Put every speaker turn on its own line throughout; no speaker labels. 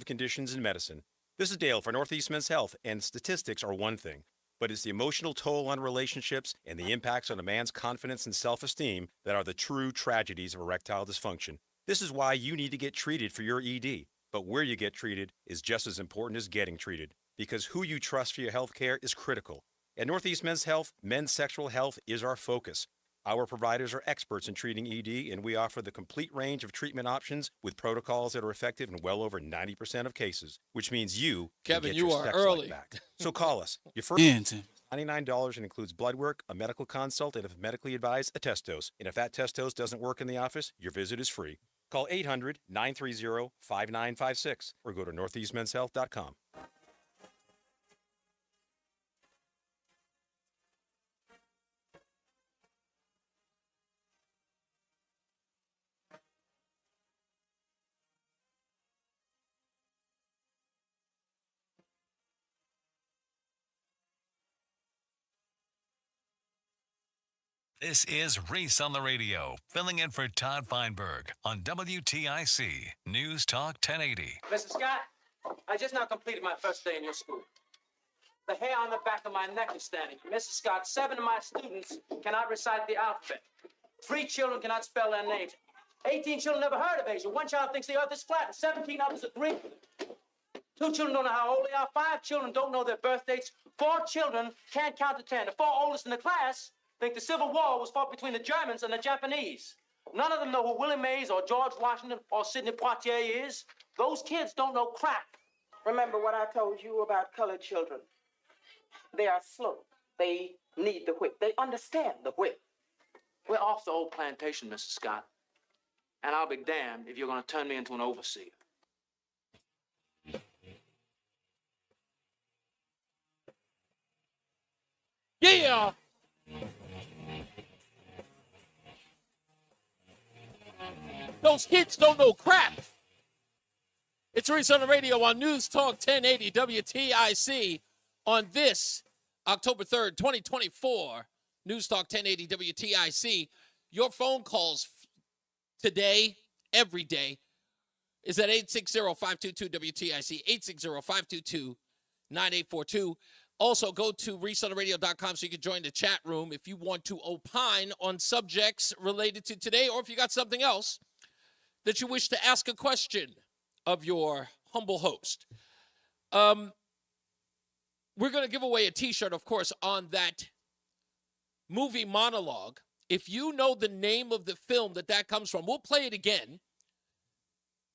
of conditions in medicine. This is Dale for Northeast Men's Health, and statistics are one thing, but it's the emotional toll on relationships and the impacts on a man's confidence and self-esteem that are the true tragedies of erectile dysfunction. This is why you need to get treated for your ED, but where you get treated is just as important as getting treated, because who you trust for your health care is critical. At Northeast Men's Health, men's sexual health is our focus. Our providers are experts in treating ED, and we offer the complete range of treatment options with protocols that are effective in well over 90% of cases, which means you can
Kevin,
get
you
your
are
sex
early.
life back. So call us. Your first $99 and includes blood work, a medical consult, and if medically advised, a test dose. And if that test dose doesn't work in the office, your visit is free. Call 800-930-5956 or go to northeastmenshealth.com.
This is Reese on the Radio, filling in for Todd Feinberg on WTIC News Talk 1080.
Mrs. Scott, I just now completed my first day in your school. The hair on the back of my neck is standing. Mrs. Scott, 7 of my students cannot recite the alphabet. 3 children cannot spell their names. 18 children never heard of Asia. 1 child thinks the earth is flat, and 17 others agree with him. 2 children don't know how old they are. 5 children don't know their birth dates. 4 children can't count to 10. The 4 oldest in the class think the Civil War was fought between the Germans and the Japanese. None of them know who Willie Mays or George Washington or Sidney Poitier is. Those kids don't know crap.
Remember what I told you about colored children. They are slow. They need the whip. They understand the whip.
We're off the old plantation, Mrs. Scott. And I'll be damned if you're going to turn me into an overseer.
Yeah! Those kids don't know crap. It's Reese on the Radio on News Talk 1080 WTIC on this October 3rd, 2024. News Talk 1080 WTIC. Your phone calls today, every day, is at 860-522-WTIC, 860-522-9842. Also, go to reasonotheradio.com so you can join the chat room if you want to opine on subjects related to today, or if you got something else that you wish to ask a question of your humble host. We're going to give away a T-shirt, of course, on that movie monologue. If you know the name of the film that comes from, we'll play it again.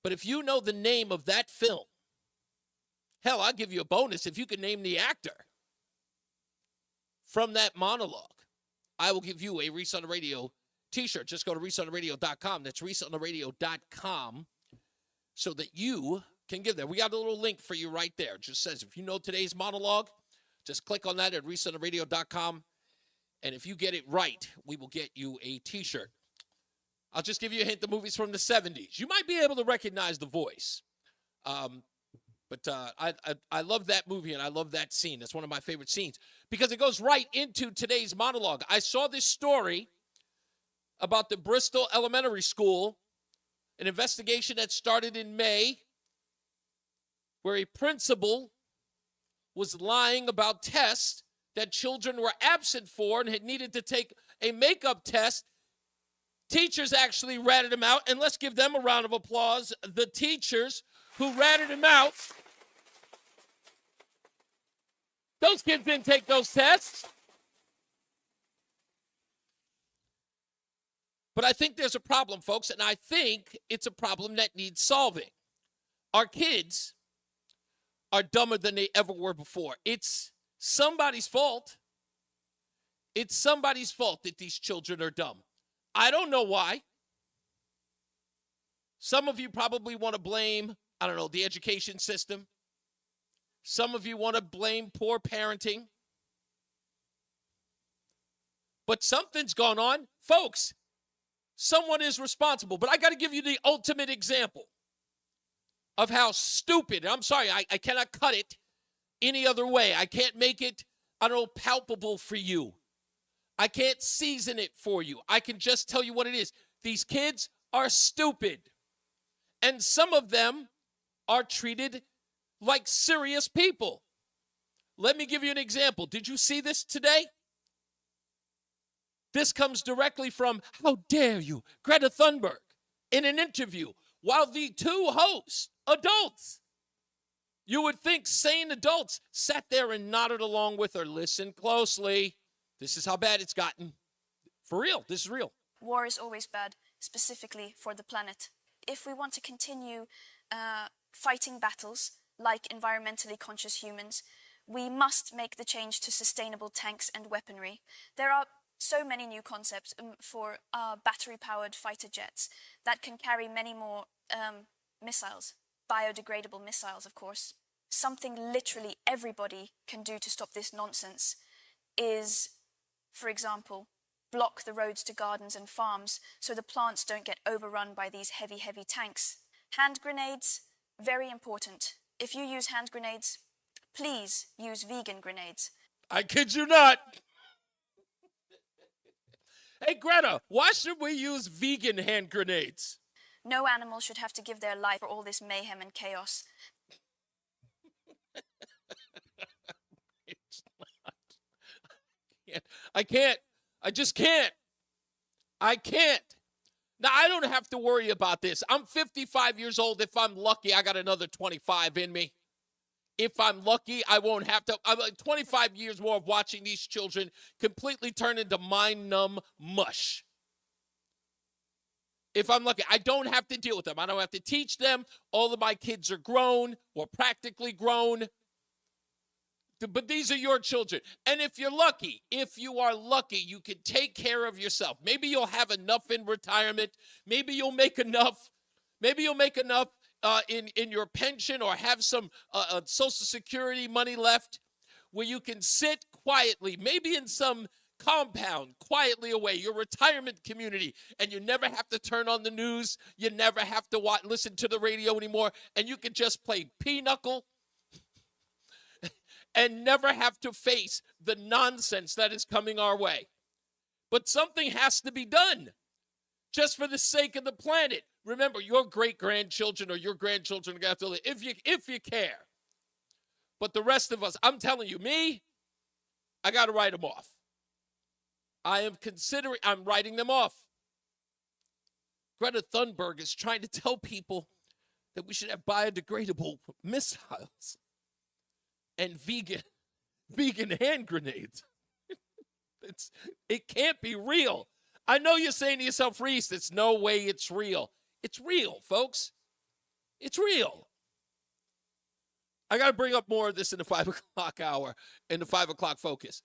But if you know the name of that film, hell, I'll give you a bonus if you can name the actor from that monologue. I will give you a Reese on the Radio T-shirt. Just go to reasonotheradio.com. That's reasonotheradio.com so that you can give that. We got a little link for you right there. It just says if you know today's monologue, just click on that at reasonotheradio.com. And if you get it right, we will get you a T-shirt. I'll just give you a hint. The movie's from the 70s. You might be able to recognize the voice. But I love that movie, and I love that scene. That's one of my favorite scenes because it goes right into today's monologue. I saw this story about the Bristol Elementary School, an investigation that started in May where a principal was lying about tests that children were absent for and had needed to take a makeup test. Teachers actually ratted him out, and let's give them a round of applause. The teachers who ratted him out. Those kids didn't take those tests. But I think there's a problem, folks, and I think it's a problem that needs solving. Our kids are dumber than they ever were before. It's somebody's fault. It's somebody's fault that these children are dumb. I don't know why. Some of you probably want to blame, I don't know, the education system. Some of you want to blame poor parenting. But something's gone on. Folks, someone is responsible. But I got to give you the ultimate example of how stupid, I'm sorry, I cannot cut it any other way. I can't make it, I don't know, palpable for you. I can't season it for you. I can just tell you what it is. These kids are stupid. And some of them are treated like serious people. Let me give you an example. Did you see this today? This comes directly from, how dare you, Greta Thunberg, in an interview, while the two hosts, adults, you would think sane adults, sat there and nodded along with her. Listen closely. This is how bad it's gotten. For real, this is real.
War is always bad, specifically for the planet. If we want to continue fighting battles like environmentally conscious humans, we must make the change to sustainable tanks and weaponry. There are so many new concepts for battery-powered fighter jets that can carry many more missiles, biodegradable missiles, of course. Something literally everybody can do to stop this nonsense is, for example, block the roads to gardens and farms so the plants don't get overrun by these heavy, heavy tanks. Hand grenades, very important. If you use hand grenades, please use vegan grenades.
I kid you not. Hey, Greta, why should we use vegan hand grenades?
No animal should have to give their life for all this mayhem and chaos.
It's not. I can't. I just can't. I can't. Now, I don't have to worry about this. I'm 55 years old. If I'm lucky, I got another 25 in me. If I'm lucky, I won't have to. I'm like 25 years more of watching these children completely turn into mind-numb mush. If I'm lucky, I don't have to deal with them. I don't have to teach them. All of my kids are grown or practically grown. But these are your children. And if you're lucky, if you are lucky, you can take care of yourself. Maybe you'll have enough in retirement. Maybe you'll make enough. Maybe you'll make enough in your pension or have some Social Security money left where you can sit quietly, maybe in some compound, quietly away, your retirement community, and you never have to turn on the news. You never have to listen to the radio anymore, and you can just play pinochle and never have to face the nonsense that is coming our way. But something has to be done just for the sake of the planet. Remember, your great-grandchildren or your grandchildren are going to have to live if you care. But the rest of us, I'm telling you, me, I got to write them off. I'm writing them off. Greta Thunberg is trying to tell people that we should have biodegradable missiles and vegan hand grenades. It can't be real. I know you're saying to yourself, Reese, there's no way it's real. It's real, folks. It's real. I got to bring up more of this in the 5 o'clock hour, in the 5 o'clock focus,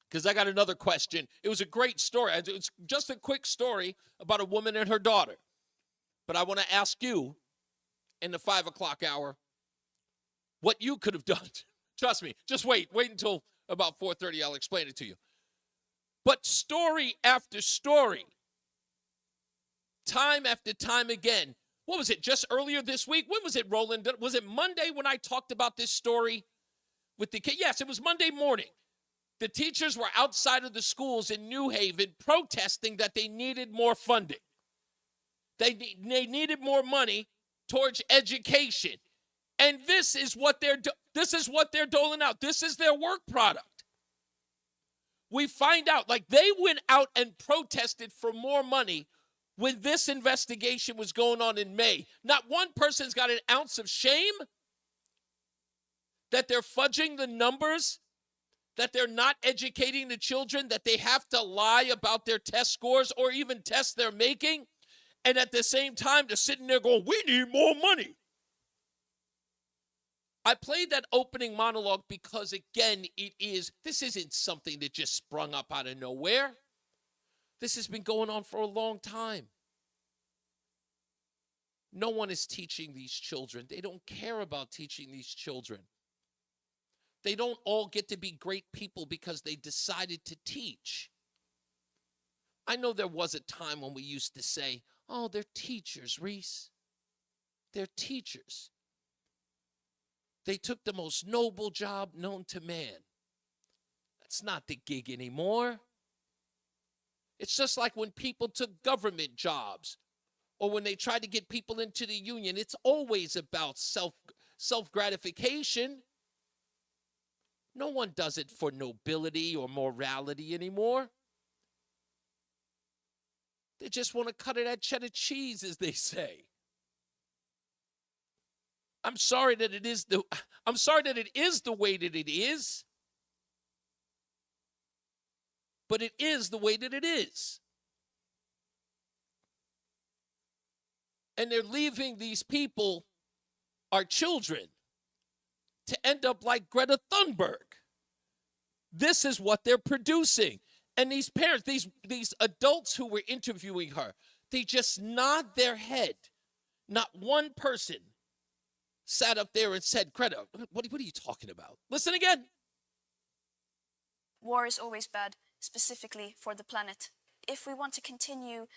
because I got another question. It was a great story. It's just a quick story about a woman and her daughter. But I want to ask you in the 5 o'clock hour what you could have done. Trust me. Just wait. Wait until about 4:30. I'll explain it to you. But story after story, time after time again. What was it, just earlier this week? When was it, Roland? Was it Monday when I talked about this story with the kid? Yes, it was Monday morning. The teachers were outside of the schools in New Haven protesting that they needed more funding. They needed more money towards education. And this is what they're doling out. This is their work product. We find out, like, they went out and protested for more money when this investigation was going on in May. Not one person's got an ounce of shame that they're fudging the numbers, that they're not educating the children, that they have to lie about their test scores or even tests they're making, and at the same time they're sitting there going, we need more money. I played that opening monologue because, again, this isn't something that just sprung up out of nowhere. This has been going on for a long time. No one is teaching these children. They don't care about teaching these children. They don't all get to be great people because they decided to teach. I know there was a time when we used to say, oh, they're teachers, Reese. They're teachers. They took the most noble job known to man. That's not the gig anymore. It's just like when people took government jobs or when they try to get people into the union, it's always about self-gratification. No one does it for nobility or morality anymore. They just want to cut it at cheddar cheese, as they say. I'm sorry that it is the way that it is. But it is the way that it is. And they're leaving these people, our children, to end up like Greta Thunberg. This is what they're producing. And these parents, these adults who were interviewing her, they just nod their head. Not one person sat up there and said, Greta, what are you talking about? Listen again.
War is always bad, specifically for the planet. If we want to continue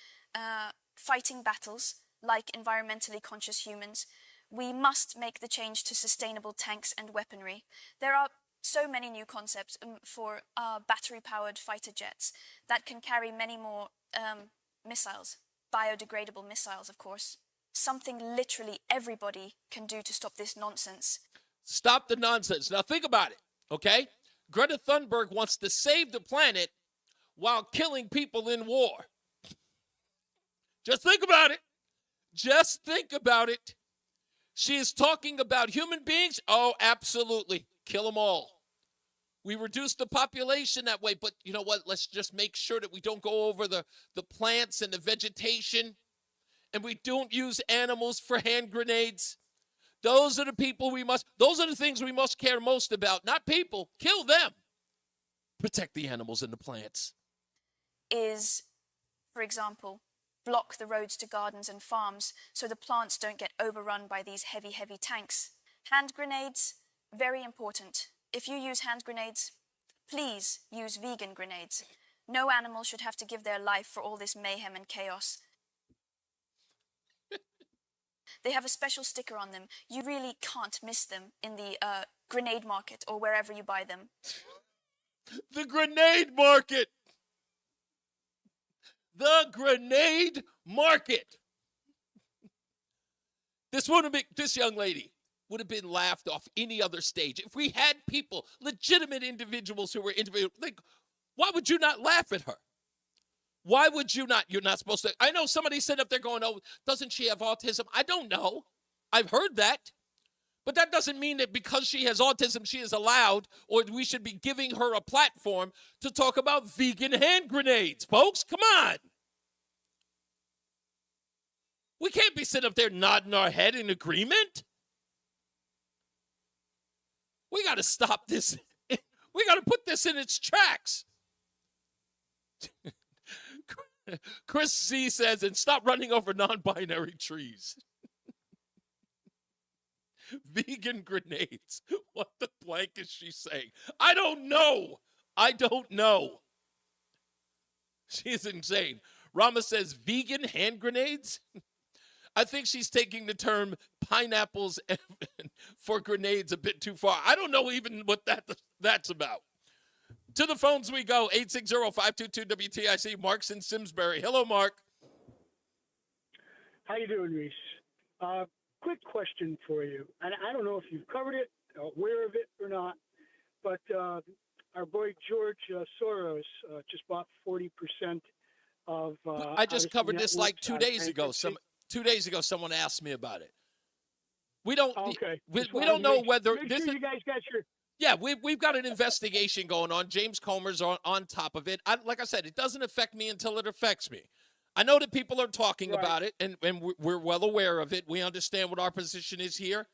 fighting battles like environmentally conscious humans, we must make the change to sustainable tanks and weaponry. There are so many new concepts for battery-powered fighter jets that can carry many more missiles, biodegradable missiles, of course. Something literally everybody can do to stop this nonsense.
Stop the nonsense. Now think about it, okay? Greta Thunberg wants to save the planet while killing people in war. Just think about it. Just think about it. She is talking about human beings. Oh, absolutely. Kill them all. We reduce the population that way, but you know what? Let's just make sure that we don't go over the plants and the vegetation, and we don't use animals for hand grenades. Those are the things we must care most about, not people. Kill them. Protect the animals and the plants.
Is, for example, block the roads to gardens and farms so the plants don't get overrun by these heavy, heavy tanks. Hand grenades, very important. If you use hand grenades, please use vegan grenades. No animal should have to give their life for all this mayhem and chaos. They have a special sticker on them. You really can't miss them in the grenade market or wherever you buy them.
The grenade market! The grenade market! This young lady would have been laughed off any other stage. If we had people, legitimate individuals who were interviewed, like, why would you not laugh at her? Why would you not? You're not supposed to. I know somebody sitting up there going, oh, doesn't she have autism? I don't know. I've heard that. But that doesn't mean that because she has autism, she is allowed, or we should be giving her a platform to talk about vegan hand grenades. Folks, come on. We can't be sitting up there nodding our head in agreement. We got to stop this. We got to put this in its tracks. Chris Z says, and stop running over non-binary trees. Vegan grenades. What the blank is she saying? I don't know. She is insane. Rama says, vegan hand grenades? I think she's taking the term pineapples for grenades a bit too far. I don't know even what that's about. To the phones we go, 860-522-WTIC. Mark's in Simsbury. Hello, Mark.
How you doing, Reese? Quick question for you. And I don't know if you've covered it, aware of it or not, but our boy George Soros just bought 40% of...
I just covered this like 2 days ago. 2 days ago, someone asked me about it. We don't.
Okay.
We don't know whether
make
this.
Sure you guys got your.
Yeah, we've got an investigation going on. James Comer's on top of it. Like I said, it doesn't affect me until it affects me. I know that people are talking about it, and we're well aware of it. We understand what our position is here.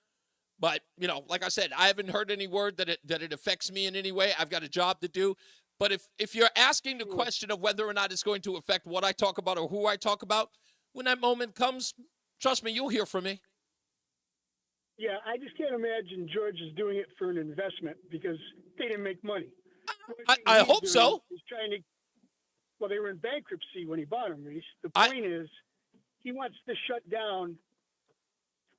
But, you know, like I said, I haven't heard any word that it affects me in any way. I've got a job to do. But if you're asking the question of whether or not it's going to affect what I talk about or who I talk about, when that moment comes, trust me, you'll hear from me.
Yeah, I just can't imagine George is doing it for an investment because they didn't make money.
I hope so.
He's trying to. Well, they were in bankruptcy when he bought them, Reese. The point is, he wants to shut down.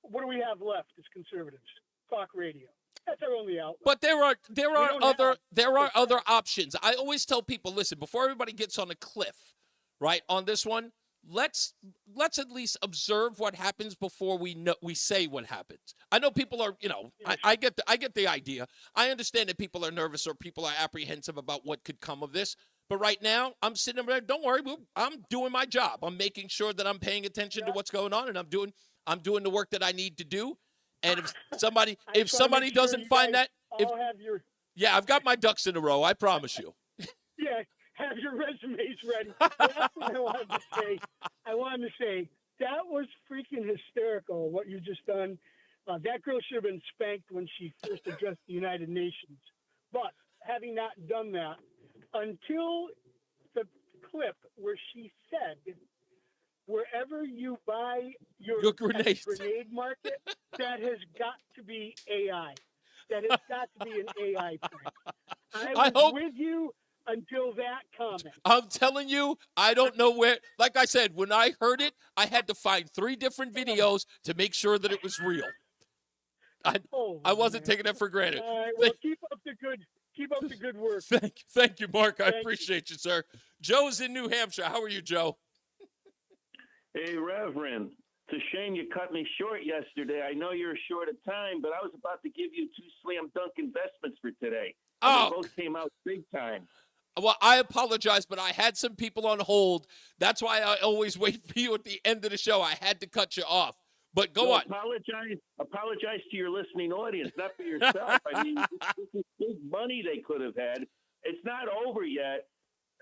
What do we have left as conservatives? Talk radio. That's our only outlet.
But there are other options. I always tell people, listen, before everybody gets on a cliff, right, on this one, let's at least observe what happens before we say what happens. I know people are, I get the idea. I understand that people are nervous or people are apprehensive about what could come of this. But right now, I'm sitting there. Don't worry, I'm doing my job. I'm making sure that I'm paying attention to what's going on, and I'm doing the work that I need to do. And if somebody doesn't find that, I've got my ducks in a row. I promise you.
Yeah, have your resumes ready. That's what I wanted to say that was freaking hysterical. What you just done. That girl should have been spanked when she first addressed the United Nations. But having not done that, until the clip where she said, wherever you buy your
grenade
market, that has got to be AI. That has got to be an AI thing. I was with you until that comment.
I'm telling you, I don't know where. Like I said, when I heard it, I had to find 3 different videos to make sure that it was real. I wasn't taking that for granted.
All right, well, keep up the good work.
Thank you, Mark. I appreciate you, sir. Joe's in New Hampshire. How are you, Joe?
Hey, Reverend. It's a shame you cut me short yesterday. I know you're short of time, but I was about to give you 2 slam dunk investments for today. They both came out big time.
Well, I apologize, but I had some people on hold. That's why I always wait for you at the end of the show. I had to cut you off. But go on.
Apologize to your listening audience, not for yourself. I mean, this is big money they could have had. It's not over yet.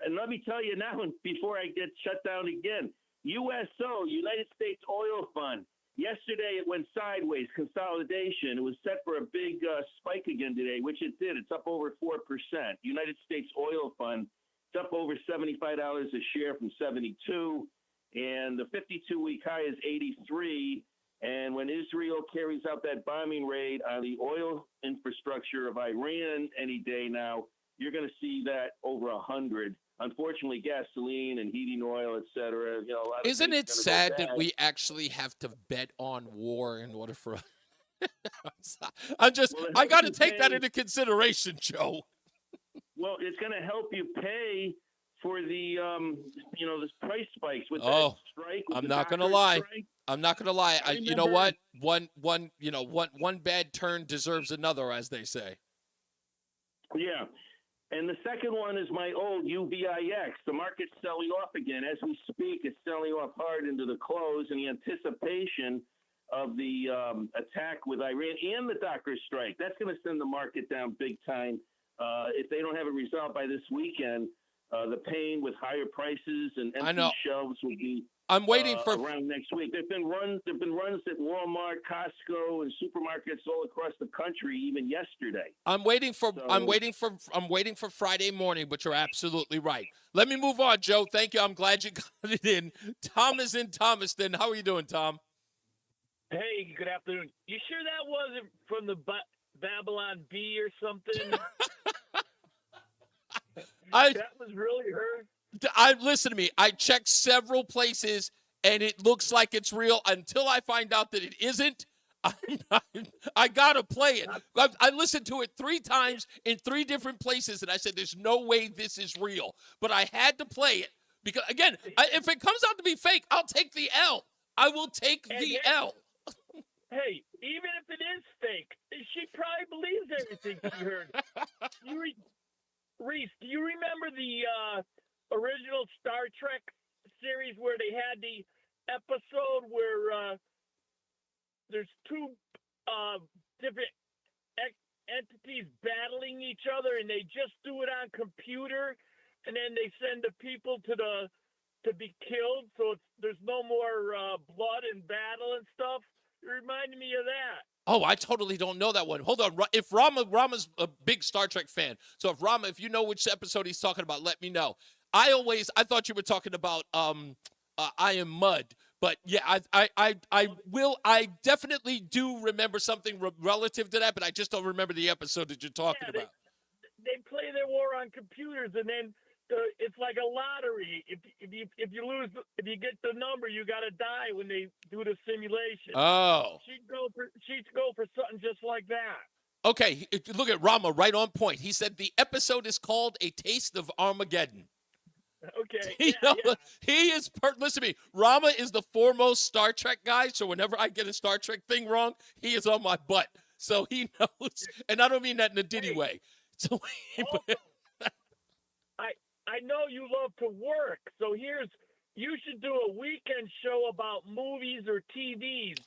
And let me tell you now, before I get shut down again, USO, United States Oil Fund, yesterday it went sideways, consolidation. It was set for a big spike again today, which it did. It's up over 4%. United States Oil Fund, it's up over $75 a share from 72. And the 52-week high is 83. And when Israel carries out that bombing raid on the oil infrastructure of Iran any day now, you're going to see that over 100. Unfortunately, gasoline and heating oil, et cetera. A lot of
Isn't it sad that we actually have to bet on war in order for? I got to take that into consideration, Joe.
Well, it's going to help you pay for the this price spikes with that strike.
I'm not going to lie. I'm not going to lie. You know what? One bad turn deserves another, as they say.
Yeah. And the second one is my old UVIX. The market's selling off again. As we speak, it's selling off hard into the close in the anticipation of the attack with Iran and the Docker strike. That's going to send the market down big time. If they don't have it resolved by this weekend, the pain with higher prices and empty shelves will be
I'm waiting for
around next week. There've been runs at Walmart, Costco, and supermarkets all across the country, even yesterday.
I'm waiting for Friday morning, but you're absolutely right. Let me move on, Joe. Thank you. I'm glad you got it in. Tom is in Thomaston. How are you doing, Tom?
Hey, good afternoon. You sure that wasn't from the Babylon Bee or something? That was really her.
Listen to me. I checked several places, and it looks like it's real. Until I find out that it isn't, I gotta play it. I listened to it 3 times in 3 different places, and I said, "There's no way this is real." But I had to play it because, again, if it comes out to be fake, I'll take the L. I will take the L.
Hey, even if it is fake, she probably believes everything she heard. Reese, do you remember the original Star Trek series where they had the episode where there's 2 different entities battling each other, and they just do it on computer, and then they send the people to be killed, so there's no more blood and battle and stuff? It reminded me of that.
Oh, I totally don't know that one. Hold on. If Rama's a big Star Trek fan, so if you know which episode he's talking about, let me know. I thought you were talking about I Am Mud, but yeah, I definitely do remember something relative to that, but I just don't remember the episode that you're talking about.
They play their war on computers, and then it's like a lottery. If you lose, if you get the number, you got to die when they do the simulation.
Oh,
she'd go for something just like that.
Okay, look at Rama, right on point. He said the episode is called "A Taste of Armageddon."
Okay. Okay.
You
Yeah,
know,
yeah.
he is. Listen to me. Rama is the foremost Star Trek guy. So whenever I get a Star Trek thing wrong, he is on my butt. So he knows, and I don't mean that in a ditty way. So,
I know you love to work, so you should do a weekend show about movies or TVs.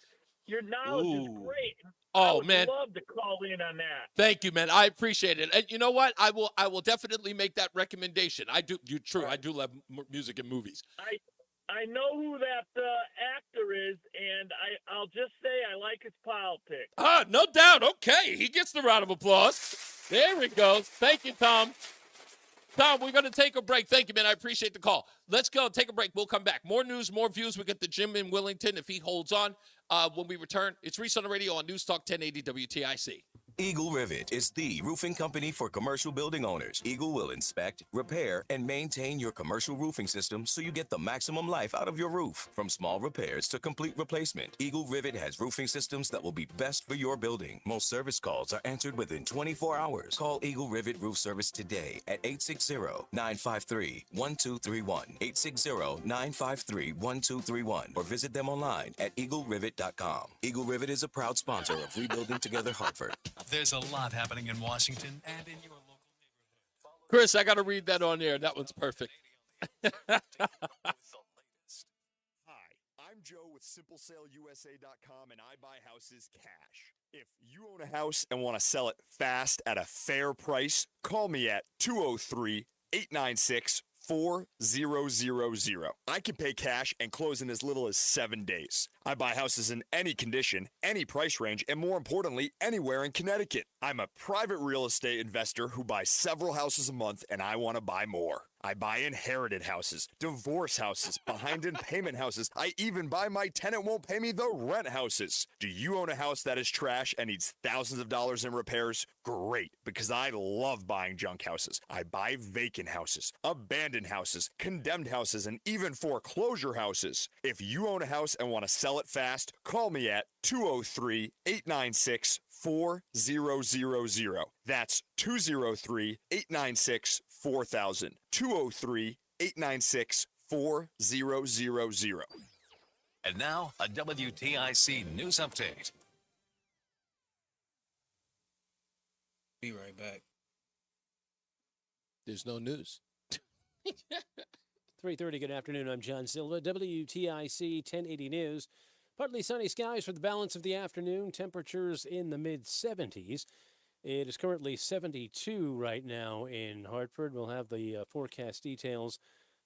Your knowledge is
Ooh.
great. I
Oh
would
man,
love to call in on that.
thank you, man. I appreciate it. And you know what? I will definitely make that recommendation. I do. True. I do love music and movies.
I know who that actor is, and I'll just say I like his politics.
Ah, no doubt. Okay, he gets the round of applause. There it goes. Thank you, Tom. Tom, we're going to take a break. Thank you, man. I appreciate the call. Let's go. Take a break. We'll come back. More news, more views. We got the Jim in Willington if he holds on. When we return, it's Reese on the Radio on News Talk 1080 WTIC.
Eagle Rivet is the roofing company for commercial building owners. Eagle will inspect, repair, and maintain your commercial roofing system so you get the maximum life out of your roof. From small repairs to complete replacement, Eagle Rivet has roofing systems that will be best for your building. Most service calls are answered within 24 hours. Call Eagle Rivet Roof Service today at 860-953-1231, 860-953-1231, or visit them online at eaglerivet.com. Eagle Rivet is a proud sponsor of Rebuilding Together Hartford.
There's a lot happening in Washington and in your local neighborhood.
Chris, I got to read that on air. That one's perfect.
Hi, I'm Joe with SimpleSaleUSA.com, and I buy houses cash. If you own a house and want to sell it fast at a fair price, call me at 203-896-4000. I can pay cash and close in as little as 7 days. I buy houses in any condition, any price range, and more importantly, anywhere in Connecticut. I'm a private real estate investor who buys several houses a month, and I want to buy more. I buy inherited houses, divorce houses, behind in payment houses. I even buy my tenant won't pay me the rent houses. Do you own a house that is trash and needs thousands of dollars in repairs? Great, because I love buying junk houses. I buy vacant houses, abandoned houses, condemned houses, and even foreclosure houses. If you own a house and want to sell it fast, call me at 203-896-4000. That's 203-896-4000. 203-896-4000.
And now, a WTIC news update.
Be right back.
There's no news.
3:30, good afternoon. I'm John Silva, WTIC 1080 News. Partly sunny skies for the balance of the afternoon. Temperatures in the mid-70s. It is currently 72 right now in Hartford. We'll have the forecast details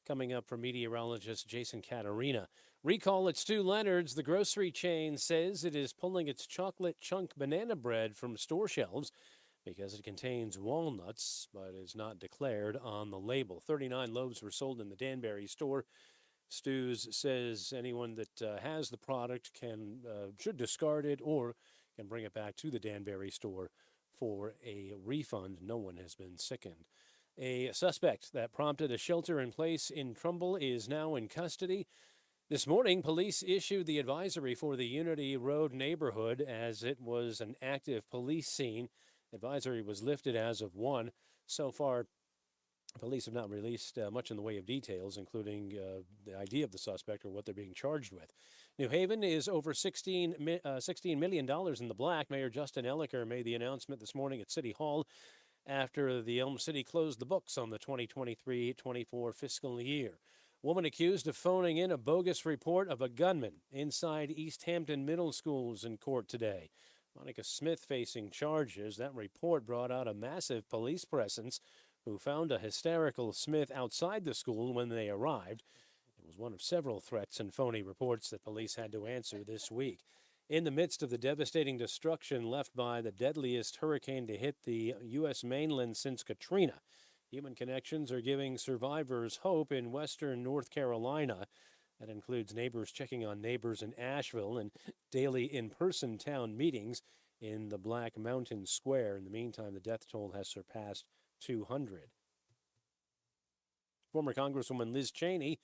coming up from meteorologist Jason Caterina. Recall at Stu Leonard's. The grocery chain says it is pulling its chocolate chunk banana bread from store shelves because it contains walnuts, but is not declared on the label. 39 loaves were sold in the Danbury store. Stu's says anyone that has the product should discard it or can bring it back to the Danbury store for a refund. No one has been sickened. A suspect that prompted a shelter-in-place in Trumbull is now in custody. This morning, police issued the advisory for the Unity Road neighborhood as it was an active police scene. Advisory was lifted as of 1. So far, police have not released much in the way of details, including the ID of the suspect or what they're being charged with. New Haven is over $16 million in the black. Mayor Justin Elliker made the announcement this morning at City Hall after the Elm City closed the books on the 2023-24 fiscal year. Woman accused of phoning in a bogus report of a gunman inside East Hampton Middle School's in court today. Monica Smith facing charges. That report brought out a massive police presence who found a hysterical Smith outside the school when they arrived. It was one of several threats and phony reports that police had to answer this week. In the midst of the devastating destruction left by the deadliest hurricane to hit the U.S. mainland since Katrina, Human Connections are giving survivors hope in western North Carolina. That includes neighbors checking on neighbors in Asheville and daily in-person town meetings in the Black Mountain Square. In the meantime, the death toll has surpassed 200. Former Congresswoman Liz Cheney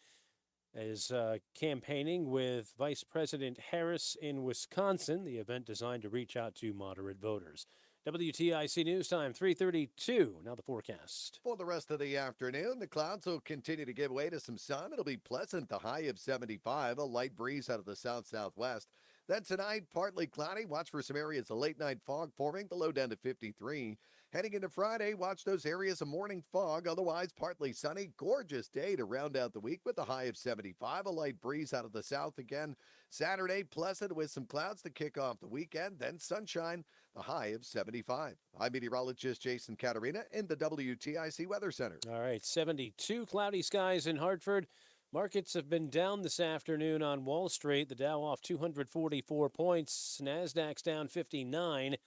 is campaigning with Vice President Harris in Wisconsin, the event designed to reach out to moderate voters. WTIC News Time, 3:32. Now the forecast.
For the rest of the afternoon, the clouds will continue to give way to some sun. It'll be pleasant, the high of 75, a light breeze out of the south-southwest. Then tonight, partly cloudy. Watch for some areas of late-night fog forming, the low down to 53. Heading into Friday, watch those areas of morning fog. Otherwise, partly sunny. Gorgeous day to round out the week with a high of 75, a light breeze out of the south again. Saturday, pleasant with some clouds to kick off the weekend. Then sunshine, the high of 75. I'm meteorologist Jason Caterina in the WTIC Weather Center.
All right, 72 cloudy skies in Hartford. Markets have been down this afternoon on Wall Street. The Dow off 244 points. NASDAQ's down 59.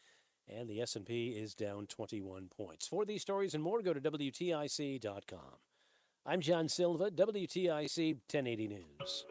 And the S&P is down 21 points. For these stories and more, go to WTIC.com. I'm John Silva, WTIC 1080 News.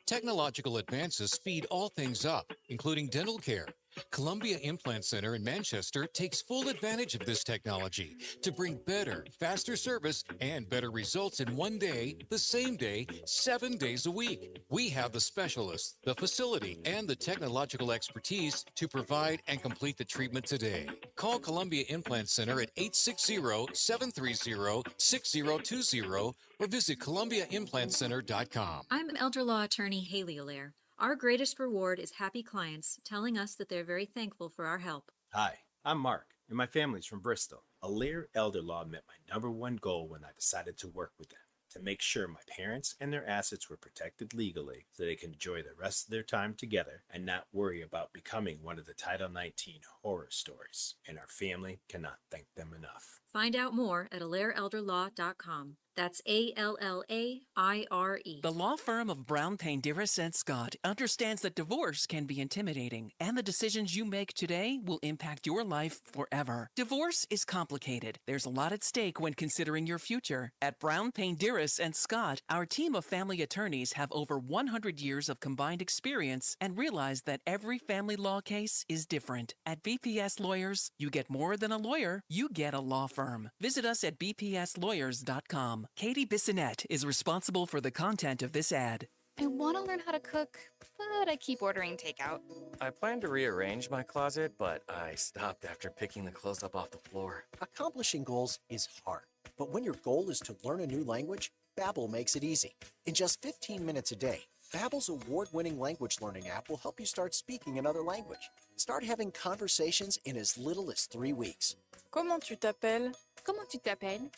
Technological advances speed all things up, including dental care. Columbia Implant Center in Manchester takes full advantage of this technology to bring better, faster service and better results in one day, the same day, 7 days a week. We have the specialists, the facility, and the technological expertise to provide and complete the treatment today. Call Columbia Implant Center at 860-730-6020 or visit ColumbiaImplantCenter.com.
I'm elder law attorney Haley Allaire. Our greatest reward is happy clients telling us that they're very thankful for our help.
Hi, I'm Mark, and my family's from Bristol. Allaire Elder Law met my #1 goal when I decided to work with them, to make sure my parents and their assets were protected legally so they can enjoy the rest of their time together and not worry about becoming one of the Title 19 horror stories. And our family cannot thank them enough.
Find out more at AllaireElderLaw.com. That's ALLAIRE.
The law firm of Brown, Payne, Dearest & Scott understands that divorce can be intimidating, and the decisions you make today will impact your life forever. Divorce is complicated. There's a lot at stake when considering your future. At Brown, Payne, Dearest & Scott, our team of family attorneys have over 100 years of combined experience and realize that every family law case is different. At BPS Lawyers, you get more than a lawyer, you get a law firm. Visit us at bpslawyers.com. Katie Bissonette is responsible for the content of this ad.
I want to learn how to cook, but I keep ordering takeout.
I plan to rearrange my closet, but I stopped after picking the clothes up off the floor.
Accomplishing goals is hard, but when your goal is to learn a new language, Babbel makes it easy. In just 15 minutes a day, Babbel's award-winning language learning app will help you start speaking another language. Start having conversations in as little as 3 weeks.
Comment tu t'appelles? Comment tu t'appelles?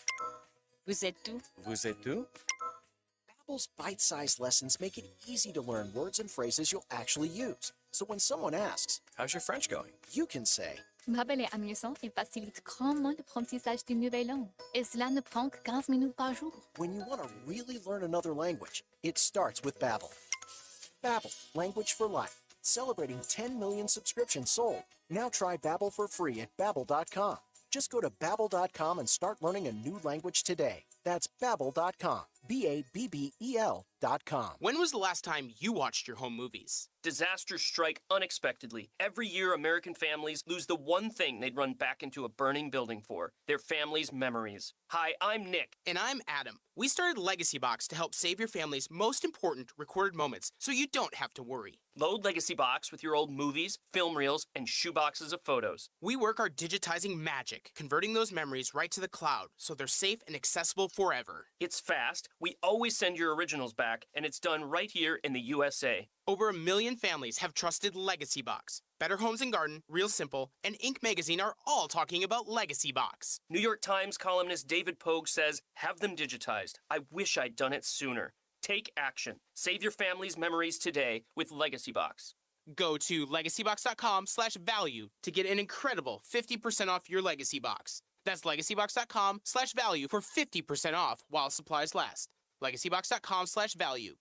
Vous êtes où?
Vous êtes où?
Babbel's bite-sized lessons make it easy to learn words and phrases you'll actually use. So when someone asks,
"How's your French going?"
you can say,
Babbel est amusant et facilite grandement l'apprentissage d'une nouvelle langue. Et cela ne prend que 15 minutes par jour.
When you want to really learn another language, it starts with Babbel. Babbel, language for life. Celebrating 10 million subscriptions sold. Now try Babbel for free at Babbel.com. Just go to Babbel.com and start learning a new language today. That's Babbel.com. Babbel.com.
When was the last time you watched your home movies?
Disasters strike unexpectedly. Every year, American families lose the one thing they'd run back into a burning building for, their family's memories. Hi, I'm Nick.
And I'm Adam. We started Legacy Box to help save your family's most important recorded moments so you don't have to worry.
Load Legacy Box with your old movies, film reels, and shoeboxes of photos.
We work our digitizing magic, converting those memories right to the cloud so they're safe and accessible forever.
It's fast, we always send your originals back, and it's done right here in the USA.
Over 1 million families have trusted Legacy Box. Better Homes and Garden, Real Simple, and Inc. magazine are all talking about Legacy Box.
New York Times columnist David Pogue says, "Have them digitized. I wish I'd done it sooner." Take action. Save your family's memories today with Legacy Box.
Go to legacybox.com/value to get an incredible 50% off your Legacy Box. That's legacybox.com/value for 50% off while supplies last. legacybox.com/value.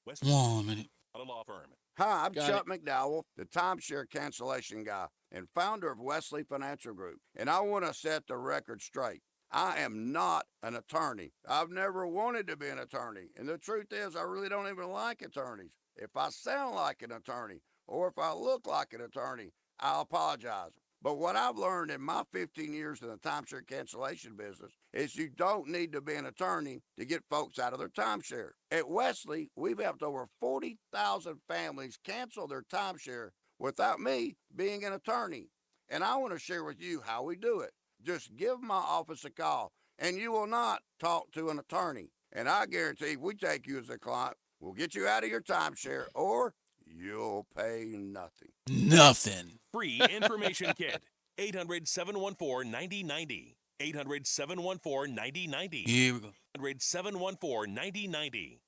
1 minute.
A law firm.
Hi, I'm Chuck McDowell, the timeshare cancellation guy and founder of Wesley Financial Group, and I want to set the record straight. I am not an attorney. I've never wanted to be an attorney, and the truth is I really don't even like attorneys. If I sound like an attorney or if I look like an attorney, I'll apologize. But what I've learned in my 15 years in the timeshare cancellation business is you don't need to be an attorney to get folks out of their timeshare. At Wesley, we've helped over 40,000 families cancel their timeshare without me being an attorney. And I want to share with you how we do it. Just give my office a call, and you will not talk to an attorney. And I guarantee if we take you as a client, we'll get you out of your timeshare, or you'll pay nothing.
Nothing.
Free information kit. 800-714-9090. 800-714-9090.
Here we go.
800-714-9090.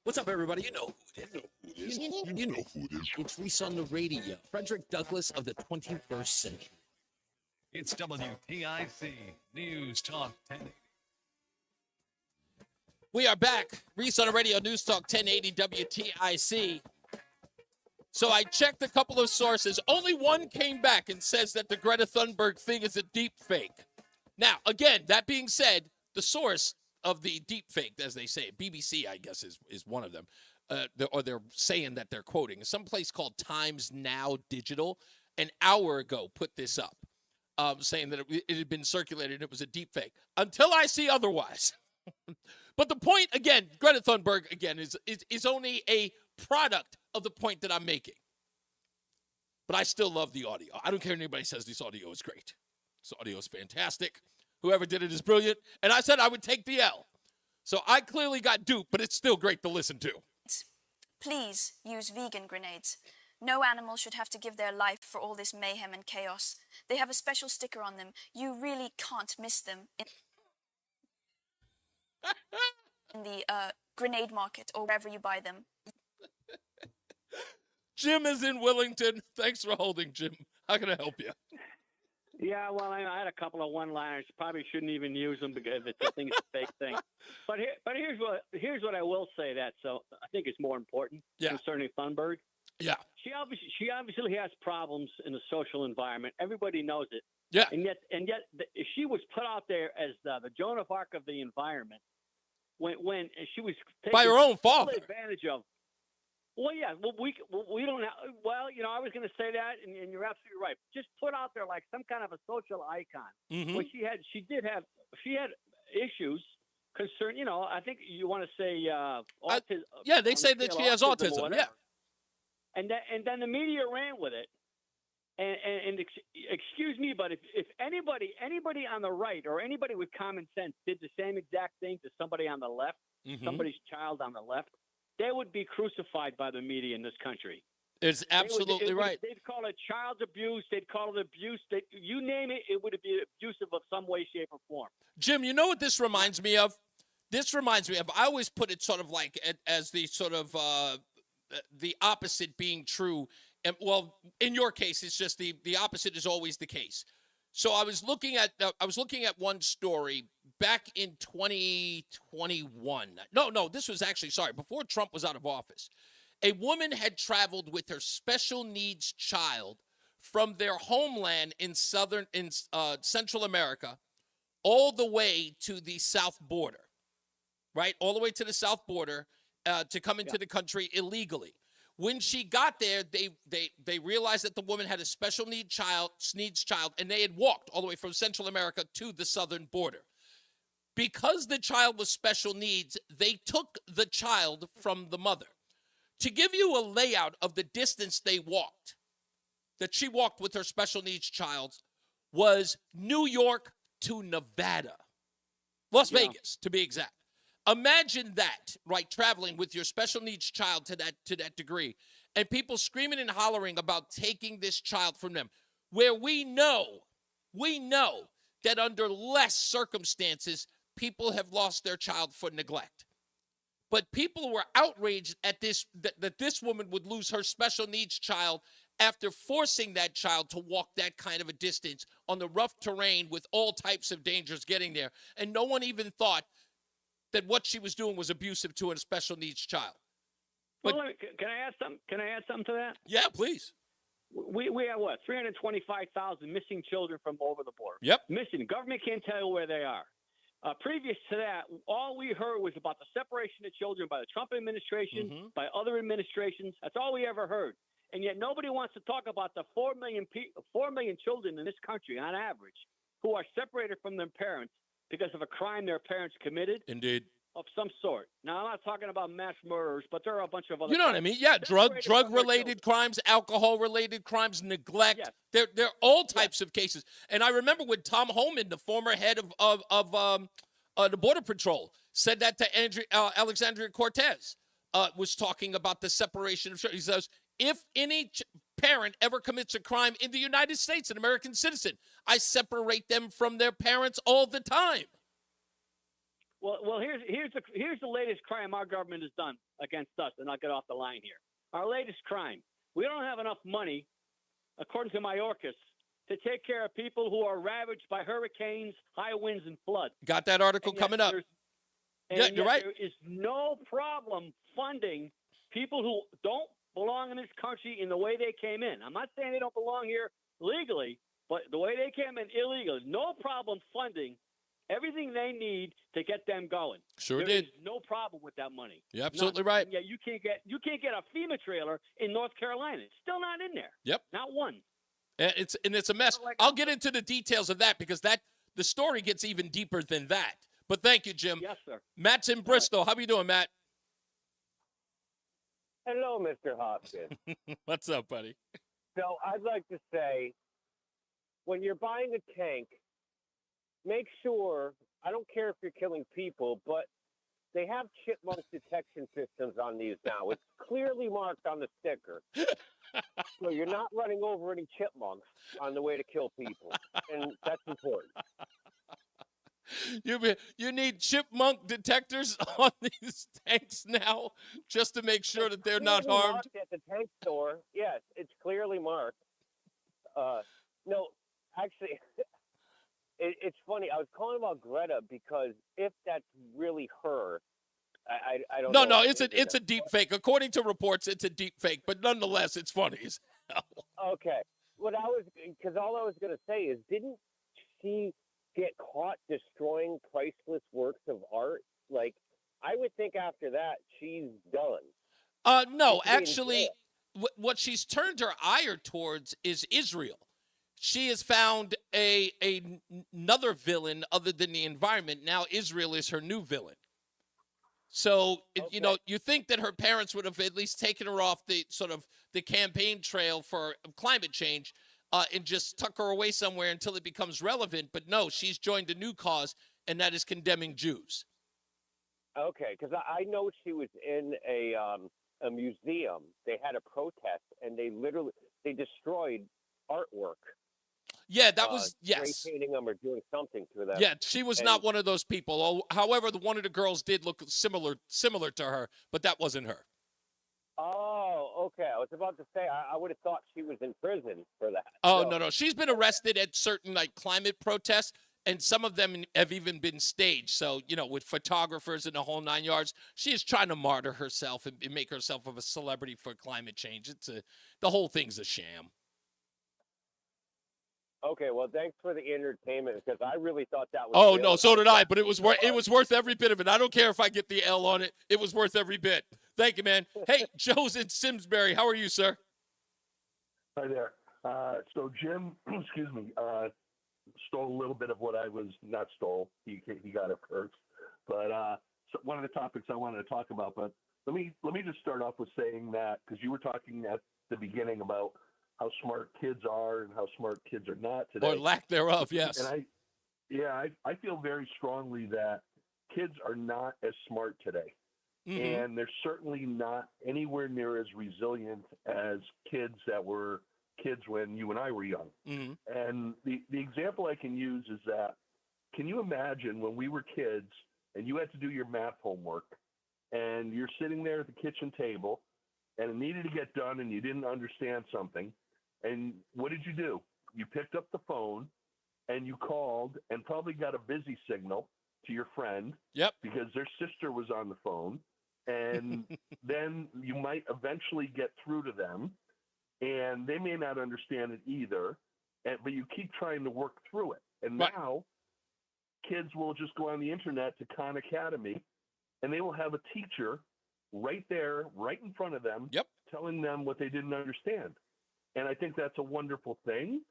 What's up, everybody? You know who it is. You know who it is. It's Reese on the Radio. Frederick Douglass of the 21st century.
It's WTIC News Talk 1080.
We are back. Reese on the Radio, News Talk 1080 WTIC. So I checked a couple of sources. Only one came back and says that the Greta Thunberg thing is a deep fake. Now, again, that being said, the source of the deep fake, as they say, BBC, I guess, is one of them, they're saying that they're quoting. Some place called Times Now Digital an hour ago put this up, saying that it had been circulated and it was a deep fake. Until I see otherwise. But the point, again, Greta Thunberg, again, is only a product of the point that I'm making. But I still love the audio. I don't care if anybody says this audio is great. This audio is fantastic. Whoever did it is brilliant. And I said I would take the L. So I clearly got duped, but it's still great to listen to.
Please use vegan grenades. No animal should have to give their life for all this mayhem and chaos. They have a special sticker on them. You really can't miss them in the grenade market or wherever you buy them.
Jim is in Wellington. Thanks for holding, Jim. How can I help you?
Yeah, well, I had a couple of one-liners. Probably shouldn't even use them because it's a fake thing. But here's what I will say that so I think is more important concerning Thunberg.
Yeah,
she obviously has problems in the social environment. Everybody knows it.
Yeah,
and yet she was put out there as the Joan of Arc of the environment when she was taking
by her own father
advantage of. Well, yeah. Well, we don't have. Well, you know, I was going to say that, and you're absolutely right. Just put out there like some kind of a social icon.
Mm-hmm.
When she had issues concern. You know, I think you want to say autism.
Yeah, they say that she has autism. Yeah.
And then the media ran with it. And excuse me, but if anybody on the right or anybody with common sense did the same exact thing to somebody on the left, somebody's child on the left, they would be crucified by the media in this country.
It's absolutely right.
They'd call it child abuse. They'd call it abuse. You name it, it would be abusive of some way, shape, or form.
Jim, you know what this reminds me of? This reminds me of, I always put it sort of like as the sort of the opposite being true. And, well, in your case, it's just the opposite is always the case. So I was looking at one story back in 2021. No, this was actually, before Trump was out of office. A woman had traveled with her special needs child from their homeland in Central America all the way to the south border, right? All the way to the south border to come into the country illegally. When she got there, they realized that the woman had a special needs child, and they had walked all the way from Central America to the southern border. Because the child was special needs, they took the child from the mother. To give you a layout of the distance they walked, that she walked with her special needs child, was New York to Nevada. Las Vegas, to be exact. Imagine that, right, traveling with your special needs child to that degree, and people screaming and hollering about taking this child from them, where we know that under less circumstances, people have lost their child for neglect. But people were outraged at this, that this woman would lose her special needs child after forcing that child to walk that kind of a distance on the rough terrain with all types of dangers getting there. And no one even thought that what she was doing was abusive to a special needs child. But,
well, can I add something? Can I add something to that?
Yeah, please.
We have what, 325,000 missing children from over the border.
Yep.
Missing. Government can't tell you where they are. Previous to that, all we heard was about the separation of children by the Trump administration, by other administrations. That's all we ever heard. And yet nobody wants to talk about the 4 million children in this country, on average, who are separated from their parents because of a crime their parents committed.
Indeed.
Of some sort. Now, I'm not talking about mass murderers, but there are a bunch of other.
You know what I mean? Yeah, drug-related crimes, alcohol-related crimes, neglect.
Yes.
They're all types of cases. And I remember when Tom Homan, the former head of the Border Patrol, said that to Alexandria Cortez, was talking about the separation of children. He says, if any parent ever commits a crime in the United States, an American citizen, I separate them from their parents all the time.
Well, here's the latest crime our government has done against us, and I'll get off the line here. Our latest crime: we don't have enough money, according to Mayorkas, to take care of people who are ravaged by hurricanes, high winds, and floods.
Got that article coming up. Yeah, you're right.
There is no problem funding people who don't belong in this country in the way they came in. I'm not saying they don't belong here legally, but the way they came in illegally. No problem funding everything they need to get them going.
Sure
There
did.
is no problem with that money.
You're absolutely right.
Yeah, you can't get a FEMA trailer in North Carolina. It's still not in there.
Yep.
Not one.
And it's a mess. I'll get into the details of that because the story gets even deeper than that. But thank you, Jim.
Yes, sir.
Matt's in Bristol. How are you doing, Matt?
Hello, Mr. Hopkins.
What's up, buddy?
So I'd like to say, when you're buying a tank, make sure, I don't care if you're killing people, but they have chipmunk detection systems on these now. It's clearly marked on the sticker. So you're not running over any chipmunks on the way to kill people. And that's important.
You need chipmunk detectors on these tanks now just to make sure that they're not
Clearly
harmed.
marked at the tank store. Yes, it's clearly marked. No, actually, it's funny. I was calling about Greta because if that's really her, I don't know.
No, it's a deep fake. According to reports, it's a deep fake, but nonetheless, it's funny as hell.
Okay. Because all I was going to say is, didn't she get caught destroying priceless works of art? Like, I would think after that, she's done.
No, actually, what she's turned her ire towards is Israel. She has found another villain other than the environment. Now Israel is her new villain. So, you think that her parents would have at least taken her off the sort of the campaign trail for climate change and just tuck her away somewhere until it becomes relevant. But no, she's joined a new cause, and that is condemning Jews.
Okay, because I know she was in a museum. They had a protest, and they destroyed artwork.
Yeah, that was, yes.
Spray painting them or doing something to them.
Yeah, she was not one of those people. However, one of the girls did look similar to her, but that wasn't her.
Oh, okay. I was about to say, I would have thought she was in prison for that.
Oh, no. She's been arrested at certain, climate protests, and some of them have even been staged. So, with photographers and the whole 9 yards, she is trying to martyr herself and make herself of a celebrity for climate change. The whole thing's a sham.
Okay, well, thanks for the entertainment, because I really thought that was.
Oh,
real.
no, so did I, but it was worth every bit of it. I don't care if I get the L on it. It was worth every bit. Thank you, man. Hey, Joe's in Simsbury. How are you, sir?
Hi there. So Jim, excuse me, stole a little bit of what I was not stole. He got it first. But so one of the topics I wanted to talk about, but let me just start off with saying that, because you were talking at the beginning about how smart kids are and how smart kids are not today.
Or lack thereof, yes.
And I feel very strongly that kids are not as smart today. Mm-hmm. And they're certainly not anywhere near as resilient as kids that were kids when you and I were young.
Mm-hmm.
And the example I can use is that, can you imagine when we were kids and you had to do your math homework and you're sitting there at the kitchen table and it needed to get done and you didn't understand something, and what did you do? You picked up the phone and you called and probably got a busy signal to your friend.
Yep.
Because their sister was on the phone. And then you might eventually get through to them, and they may not understand it either, but you keep trying to work through it. And now kids will just go on the internet to Khan Academy, and they will have a teacher right there, right in front of them, telling them what they didn't understand. And I think that's a wonderful thing.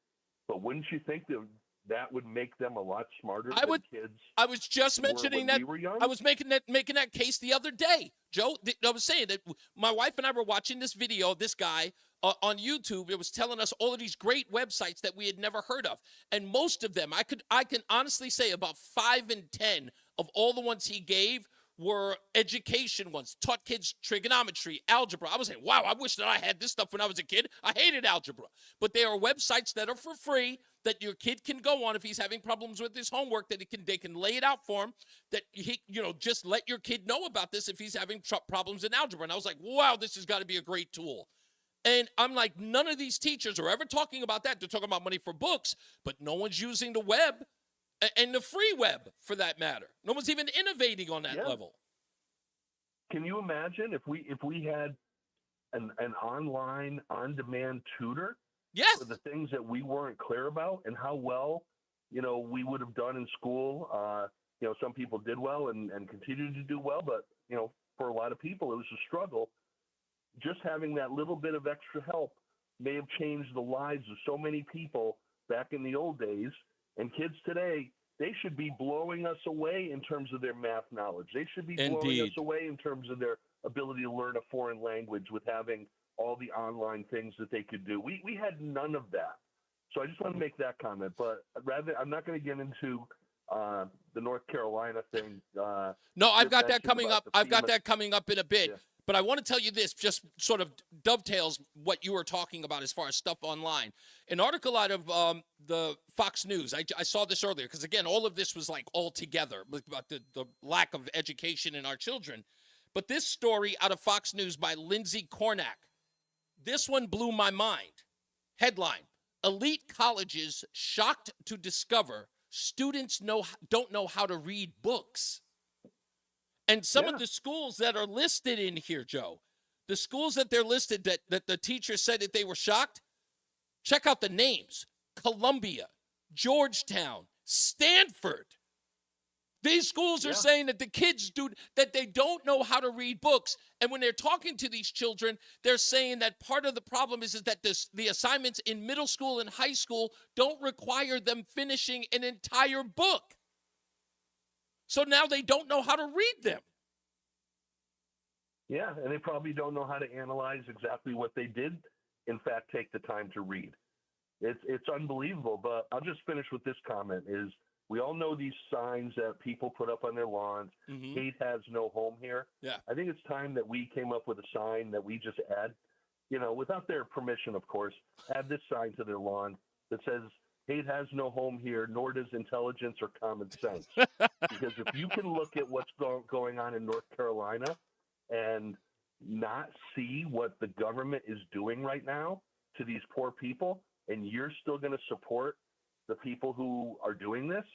But wouldn't you think that that would make them a lot smarter than kids?
I was just mentioning that.
We were young?
I was making that case the other day, Joe. I was saying that my wife and I were watching this video of this guy on YouTube. It was telling us all of these great websites that we had never heard of, and most of them, I can honestly say about 5 in 10 of all the ones he gave were education ones, taught kids trigonometry, algebra. I was saying, wow, I wish that I had this stuff when I was a kid. I hated algebra. But there are websites that are for free that your kid can go on if he's having problems with his homework, that they can lay it out for him, that just let your kid know about this if he's having problems in algebra. And I was like, wow, this has got to be a great tool. And I'm like, none of these teachers are ever talking about that. They're talking about money for books, but no one's using the web and the free web for that matter. No one's even innovating on that level.
Can you imagine if we had an online on-demand tutor for the things that we weren't clear about, and how well, we would have done in school? Some people did well and continued to do well, but, for a lot of people, it was a struggle. Just having that little bit of extra help may have changed the lives of so many people back in the old days. And kids today, they should be blowing us away in terms of their math knowledge. They should be blowing us away in terms of their ability to learn a foreign language with having all the online things that they could do. We had none of that. So I just want to make that comment. But I'm not going to get into the North Carolina thing.
No, I've got that coming up. I've got that coming up in a bit. Yeah. But I want to tell you this, just sort of dovetails what you were talking about as far as stuff online. An article out of the Fox News, I saw this earlier, because, again, all of this was like all together about the lack of education in our children. But this story out of Fox News by Lindsay Kornack, this one blew my mind. Headline, elite colleges shocked to discover students don't know how to read books. And some of the schools that are listed in here, Joe, the schools that they're listed that the teacher said that they were shocked, check out the names: Columbia, Georgetown, Stanford. These schools are saying that the kids that they don't know how to read books. And when they're talking to these children, they're saying that part of the problem is that the assignments in middle school and high school don't require them finishing an entire book. So now they don't know how to read them.
Yeah, and they probably don't know how to analyze exactly what they did, in fact, take the time to read. It's unbelievable. But I'll just finish with this comment: is we all know these signs that people put up on their lawns. Mm-hmm. Hate has no home here. Yeah. I think it's time that we came up with a sign that we just add, without their permission, of course, add this sign to their lawn that says, hate has no home here, nor does intelligence or common sense. Because if you can look at what's going on in North Carolina and not see what the government is doing right now to these poor people, and you're still going to support the people who are doing this,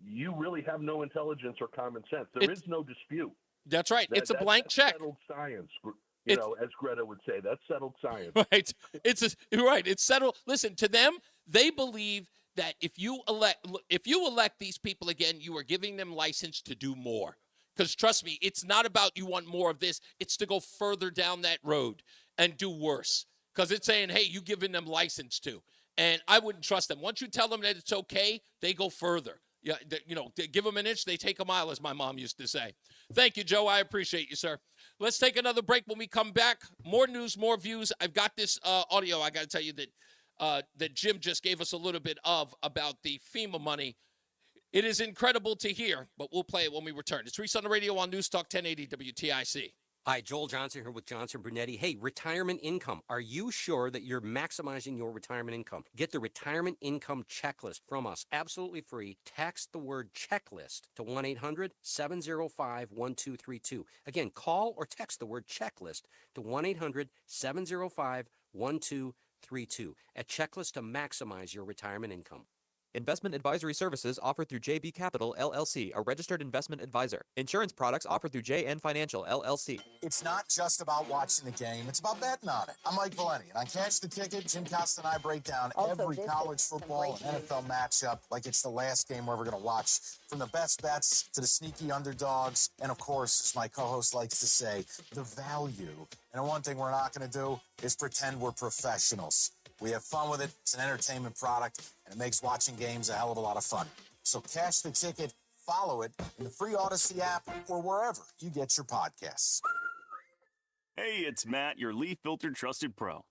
you really have no intelligence or common sense. There is no dispute.
That's right. It's a blank check.
Settled science. As Greta would say, that's settled science.
Right. It's settled. Listen, to them, they believe that if you elect these people again, you are giving them license to do more. Because trust me, it's not about you want more of this. It's to go further down that road and do worse. Because it's saying, hey, you giving them license to. And I wouldn't trust them. Once you tell them that it's okay, they go further. Yeah, give them an inch, they take a mile, as my mom used to say. Thank you, Joe. I appreciate you, sir. Let's take another break. When we come back, more news, more views. I've got this audio. I got to tell you that Jim just gave us a little bit about the FEMA money. It is incredible to hear, but we'll play it when we return. It's Reese on the Radio on NewsTalk 1080 WTIC.
Hi, Joel Johnson here with Johnson Brunetti. Hey, retirement income. Are you sure that you're maximizing your retirement income? Get the retirement income checklist from us, absolutely free. Text the word checklist to 1-800-705-1232. Again, call or text the word checklist to 1-800-705-1232. A checklist to maximize your retirement income.
Investment advisory services offered through JB Capital, LLC, a registered investment advisor. Insurance products offered through JN Financial, LLC.
It's not just about watching the game. It's about betting on it. I'm Mike Valeni, and on Catch the Ticket, Jim Costa and I break down every college football and NFL matchup like it's the last game we're ever going to watch. From the best bets to the sneaky underdogs, and of course, as my co-host likes to say, the value. And the one thing we're not going to do is pretend we're professionals. We have fun with it. It's an entertainment product, and it makes watching games a hell of a lot of fun. So Catch the Ticket, follow it in the free Odyssey app or wherever you get your podcasts.
Hey, it's Matt, your leaf filter trusted pro.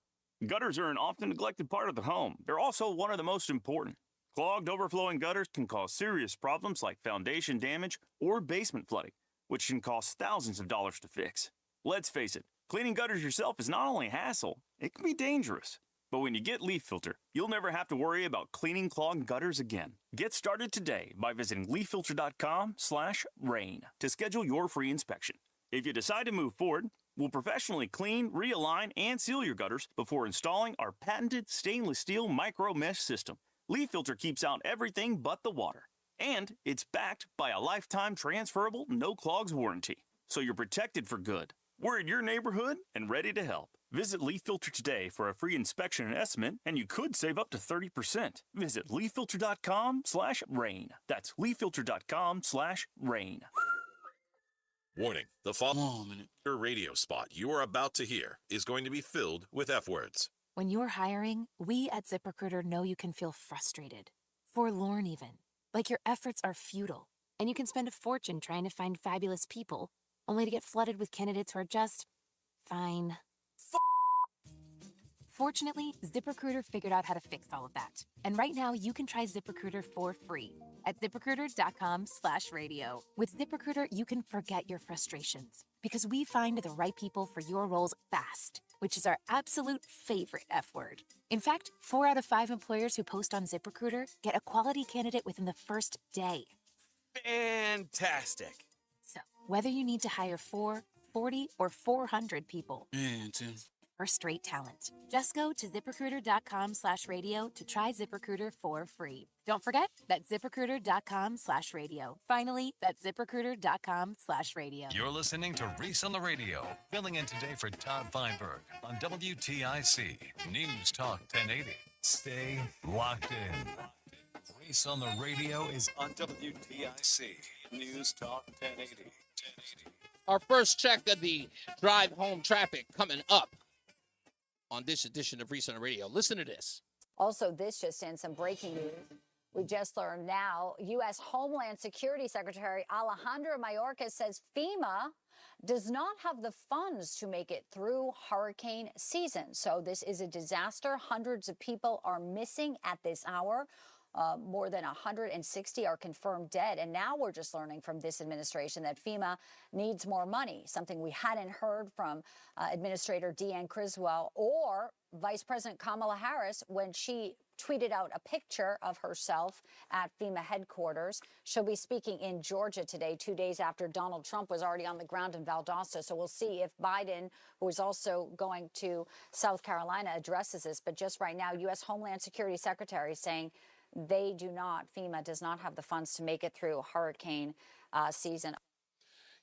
Gutters are an often neglected part of the home. They're also one of the most important. Clogged, overflowing gutters can cause serious problems like foundation damage or basement flooding, which can cost thousands of dollars to fix. Let's face it, cleaning gutters yourself is not only a hassle, it can be dangerous. But when you get Leaf Filter, you'll never have to worry about cleaning clogged gutters again. Get started today by visiting leaffilter.com/rain to schedule your free inspection. If you decide to move forward, we'll professionally clean, realign, and seal your gutters before installing our patented stainless steel micro mesh system. Leaf Filter keeps out everything but the water. And it's backed by a lifetime transferable no clogs warranty. So you're protected for good. We're in your neighborhood and ready to help. Visit Leaf Filter today for a free inspection and estimate, and you could save up to 30%. Visit leaffilter.com/rain. That's leaffilter.com/rain.
Warning, the following radio spot you are about to hear is going to be filled with F words.
When you're hiring, we at ZipRecruiter know you can feel frustrated, forlorn even, like your efforts are futile, and you can spend a fortune trying to find fabulous people, only to get flooded with candidates who are just fine. Fortunately, ZipRecruiter figured out how to fix all of that. And right now, you can try ZipRecruiter for free at ZipRecruiter.com/radio. With ZipRecruiter, you can forget your frustrations because we find the right people for your roles fast, which is our absolute favorite F word. In fact, 4 out of 5 employers who post on ZipRecruiter get a quality candidate within the first day.
Fantastic.
So, whether you need to hire 4, 40, or 400 people,
Man, Tim.
first-rate talent. Just go to ZipRecruiter.com/radio to try ZipRecruiter for free. Don't forget, that's ZipRecruiter.com/radio. Finally, that's ZipRecruiter.com/radio.
You're listening to Reese on the Radio, filling in today for Todd Feinberg on WTIC News Talk 1080. Stay locked in. Reese on the Radio is on WTIC News Talk 1080.
Our first check of the drive home traffic coming up on this edition of Reese on the Radio. Listen to this.
Also, this just in, some breaking news. We just learned now, U.S. Homeland Security Secretary Alejandro Mayorkas says FEMA does not have the funds to make it through hurricane season. So this is a disaster. Hundreds of people are missing at this hour. More than 160 are confirmed dead. And now we're just learning from this administration that FEMA needs more money, something we hadn't heard from Administrator Deanne Criswell or Vice President Kamala Harris when she tweeted out a picture of herself at FEMA headquarters. She'll be speaking in Georgia today, 2 days after Donald Trump was already on the ground in Valdosta. So we'll see if Biden, who is also going to South Carolina, addresses this. But just right now, U.S. Homeland Security Secretary is saying FEMA does not have the funds to make it through hurricane season.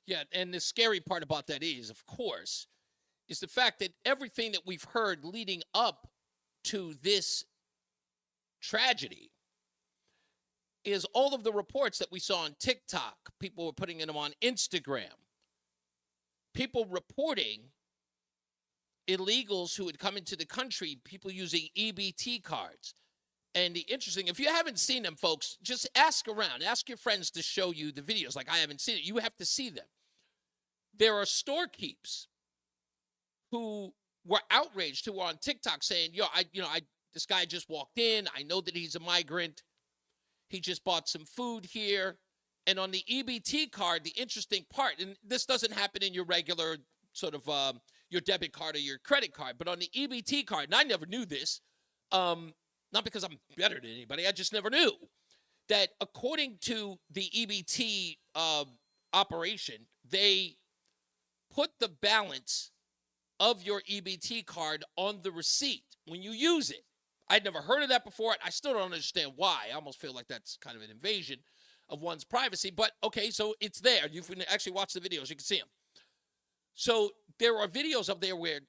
Yeah, and the scary part about that is, of course, is the fact that everything that we've heard leading up to this tragedy is all of the reports that we saw on TikTok. People were putting them on Instagram. People reporting illegals who had come into the country, people using EBT cards. And the interesting, if you haven't seen them, folks, just ask around. Ask your friends to show you the videos. Like, I haven't seen it. You have to see them. There are storekeepers who were outraged, who were on TikTok saying, this guy just walked in. I know that he's a migrant. He just bought some food here. And on the EBT card, the interesting part, and this doesn't happen in your regular sort of your debit card or your credit card, but on the EBT card, and I never knew this, not because I'm better than anybody, I just never knew that according to the EBT operation, they put the balance of your EBT card on the receipt when you use it. I'd never heard of that before. I still don't understand why. I almost feel like that's kind of an invasion of one's privacy. But, okay, so it's there. You can actually watch the videos. You can see them. So there are videos up there where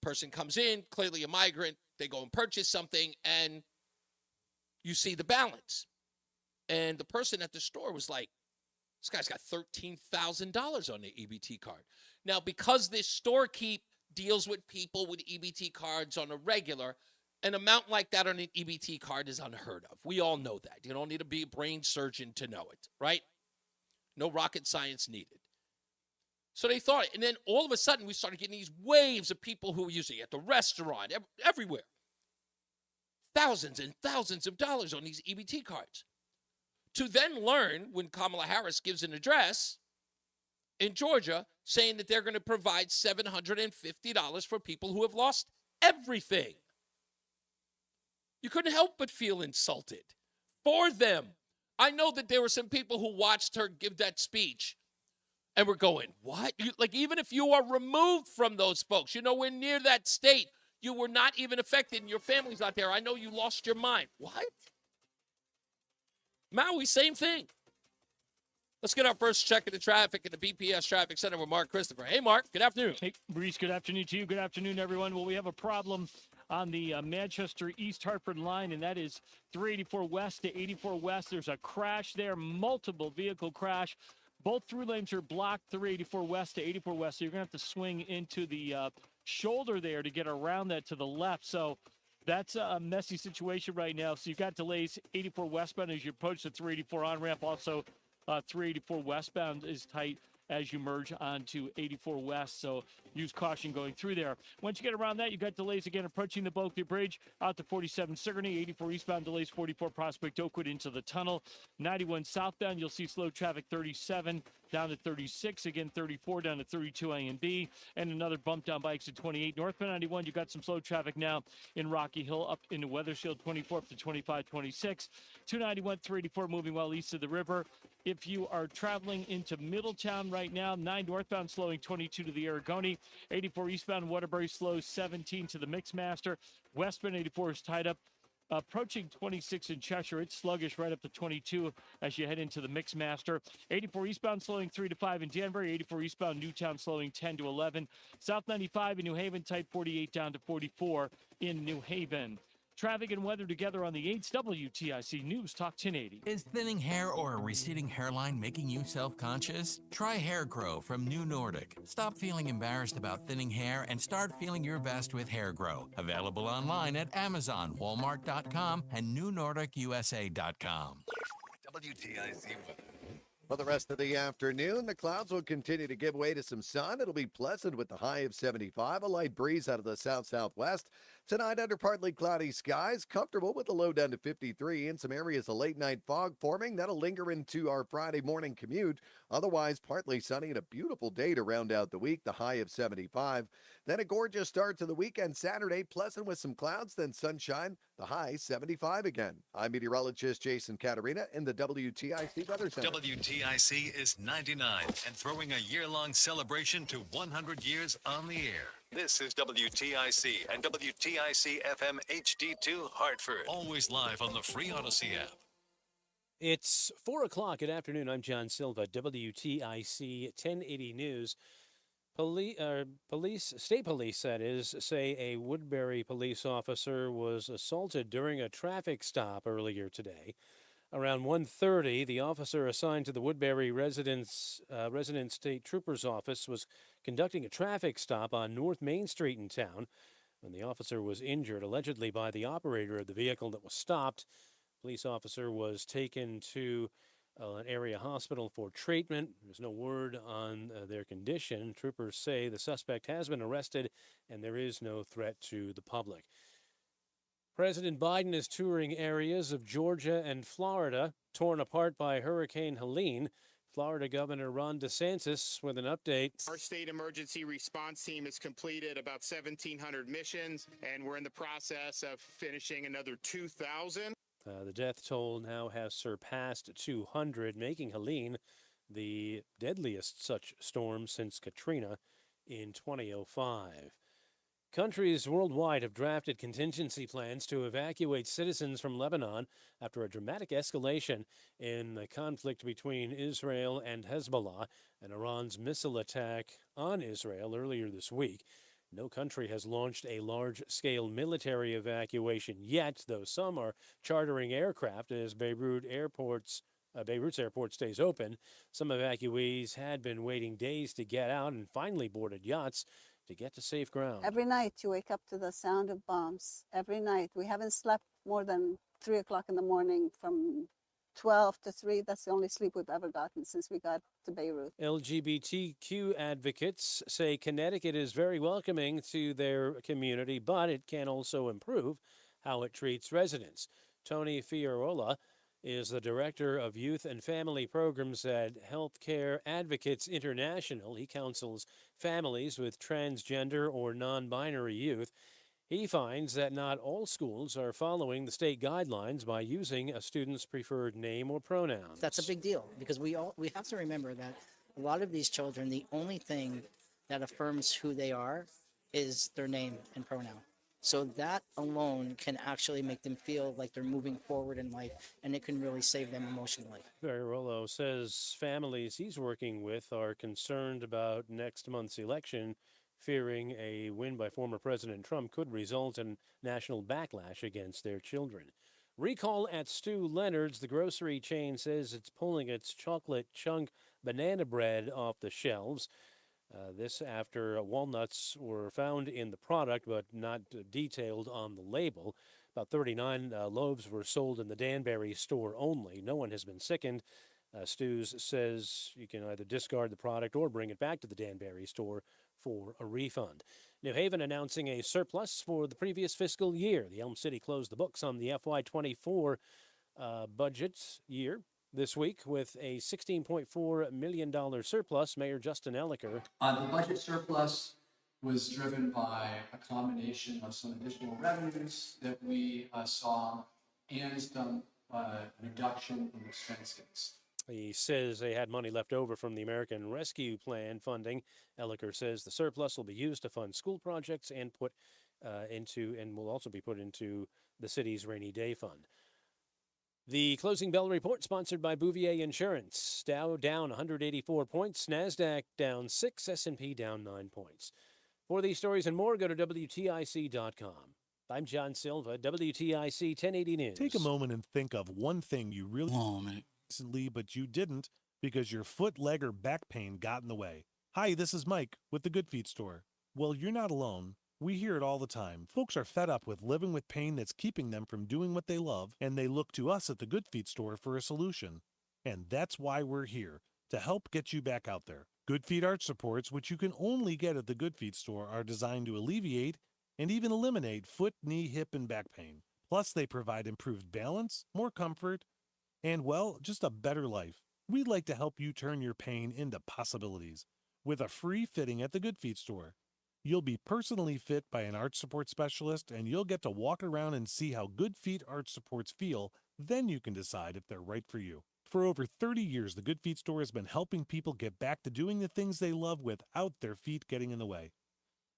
person comes in, clearly a migrant. They go and purchase something, and you see the balance. And the person at the store was like, this guy's got $13,000 on the EBT card. Now, because this storekeep deals with people with EBT cards on a regular, an amount like that on an EBT card is unheard of. We all know that. You don't need to be a brain surgeon to know it, right? No rocket science needed. So they thought it. And then all of a sudden, we started getting these waves of people who were using it at the restaurant, everywhere. Thousands and thousands of dollars on these EBT cards. To then learn, when Kamala Harris gives an address in Georgia, saying that they're going to provide $750 for people who have lost everything. You couldn't help but feel insulted for them. I know that there were some people who watched her give that speech and were going, what? Even if you are removed from those folks, you're nowhere near that state, you were not even affected and your family's not there. I know you lost your mind. What? Maui, same thing. Let's get our first check of the traffic at the BPS Traffic Center with Mark Christopher. Hey, Mark, good afternoon.
Hey, Reese, good afternoon to you. Good afternoon, everyone. Well, we have a problem on the Manchester East Hartford line, and that is 384 West to 84 West. There's a crash there, multiple vehicle crash. Both through lanes are blocked, 384 West to 84 West. So you're going to have to swing into the shoulder there to get around that to the left. So that's a messy situation right now. So you've got delays 84 westbound as you approach the 384 on-ramp. Also, 384 westbound is tight as you merge onto 84 West. So use caution going through there. Once you get around that, you've got delays again approaching the Bulkley Bridge out to 47 Sigourney, 84 eastbound delays, 44 Prospect Oakwood into the tunnel. 91 southbound, you'll see slow traffic 37 down to 36, again 34 down to 32 A and B, and another bump down by exit 28. Northbound 91, you've got some slow traffic now in Rocky Hill up into Weathersfield, 24 up to 25, 26. 291, 384 moving well east of the river. If you are traveling into Middletown right now, 9 northbound slowing 22 to the Aragoni. 84 eastbound Waterbury slows 17 to the Mixmaster. Westbound 84 is tied up. Approaching 26 in Cheshire, it's sluggish right up to 22 as you head into the Mixmaster. 84 eastbound slowing 3 to 5 in Danbury. 84 eastbound Newtown slowing 10 to 11. South 95 in New Haven, type 48 down to 44 in New Haven. Traffic and weather together on the 8th WTIC News Talk 1080.
Is thinning hair or a receding hairline making you self-conscious? Try Hair Grow from New Nordic. Stop feeling embarrassed about thinning hair and start feeling your best with Hair Grow. Available online at Amazon, Walmart.com, and NewNordicUSA.com.
WTIC weather. For the rest of the afternoon, the clouds will continue to give way to some sun. It'll be pleasant with the high of 75, a light breeze out of the south-southwest. Tonight, under partly cloudy skies, comfortable with the low down to 53. In some areas, a late-night fog forming. That'll linger into our Friday morning commute. Otherwise, partly sunny and a beautiful day to round out the week, the high of 75. Then a gorgeous start to the weekend Saturday, pleasant with some clouds, then sunshine, the high 75 again. I'm meteorologist Jason Caterina in the WTIC Weather Center.
WTIC is 99 and throwing a year-long celebration to 100 years on the air. This is WTIC and WTIC FM HD2 Hartford. Always live on the free Odyssey app.
It's 4 o'clock. Good afternoon. I'm John Silva, WTIC 1080 News. State police, that is, say a Woodbury police officer was assaulted during a traffic stop earlier today. Around 1:30, the officer assigned to the Woodbury resident state trooper's office was conducting a traffic stop on North Main Street in town when the officer was injured, allegedly by the operator of the vehicle that was stopped. Police officer was taken to an area hospital for treatment. There's no word on their condition. Troopers say the suspect has been arrested and there is no threat to the public. President Biden is touring areas of Georgia and Florida torn apart by Hurricane Helene. Florida Governor Ron DeSantis with an update.
Our state emergency response team has completed about 1,700 missions, and we're in the process of finishing another 2,000.
The death toll now has surpassed 200, making Helene the deadliest such storm since Katrina in 2005. Countries worldwide have drafted contingency plans to evacuate citizens from Lebanon after a dramatic escalation in the conflict between Israel and Hezbollah and Iran's missile attack on Israel earlier this week. No country has launched a large-scale military evacuation yet, though some are chartering aircraft as Beirut's airport stays open. Some evacuees had been waiting days to get out and finally boarded yachts to get to safe ground.
Every night you wake up to the sound of bombs. Every night. We haven't slept more than 3 o'clock in the morning from 12 to 3. That's the only sleep we've ever gotten since we got to Beirut.
LGBTQ advocates say Connecticut is very welcoming to their community, but it can also improve how it treats residents. Tony Fiorulla is the director of youth and family programs at Healthcare Advocates International. He counsels families with transgender or non-binary youth. He finds that not all schools are following the state guidelines by using a student's preferred name or pronouns.
That's a big deal because we have to remember that a lot of these children, the only thing that affirms who they are is their name and pronoun. So that alone can actually make them feel like they're moving forward in life, and it can really save them emotionally.
Verrillo says families he's working with are concerned about next month's election, fearing a win by former President Trump could result in national backlash against their children. Recall at Stu Leonard's. The grocery chain says it's pulling its chocolate chunk banana bread off the shelves. This after walnuts were found in the product but not detailed on the label. About 39 loaves were sold in the Danbury store only. No one has been sickened. Stu's says you can either discard the product or bring it back to the Danbury store for a refund. New Haven announcing a surplus for the previous fiscal year. The Elm City closed the books on the FY24 budget year this week with a $16.4 million surplus. Mayor Justin Elicker.
The budget surplus was driven by a combination of some additional revenues that we saw and some reduction in expenses.
He says they had money left over from the American Rescue Plan funding. Elicker says the surplus will be used to fund school projects and will also be put into the city's rainy day fund. The closing bell report sponsored by Bouvier Insurance. Dow down 184 points, NASDAQ down 6, S&P down 9 points. For these stories and more, go to WTIC.com. I'm John Silva, WTIC 1080 News.
Take a moment and think of one thing you really recently, but you didn't because your foot, leg, or back pain got in the way. Hi, this is Mike with the Good Feet Store. Well, you're not alone. We hear it all the time. Folks are fed up with living with pain that's keeping them from doing what they love, and they look to us at the Good Feet Store for a solution. And that's why we're here, to help get you back out there. Good Feet arch supports, which you can only get at the Good Feet Store, are designed to alleviate and even eliminate foot, knee, hip, and back pain. Plus, they provide improved balance, more comfort, and, well, just a better life. We'd like to help you turn your pain into possibilities with a free fitting at the Good Feet Store. You'll be personally fit by an arch support specialist, and you'll get to walk around and see how Good Feet arch supports feel. Then you can decide if they're right for you. For over 30 years, the Good Feet Store has been helping people get back to doing the things they love without their feet getting in the way.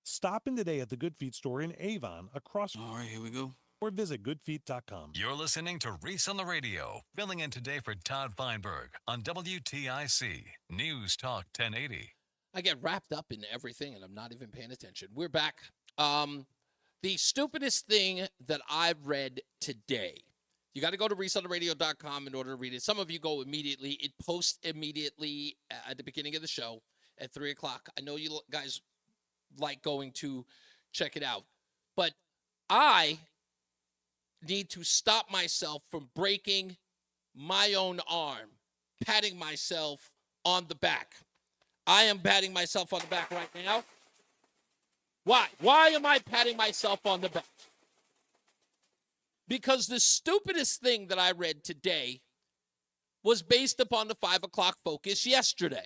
Stop in today at the Good Feet Store in Avon, across.
All right, here we go.
Or visit goodfeet.com.
You're listening to Reese on the Radio, filling in today for Todd Feinberg on WTIC News Talk 1080.
I get wrapped up in everything, and I'm not even paying attention. We're back. The stupidest thing that I've read today. You got to go to reasoontheradio.com in order to read it. Some of you go immediately. It posts immediately at the beginning of the show at 3 o'clock. I know you guys like going to check it out. But I need to stop myself from breaking my own arm, patting myself on the back. I am patting myself on the back right now. Why? Why am I patting myself on the back? Because the stupidest thing that I read today was based upon the 5 o'clock focus yesterday.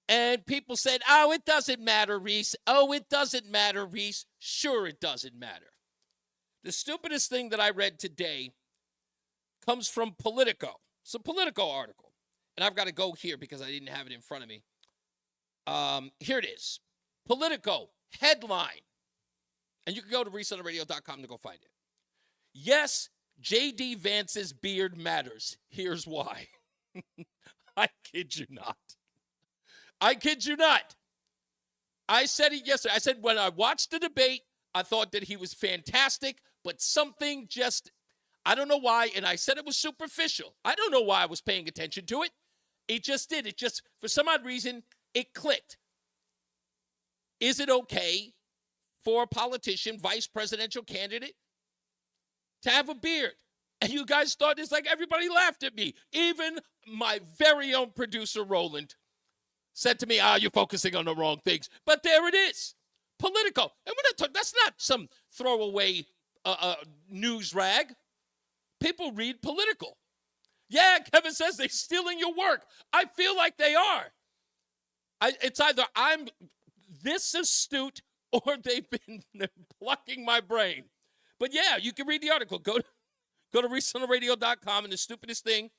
And people said, oh, it doesn't matter, Reese. Oh, it doesn't matter, Reese. Sure, it doesn't matter. The stupidest thing that I read today comes from Politico. It's a Politico article. And I've got to go here because I didn't have it in front of me. Here it is. Politico headline. And you can go to ReeseOnTheRadio.com to go find it. Yes, J.D. Vance's beard matters. Here's why. I kid you not. I kid you not. I said it yesterday. I said when I watched the debate, I thought that he was fantastic, but something just, I don't know why, and I said it was superficial. I don't know why I was paying attention to it. It just did. It just, for some odd reason, it clicked. Is it okay for a politician, vice presidential candidate, to have a beard? And you guys thought it's like everybody laughed at me. Even my very own producer, Roland, said to me, you're focusing on the wrong things. But there it is. Politico. And we're not talking, that's not some throwaway news rag. People read Political. Yeah, Kevin says they're stealing your work. I feel like they are. It's either I'm this astute or they've been plucking my brain. But yeah, you can read the article. Go to ReeseOnTheRadio.com, and the stupidest thing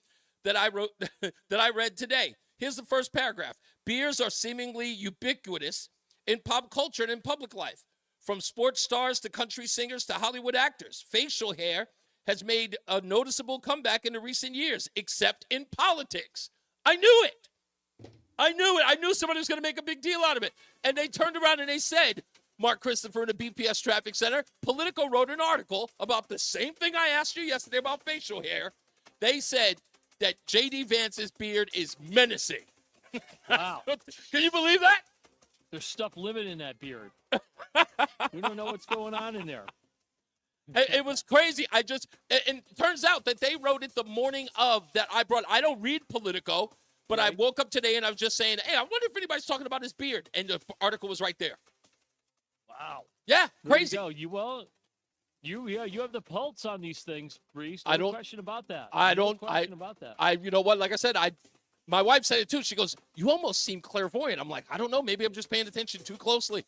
that I wrote that I read today. Here's the first paragraph. Beards are seemingly ubiquitous in pop culture and in public life. From sports stars to country singers to Hollywood actors, facial hair has made a noticeable comeback in the recent years, except in politics. I knew it. I knew somebody was going to make a big deal out of it. And they turned around and they said, Mark Christopher in the BPS Traffic Center, Politico wrote an article about the same thing I asked you yesterday about facial hair. They said that J.D. Vance's beard is menacing.
Wow.
Can you believe that?
There's stuff living in that beard. We don't know what's going on in there.
It was crazy. And it turns out that they wrote it the morning of that I don't read Politico, but right. I woke up today and I was just saying, hey, I wonder if anybody's talking about his beard. And the article was right there.
Wow.
Yeah, crazy.
You have the pulse on these things, Reese. No question about that. You know what? Like I said, my wife said it too. She goes, you almost seem clairvoyant. I'm like, I don't know. Maybe I'm just paying attention too closely.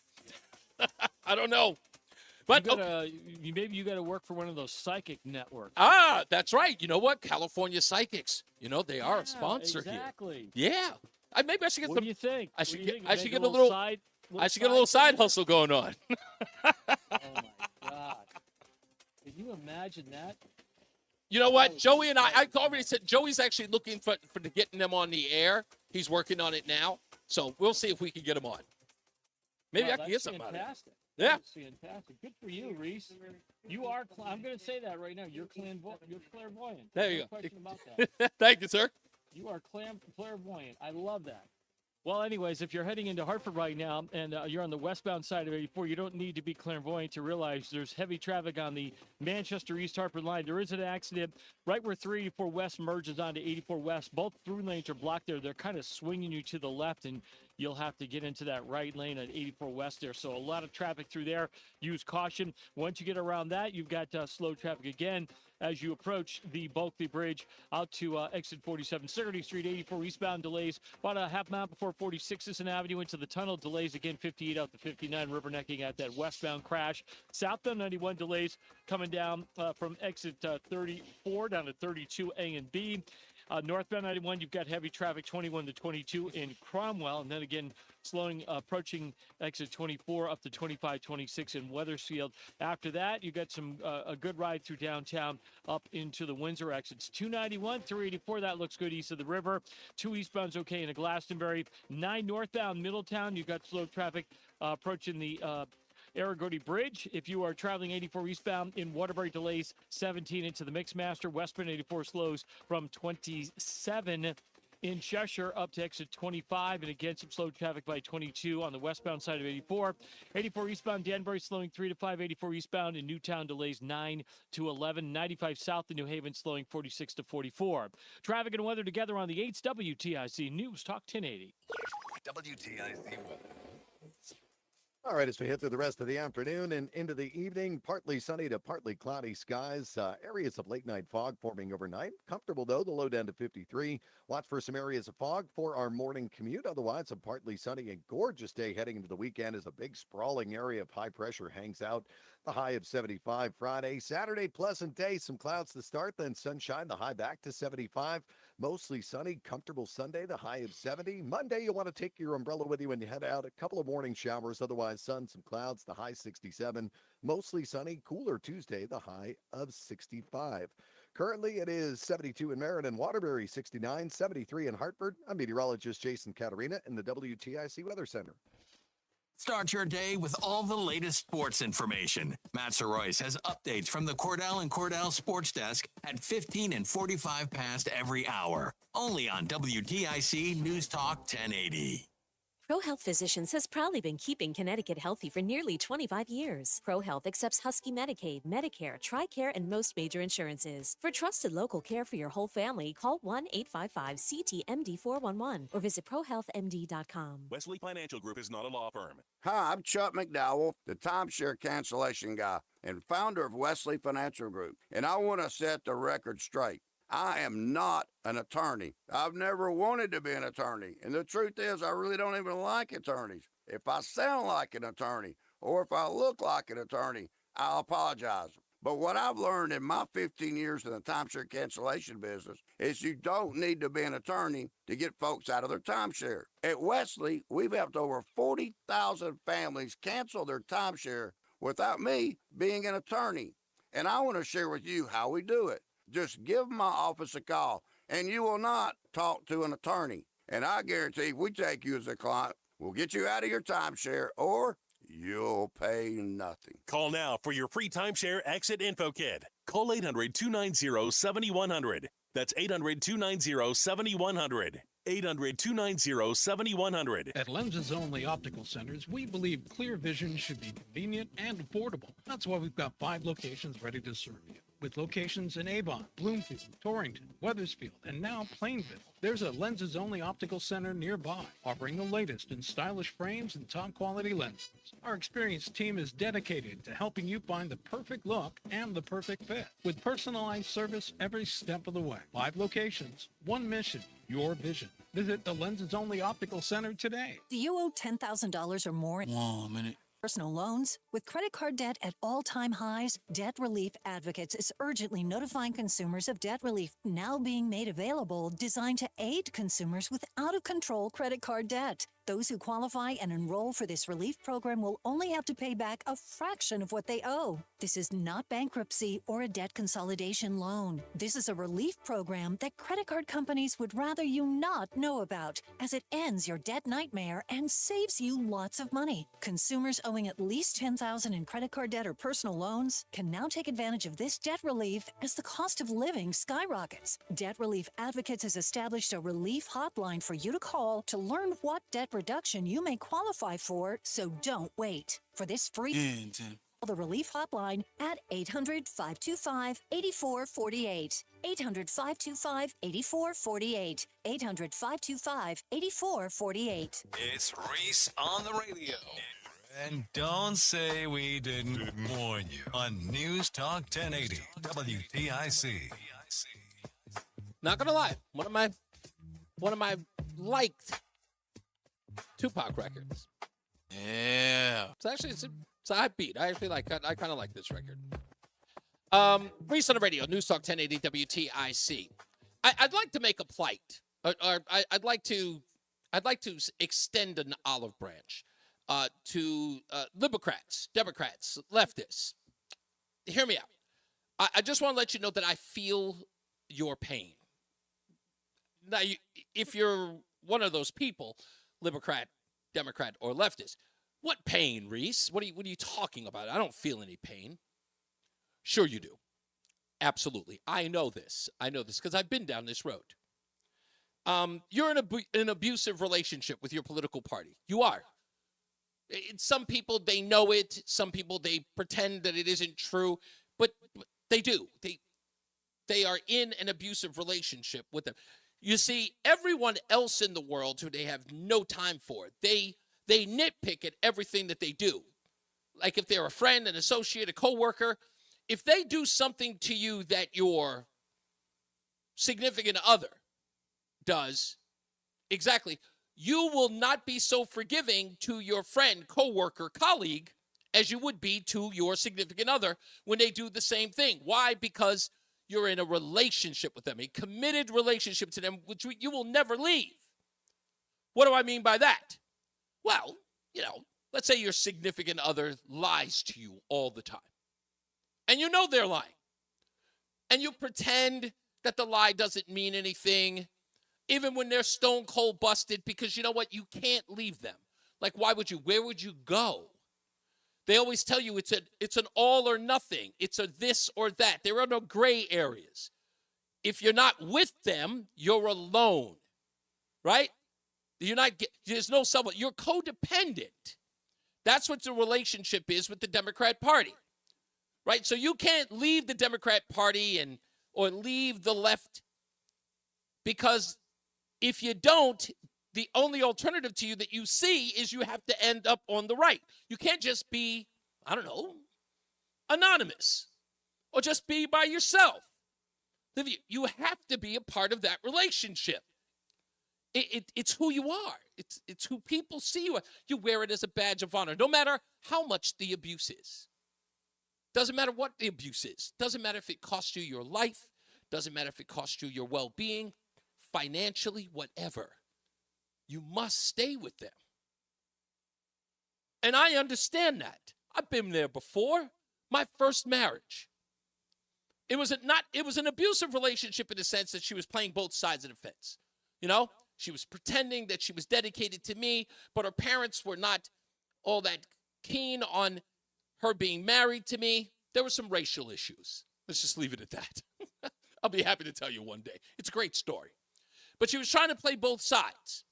I don't know. But maybe you got to work for one of those psychic networks.
That's right. You know what? California Psychics. You know, they are a sponsor here.
Exactly.
Yeah. Maybe I should get
What do you think?
I should get a little side hustle going on.
Oh my God. Can you imagine that?
You know what? Joey and I already said Joey's actually looking for getting them on the air. He's working on it now. So we'll see if we can get him on. Maybe I can get something out of it. Yeah.
That's fantastic. Good for you, Reese. You are, I'm going to say that right now. You're clairvoyant.
There you
no
go.
question about that.
Thank you, sir.
You are clairvoyant. I love that. Well, anyways, if you're heading into Hartford right now and you're on the westbound side of 84, you don't need to be clairvoyant to realize there's heavy traffic on the Manchester East Hartford line. There is an accident right where 384 West merges onto 84 West. Both through lanes are blocked there. They're kind of swinging you to the left, and you'll have to get into that right lane at 84 West there. So a lot of traffic through there. Use caution. Once you get around that, you've got slow traffic again as you approach the Bulkley Bridge out to exit 47 Security Street. 84 eastbound delays about a half mile before 46th Avenue into the tunnel. Delays again 58 out to 59, rubbernecking at that westbound crash. Southbound 91 delays coming down from exit 34 down to 32A and B. Northbound 91, you've got heavy traffic 21 to 22 in Cromwell, and then again slowing, approaching exit 24 up to 25, 26 in Wethersfield. After that, you got some a good ride through downtown up into the Windsor exits. 291, 384, that looks good east of the river. 2 eastbound's okay into Glastonbury. 9 northbound Middletown, you've got slow traffic approaching the Aragodi Bridge. If you are traveling 84 eastbound in Waterbury, delays 17 into the Mixmaster. Westbound 84 slows from 27 in Cheshire up to exit 25, and again some slow traffic by 22 on the westbound side of 84. 84 eastbound Danbury slowing 3 to 5. 84 eastbound in Newtown delays 9 to 11. 95 south in New Haven slowing 46 to 44. Traffic and weather together on the 8's WTIC News Talk 1080.
WTIC weather.
All right, as we head through the rest of the afternoon and into the evening, partly sunny to partly cloudy skies. Areas of late night fog forming overnight. Comfortable, though, the low down to 53. Watch for some areas of fog for our morning commute. Otherwise, a partly sunny and gorgeous day heading into the weekend as a big sprawling area of high pressure hangs out the high of 75 Friday. Saturday, pleasant day, some clouds to start, then sunshine, the high back to 75. Mostly sunny, comfortable Sunday, the high of 70. Monday, you'll want to take your umbrella with you when you head out. A couple of morning showers, otherwise sun, some clouds, the high 67. Mostly sunny, cooler Tuesday, the high of 65. Currently, it is 72 in Meriden, Waterbury, 69, 73 in Hartford. I'm meteorologist Jason Caterina in the WTIC Weather Center.
Start your day with all the latest sports information. Matt Soroyce has updates from the Cordell & Cordell Sports Desk at 15 and 45 past every hour. Only on WTIC News Talk 1080.
ProHealth Physicians has proudly been keeping Connecticut healthy for nearly 25 years. ProHealth accepts Husky Medicaid, Medicare, TRICARE, and most major insurances. For trusted local care for your whole family, call 1-855-CT-MD-411 or visit ProHealthMD.com.
Wesley Financial Group is not a law firm.
Hi, I'm Chuck McDowell, the timeshare cancellation guy and founder of Wesley Financial Group, and I want to set the record straight. I am not an attorney. I've never wanted to be an attorney. And the truth is, I really don't even like attorneys. If I sound like an attorney or if I look like an attorney, I'll apologize. But what I've learned in my 15 years in the timeshare cancellation business is you don't need to be an attorney to get folks out of their timeshare. At Wesley, we've helped over 40,000 families cancel their timeshare without me being an attorney. And I want to share with you how we do it. Just give my office a call, and you will not talk to an attorney. And I guarantee if we take you as a client, we'll get you out of your timeshare, or you'll pay nothing.
Call now for your free timeshare exit info kit. Call 800-290-7100. That's 800-290-7100. 800-290-7100.
At Lenses Only Optical Centers, we believe clear vision should be convenient and affordable. That's why we've got 5 locations ready to serve you. With locations in Avon, Bloomfield, Torrington, Weathersfield, and now Plainville. There's a Lenses Only Optical Center nearby, offering the latest in stylish frames and top-quality lenses. Our experienced team is dedicated to helping you find the perfect look and the perfect fit, with personalized service every step of the way. 5 locations, 1 mission, your vision. Visit the Lenses Only Optical Center today.
Do you owe $10,000 or more?
Whoa, a minute.
Personal loans? With credit card debt at all-time highs, Debt Relief Advocates is urgently notifying consumers of debt relief now being made available, designed to aid consumers with out-of-control credit card debt. Those who qualify and enroll for this relief program will only have to pay back a fraction of what they owe. This is not bankruptcy or a debt consolidation loan. This is a relief program that credit card companies would rather you not know about, as it ends your debt nightmare and saves you lots of money. Consumers owing at least $10,000 in credit card debt or personal loans can now take advantage of this debt relief as the cost of living skyrockets. Debt Relief Advocates has established a relief hotline for you to call to learn what debt reduction you may qualify for, so don't wait. For this free, call the relief hotline at 800-525-8448. 800-525-8448. 800-525-8448.
It's Reese on the radio. And don't say we didn't warn you on News Talk 1080 WTIC.
Not gonna lie, one of my liked Tupac records.
Yeah.
It's a high beat. I kind of like this record. Reese on the radio, News Talk 1080 WTIC. I'd like to make a plight. I'd like to extend an olive branch to Liberals, Democrats, leftists. Hear me out. I just want to let you know that I feel your pain. Now, if you're one of those people, Liberal, Democrat, or leftist, what pain, Reese? What are you talking about? I don't feel any pain. Sure you do. Absolutely. I know this because I've been down this road. You're in an abusive relationship with your political party. You are. Some people, they know it. Some people, they pretend that it isn't true, but they do. They are in an abusive relationship with them. You see, everyone else in the world who they have no time for, they nitpick at everything that they do. Like if they're a friend, an associate, a coworker, if they do something to you that your significant other does, exactly, you will not be so forgiving to your friend, coworker, colleague as you would be to your significant other when they do the same thing. Why? Because you're in a relationship with them, a committed relationship to them, which you will never leave. What do I mean by that? Well, let's say your significant other lies to you all the time. And you know they're lying. And you pretend that the lie doesn't mean anything, even when they're stone cold busted, because you know what? You can't leave them. Like, why would you? Where would you go? They always tell you it's an all or nothing. It's a this or that. There are no gray areas. If you're not with them, you're alone, right? There's no someone. You're codependent. That's what the relationship is with the Democrat Party, right? So you can't leave the Democrat Party or leave the left, because if you don't, the only alternative to you that you see is you have to end up on the right. You can't just be, anonymous or just be by yourself. You have to be a part of that relationship. It's who you are. It's who people see you. You wear it as a badge of honor, no matter how much the abuse is. Doesn't matter what the abuse is. Doesn't matter if it costs you your life. Doesn't matter if it costs you your well-being, financially, whatever. You must stay with them. And I understand that. I've been there before. My first marriage. It was an abusive relationship in the sense that she was playing both sides of the fence. She was pretending that she was dedicated to me, but her parents were not all that keen on her being married to me. There were some racial issues. Let's just leave it at that. I'll be happy to tell you one day. It's a great story. But she was trying to play both sides.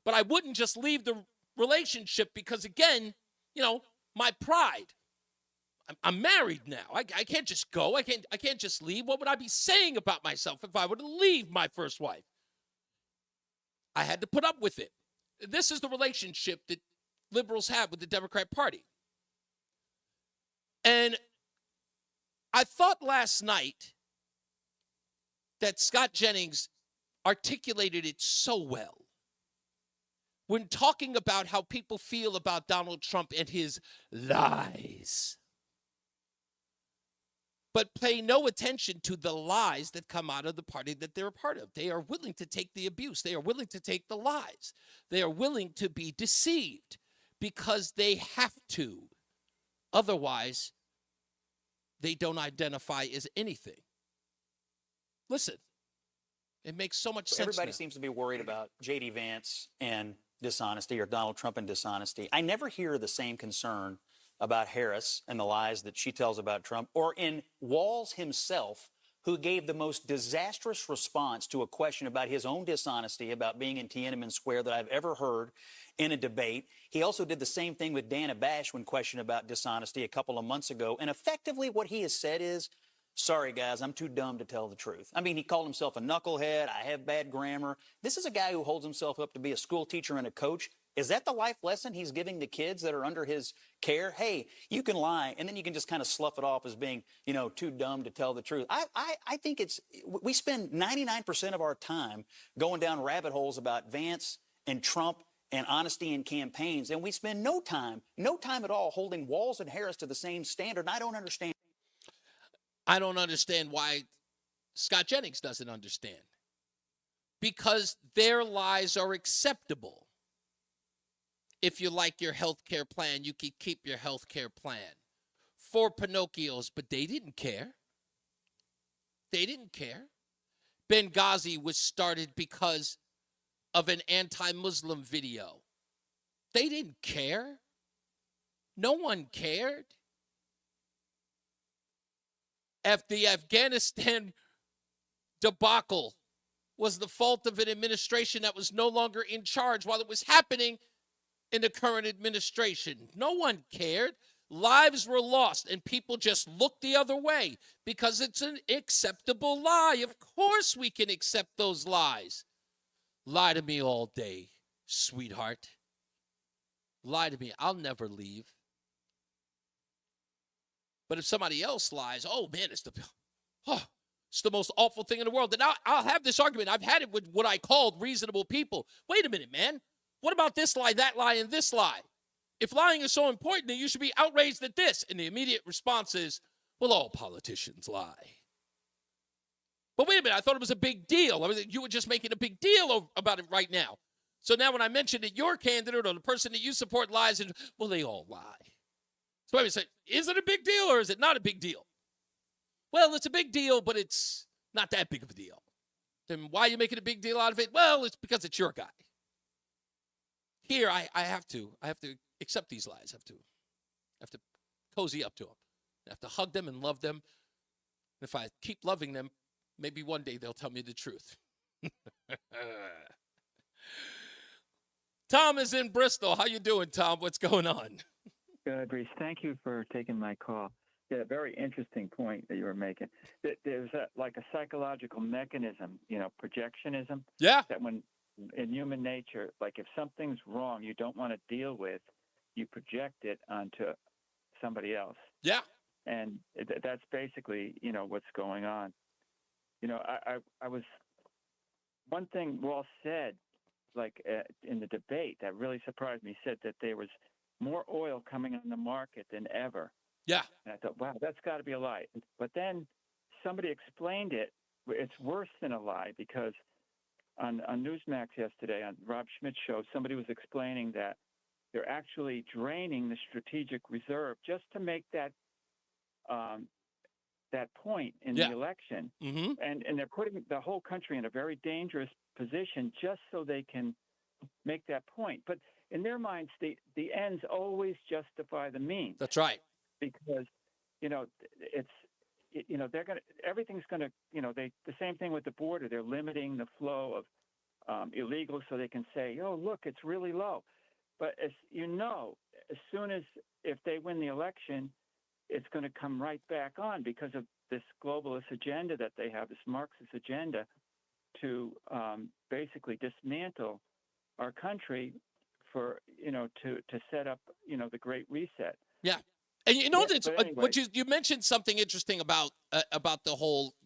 But I wouldn't just leave the relationship because, again, my pride. I'm married now. I can't just go. I can't just leave. What would I be saying about myself if I were to leave my first wife? I had to put up with it. This is the relationship that liberals have with the Democrat Party. And I thought last night that Scott Jennings articulated it so well when talking about how people feel about Donald Trump and his lies. But pay no attention to the lies that come out of the party that they're a part of. They are willing to take the abuse. They are willing to take the lies. They are willing to be deceived because they have to. Otherwise, they don't identify as anything. Listen, it makes so much sense.
Everybody seems to be worried about J.D. Vance and dishonesty, or Donald Trump and dishonesty. I never hear the same concern about Harris and the lies that she tells about Trump, or in Walz himself, who gave the most disastrous response to a question about his own dishonesty about being in Tiananmen Square that I've ever heard in a debate. He also did the same thing with Dana Bash when questioned about dishonesty a couple of months ago. And effectively what he has said is, sorry, guys, I'm too dumb to tell the truth. I mean, he called himself a knucklehead. I have bad grammar. This is a guy who holds himself up to be a school teacher and a coach. Is that the life lesson he's giving the kids that are under his care? Hey, you can lie, and then you can just kind of slough it off as being, too dumb to tell the truth. I think we spend 99% of our time going down rabbit holes about Vance and Trump and honesty in campaigns, and we spend no time at all holding Walz and Harris to the same standard. And I don't understand.
I don't understand why Scott Jennings doesn't understand. Because their lies are acceptable. If you like your health care plan, you can keep your health care plan. For Pinocchios, but they didn't care. They didn't care. Benghazi was started because of an anti-Muslim video. They didn't care. No one cared. The Afghanistan debacle was the fault of an administration that was no longer in charge while it was happening in the current administration. No one cared. Lives were lost, and people just looked the other way because it's an acceptable lie. Of course we can accept those lies. Lie to me all day, sweetheart. Lie to me. I'll never leave. But if somebody else lies, oh, man, it's the most awful thing in the world. And I'll have this argument. I've had it with what I called reasonable people. Wait a minute, man. What about this lie, that lie, and this lie? if lying is so important, then you should be outraged at this. And the immediate response is, well, all politicians lie. But wait a minute, I thought it was a big deal. I mean, you were just making a big deal about it right now. So now when I mentioned that your candidate or the person that you support lies, and well, they all lie. So I would say, is it a big deal or is it not a big deal? Well, it's a big deal, but it's not that big of a deal. Then why are you making a big deal out of it? Well, it's because it's your guy. Here, I have to accept these lies. I have to cozy up to them. I have to hug them and love them. And if I keep loving them, maybe one day they'll tell me the truth. Tom is in Bristol. How you doing, Tom? What's going on?
Good, Reese. Thank you for taking my call. Yeah, very interesting point that you were making. There's like a psychological mechanism, projectionism.
Yeah.
That when in human nature, like if something's wrong you don't want to deal with, you project it onto somebody else.
Yeah.
And that's basically, what's going on. I was, one thing Ross said, like in the debate that really surprised me, said that there was more oil coming on the market than ever.
Yeah.
And I thought, wow, that's got to be a lie. But then somebody explained it. It's worse than a lie because on Newsmax yesterday, on Rob Schmidt's show, somebody was explaining that they're actually draining the strategic reserve just to make that point in the election.
Mm-hmm.
And they're putting the whole country in a very dangerous position just so they can make that point. But in their minds, the ends always justify the means.
That's right.
Because, they're going to, everything's going to, the same thing with the border. They're limiting the flow of illegals so they can say, oh, look, it's really low. But as soon as if they win the election, it's going to come right back on because of this globalist agenda that they have, this Marxist agenda to basically dismantle our country for, to set up, the Great Reset.
Yeah. And
anyway.
what you mentioned something interesting about the whole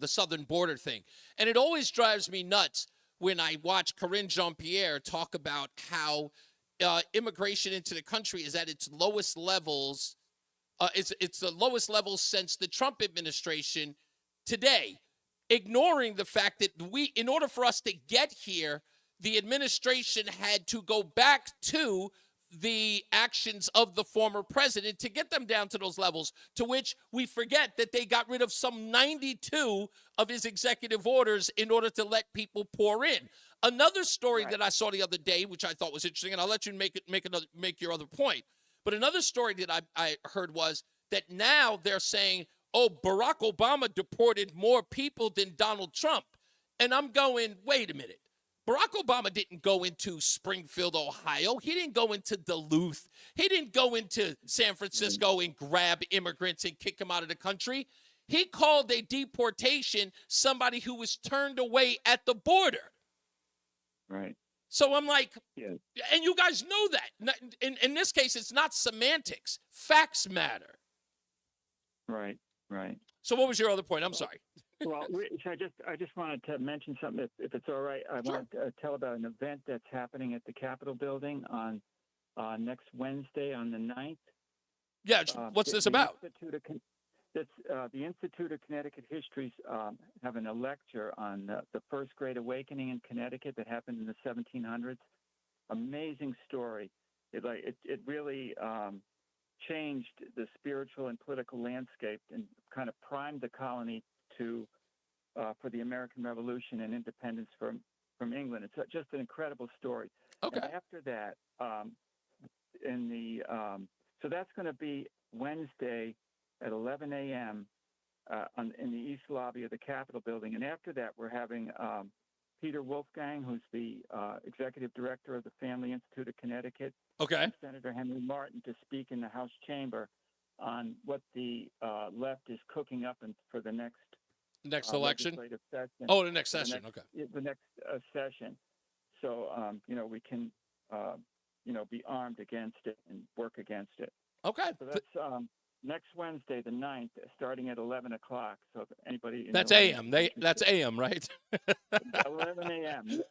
the southern border thing, and it always drives me nuts when I watch Karine Jean-Pierre talk about how immigration into the country is at its lowest levels. It's the lowest levels since the Trump administration today, ignoring the fact that in order for us to get here, the administration had to go back to the actions of the former president to get them down to those levels, to which we forget that they got rid of some 92 of his executive orders in order to let people pour in. Another story that I saw the other day, which I thought was interesting, and I'll let you make your other point, but another story that I heard was that now they're saying, oh, Barack Obama deported more people than Donald Trump. And I'm going, wait a minute. Barack Obama didn't go into Springfield, Ohio. He didn't go into Duluth. He didn't go into San Francisco and grab immigrants and kick them out of the country. He called a deportation somebody who was turned away at the border.
Right.
So I'm like, and you guys know that. In this case, it's not semantics. Facts matter.
Right, right.
So what was your other point? I'm sorry.
Well, I just wanted to mention something, if it's all right. I want to tell about an event that's happening at the Capitol building on next Wednesday on the 9th.
Yeah, what's this about?
The Institute of Connecticut History's having a lecture on the First Great Awakening in Connecticut that happened in the 1700s. Amazing story. It really changed the spiritual and political landscape and kind of primed the colony for the American Revolution and independence from England. It's just an incredible story.
Okay.
And after that, so that's going to be Wednesday at 11 a.m. In the East Lobby of the Capitol building. And after that, we're having Peter Wolfgang, who's the executive director of the Family Institute of Connecticut, and Senator Henry Martin, to speak in the House chamber on what the left is cooking up for the next
election.
Session.
Oh, the next session.
The next session. So we can be armed against it and work against it.
Okay.
So that's next Wednesday, the 9th, starting at 11 o'clock. So if anybody...
That's AM. That's AM, right?
11 a.m.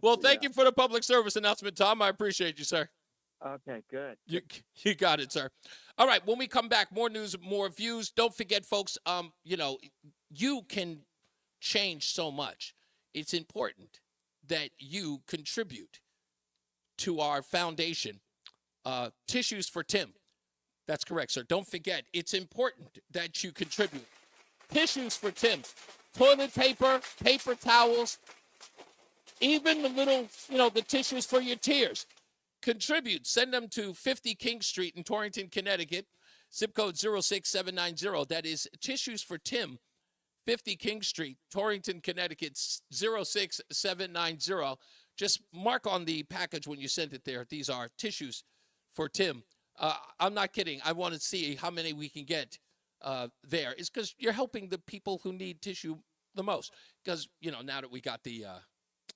Well, thank you for the public service announcement, Tom. I appreciate you, sir.
Okay, good.
You got it, sir. All right, when we come back, more news, more views. Don't forget, folks, you can change so much. It's important that you contribute to our foundation, Tissues for Tim. That's correct, sir. Don't forget, it's important that you contribute. Tissues for Tim. Toilet paper, paper towels, even the little, the tissues for your tears. Contribute. Send them to 50 King Street in Torrington, Connecticut, zip code 06790. That is Tissues for Tim, 50 King Street, Torrington, Connecticut, 06790. Just mark on the package when you send it there. These are Tissues for Tim. I'm not kidding. I want to see how many we can get there. It's because you're helping the people who need tissue the most. Because, now that we got the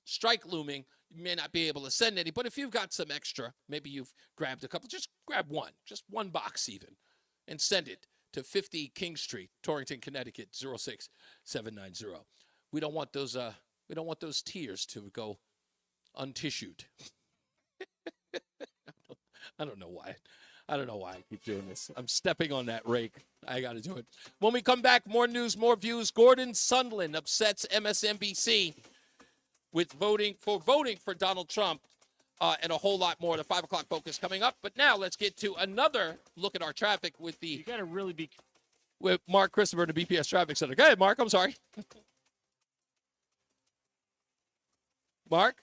strike looming, you may not be able to send any. But if you've got some extra, maybe you've grabbed a couple, just grab one. Just one box even. And send it to 50 King Street, Torrington, Connecticut, 06790. We don't want those tears to go untissued. I don't know why. I don't know why I keep doing this. I'm stepping on that rake. I got to do it. When we come back, more news, more views. Gordon Sondland upsets MSNBC with voting for Donald Trump and a whole lot more. The 5 o'clock focus coming up. But now let's get to another look at our traffic with
You got to really be
with Mark Christopher, the BPS Traffic Center. Go ahead, Mark. I'm sorry. Mark?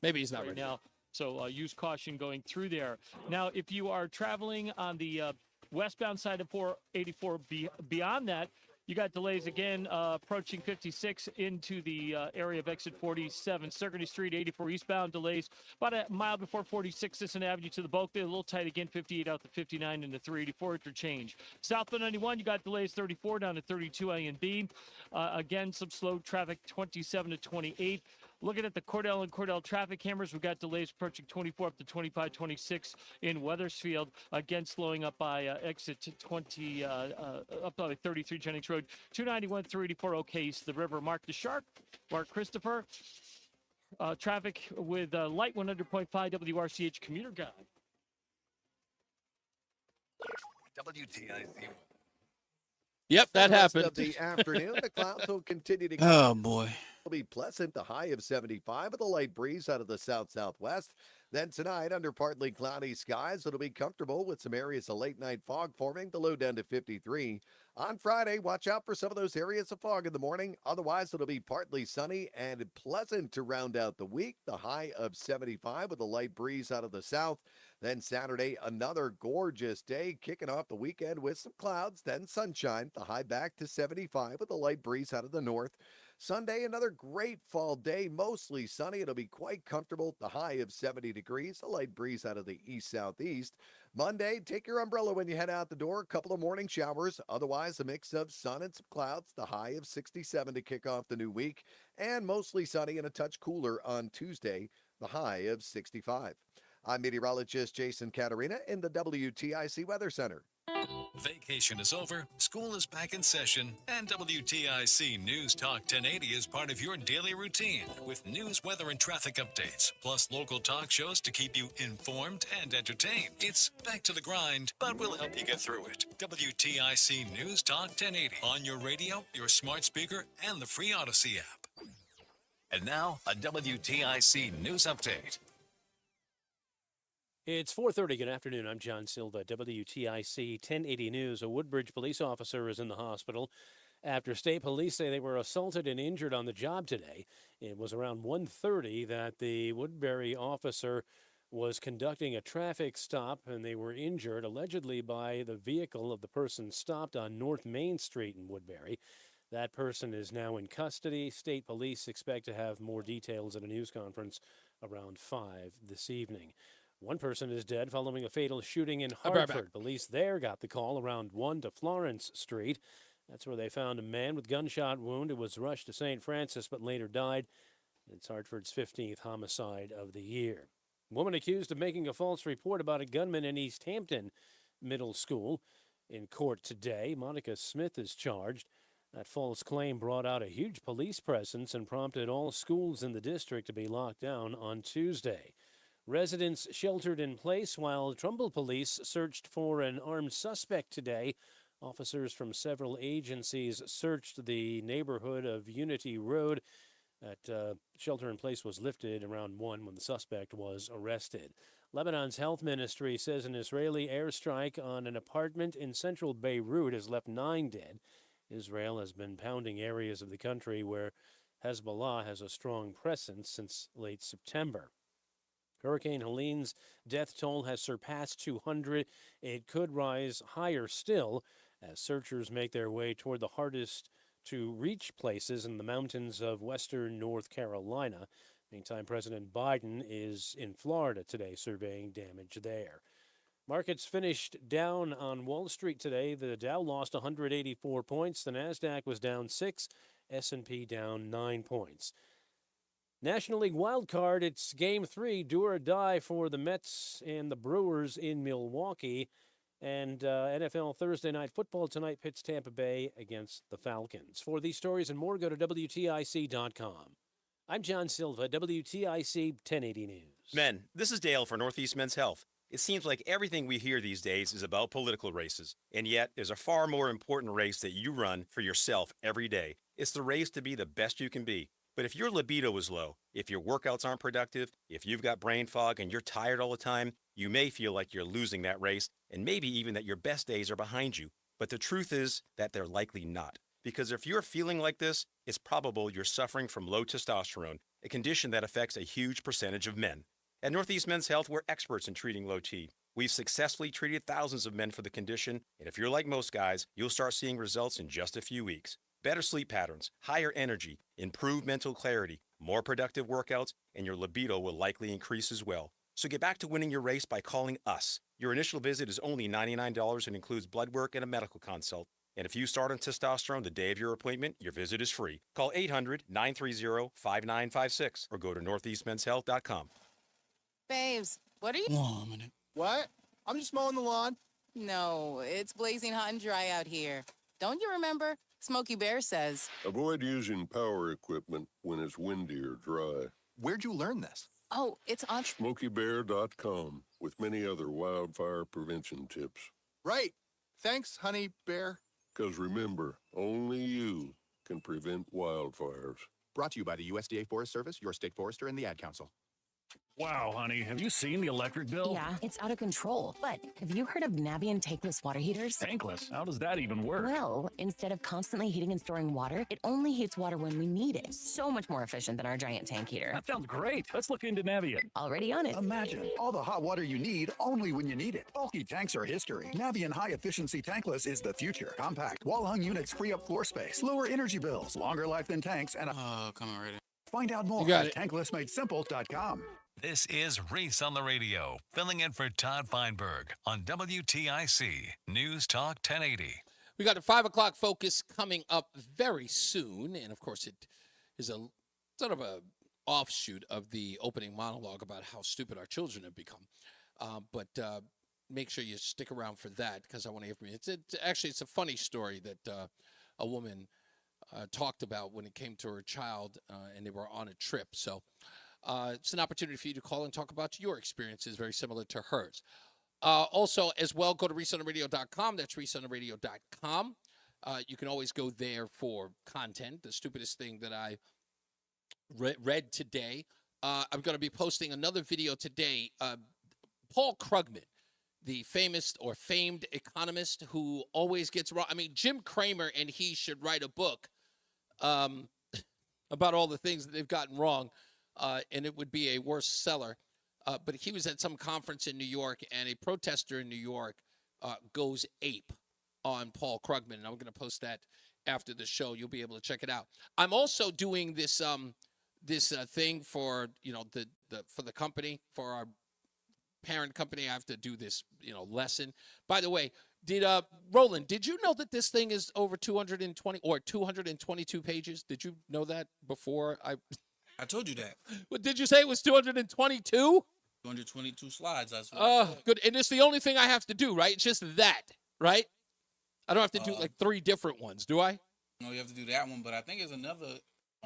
Maybe he's not
right
ready.
now. So use caution going through there. Now, if you are traveling on the westbound side of 484, beyond that, you got delays again approaching 56 into the area of exit 47, Secretary Street, 84 eastbound delays about a mile before 46 Sisson Avenue to the bulk. They're a little tight again, 58 out to 59 into 384 interchange. Southbound 91, you got delays 34 down to 32 A and B. Again, some slow traffic 27 to 28. Looking at the Cordell and Cordell traffic cameras, we've got delays approaching 24 up to 25, 26 in Weathersfield. Again, slowing up by exit to 20, up by 33 Jennings Road. 291, 384 O'Case, the river. Mark the Shark, Mark Christopher. Traffic with light 100.5 WRCH commuter guide.
WTIC.
Yep, that
The rest
happened.
of the afternoon, the clouds will continue to
Oh, boy.
It'll be pleasant, the high of 75 with a light breeze out of the south-southwest. Then tonight, under partly cloudy skies, it'll be comfortable with some areas of late-night fog forming, the low down to 53. On Friday, watch out for some of those areas of fog in the morning. Otherwise, it'll be partly sunny and pleasant to round out the week. The high of 75 with a light breeze out of the south. Then Saturday, another gorgeous day, kicking off the weekend with some clouds, then sunshine. The high back to 75 with a light breeze out of the north. Sunday, another great fall day, mostly sunny. It'll be quite comfortable. The high of 70 degrees, a light breeze out of the east-southeast. Monday, take your umbrella when you head out the door. A couple of morning showers. Otherwise, a mix of sun and some clouds. The high of 67 to kick off the new week. And mostly sunny and a touch cooler on Tuesday. The high of 65. I'm meteorologist Jason Caterina in the WTIC Weather Center.
Vacation is over, school is back in session, and WTIC News Talk 1080 is part of your daily routine with news, weather, and traffic updates, plus local talk shows to keep you informed and entertained. It's back to the grind, but we'll help you get through it. WTIC News Talk 1080 on your radio, your smart speaker, and the free Odyssey app. And now, a WTIC News Update.
It's 4:30. Good afternoon. I'm John Silva, WTIC 1080 News. A Woodbridge police officer is in the hospital after state police say they were assaulted and injured on the job today. It was around 1:30 that the Woodbury officer was conducting a traffic stop and they were injured allegedly by the vehicle of the person stopped on North Main Street in Woodbury. That person is now in custody. State police expect to have more details at a news conference around 5 this evening. One person is dead following a fatal shooting in Hartford. Police there got the call around 1 to Florence Street. That's where they found a man with gunshot wound who was rushed to St. Francis but later died. It's Hartford's 15th homicide of the year. Woman accused of making a false report about a gunman in East Hampton Middle School in court today. Monica Smith is charged. That false claim brought out a huge police presence and prompted all schools in the district to be locked down on Tuesday. Residents sheltered in place while Trumbull police searched for an armed suspect today. Officers from several agencies searched the neighborhood of Unity Road. That shelter in place was lifted around 1 when the suspect was arrested. Lebanon's health ministry says an Israeli airstrike on an apartment in central Beirut has left 9 dead. Israel has been pounding areas of the country where Hezbollah has a strong presence since late September. Hurricane Helene's death toll has surpassed 200. It could rise higher still as searchers make their way toward the hardest to reach places in the mountains of western North Carolina. Meantime, President Biden is in Florida today surveying damage there. Markets finished down on Wall Street today. The Dow lost 184 points. The Nasdaq was down 6. S&P down 9 points. National League wild card, it's Game 3, do or die for the Mets and the Brewers in Milwaukee. And NFL Thursday Night Football tonight pits Tampa Bay against the Falcons. For these stories and more, go to WTIC.com. I'm John Silva, WTIC 1080 News.
Men, this is Dale for Northeast Men's Health. It seems like everything we hear these days is about political races. And yet, there's a far more important race that you run for yourself every day. It's the race to be the best you can be. But if your libido is low, if your workouts aren't productive, if you've got brain fog and you're tired all the time, you may feel like you're losing that race, and maybe even that your best days are behind you. But the truth is that they're likely not. Because if you're feeling like this, it's probable you're suffering from low testosterone, a condition that affects a huge percentage of men. At Northeast Men's Health, we're experts in treating low T. We've successfully treated thousands of men for the condition, and if you're like most guys, you'll start seeing results in just a few weeks. Better sleep patterns, higher energy, improved mental clarity, more productive workouts, and your libido will likely increase as well. So get back to winning your race by calling us. Your initial visit is only $99 and includes blood work and a medical consult. And if you start on testosterone the day of your appointment, your visit is free. Call 800-930-5956 or go to northeastmenshealth.com.
Babes, what are you?
Wait a minute. What? I'm just mowing the lawn.
No, it's blazing hot and dry out here. Don't you remember? Smokey Bear says.
Avoid using power equipment when it's windy or dry.
Where'd you learn this?
Oh, it's on
SmokeyBear.com with many other wildfire prevention tips.
Right. Thanks, honey bear.
Because remember, only you can prevent wildfires.
Brought to you by the USDA Forest Service, your state forester, and the Ad Council.
Wow, honey, have you seen the electric bill?
Yeah, it's out of control. But have you heard of Navien tankless water heaters?
Tankless? How does that even work?
Well, instead of constantly heating and storing water, it only heats water when we need it. So much more efficient than our giant tank heater.
That sounds great. Let's look into Navien.
Already on it.
Imagine all the hot water you need only when you need it. Bulky tanks are history. Navien high-efficiency tankless is the future. Compact, wall-hung units free up floor space, lower energy bills, longer life than tanks, and
coming right in.
Find out more at tanklessmadesimple.com.
This is Reese on the Radio, filling in for Todd Feinberg on WTIC News Talk 1080.
We got a 5 o'clock focus coming up very soon. And, of course, it is a sort of a offshoot of the opening monologue about how stupid our children have become. But make sure you stick around for that because I want to hear from you. It's a funny story that a woman talked about when it came to her child and they were on a trip. So it's an opportunity for you to call and talk about your experiences very similar to hers. Also, as well, go to ReeseOnTheRadio.com. That's ReeseOnTheRadio.com. You can always go there for content. The stupidest thing that I read today. I'm going to be posting another video today. Paul Krugman, the famous or famed economist who always gets wrong. I mean, Jim Cramer and he should write a book about all the things that they've gotten wrong. And it would be a worse seller. But he was at some conference in New York, and a protester in New York goes ape on Paul Krugman. And I'm going to post that after the show. You'll be able to check it out. I'm also doing this thing for for the company, for our parent company. I have to do this lesson. By the way, Roland, did you know that this thing is over 220 or 222 pages? Did you know that before
I told you that.
What did you say it was 222?
222 slides. That's what I said.
Good. And it's the only thing I have to do, right? It's just that, right? I don't have to do like 3 different ones, do I?
No, you have to do that one, but I think it's another.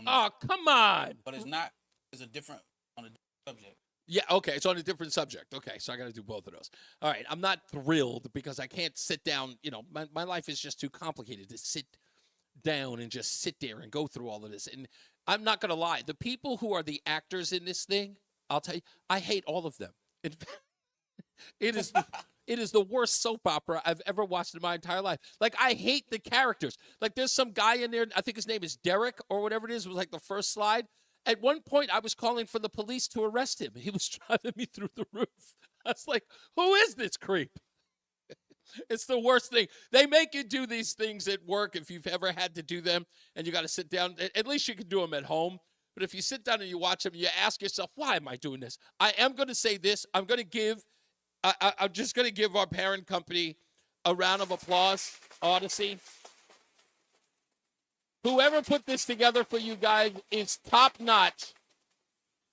Oh, come on.
But it's not. It's a different on a different subject.
Yeah, okay, it's on a different subject. Okay, so I got to do both of those. All right, I'm not thrilled because I can't sit down. My life is just too complicated to sit down and just sit there and go through all of this. And I'm not going to lie. The people who are the actors in this thing, I'll tell you, I hate all of them. In fact, it is the worst soap opera I've ever watched in my entire life. Like, I hate the characters. Like, there's some guy in there, I think his name is Derek or whatever it is. It was like the first slide. At one point, I was calling for the police to arrest him. He was driving me through the roof. I was like, who is this creep? It's the worst thing. They make you do these things at work if you've ever had to do them, and you got to sit down. At least you can do them at home. But if you sit down and you watch them, you ask yourself, why am I doing this? I am going to say this. I'm just going to give our parent company a round of applause, Odyssey. Whoever put this together for you guys is top notch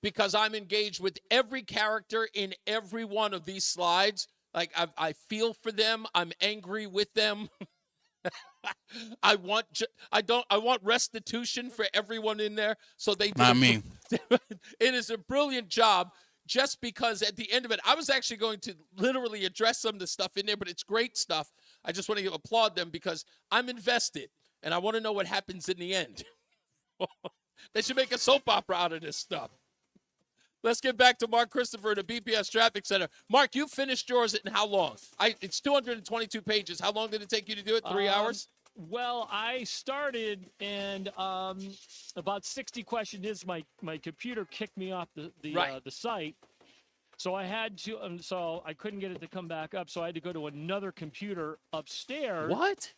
because I'm engaged with every character in every one of these slides. Like, I feel for them. I'm angry with them. I want restitution for everyone in there. So they
Not me.
It is a brilliant job. Just because at the end of it, I was actually going to literally address some of the stuff in there, but it's great stuff. I just want to applaud them because I'm invested. And I want to know what happens in the end. They should make a soap opera out of this stuff. Let's get back to Mark Christopher at the BPS Traffic Center. Mark, you finished yours in how long? It's 222 pages. How long did it take you to do it? 3 hours?
Well, I started, and about 60 questions is my computer kicked me off the site. So I had to, so I couldn't get it to come back up. So I had to go to another computer upstairs.
What?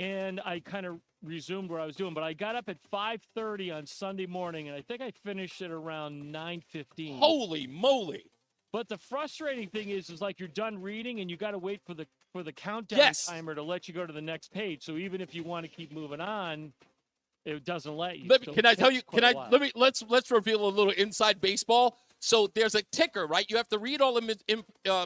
And I kind of resumed what I was doing, but I got up at 5:30 on Sunday morning, and I think I finished it around 9:15.
Holy moly!
But the frustrating thing is like you're done reading, and you got to wait for the countdown timer to let you go to the next page. So even if you want to keep moving on, it doesn't let you.
Let's reveal a little inside baseball. So there's a ticker, right? You have to read all the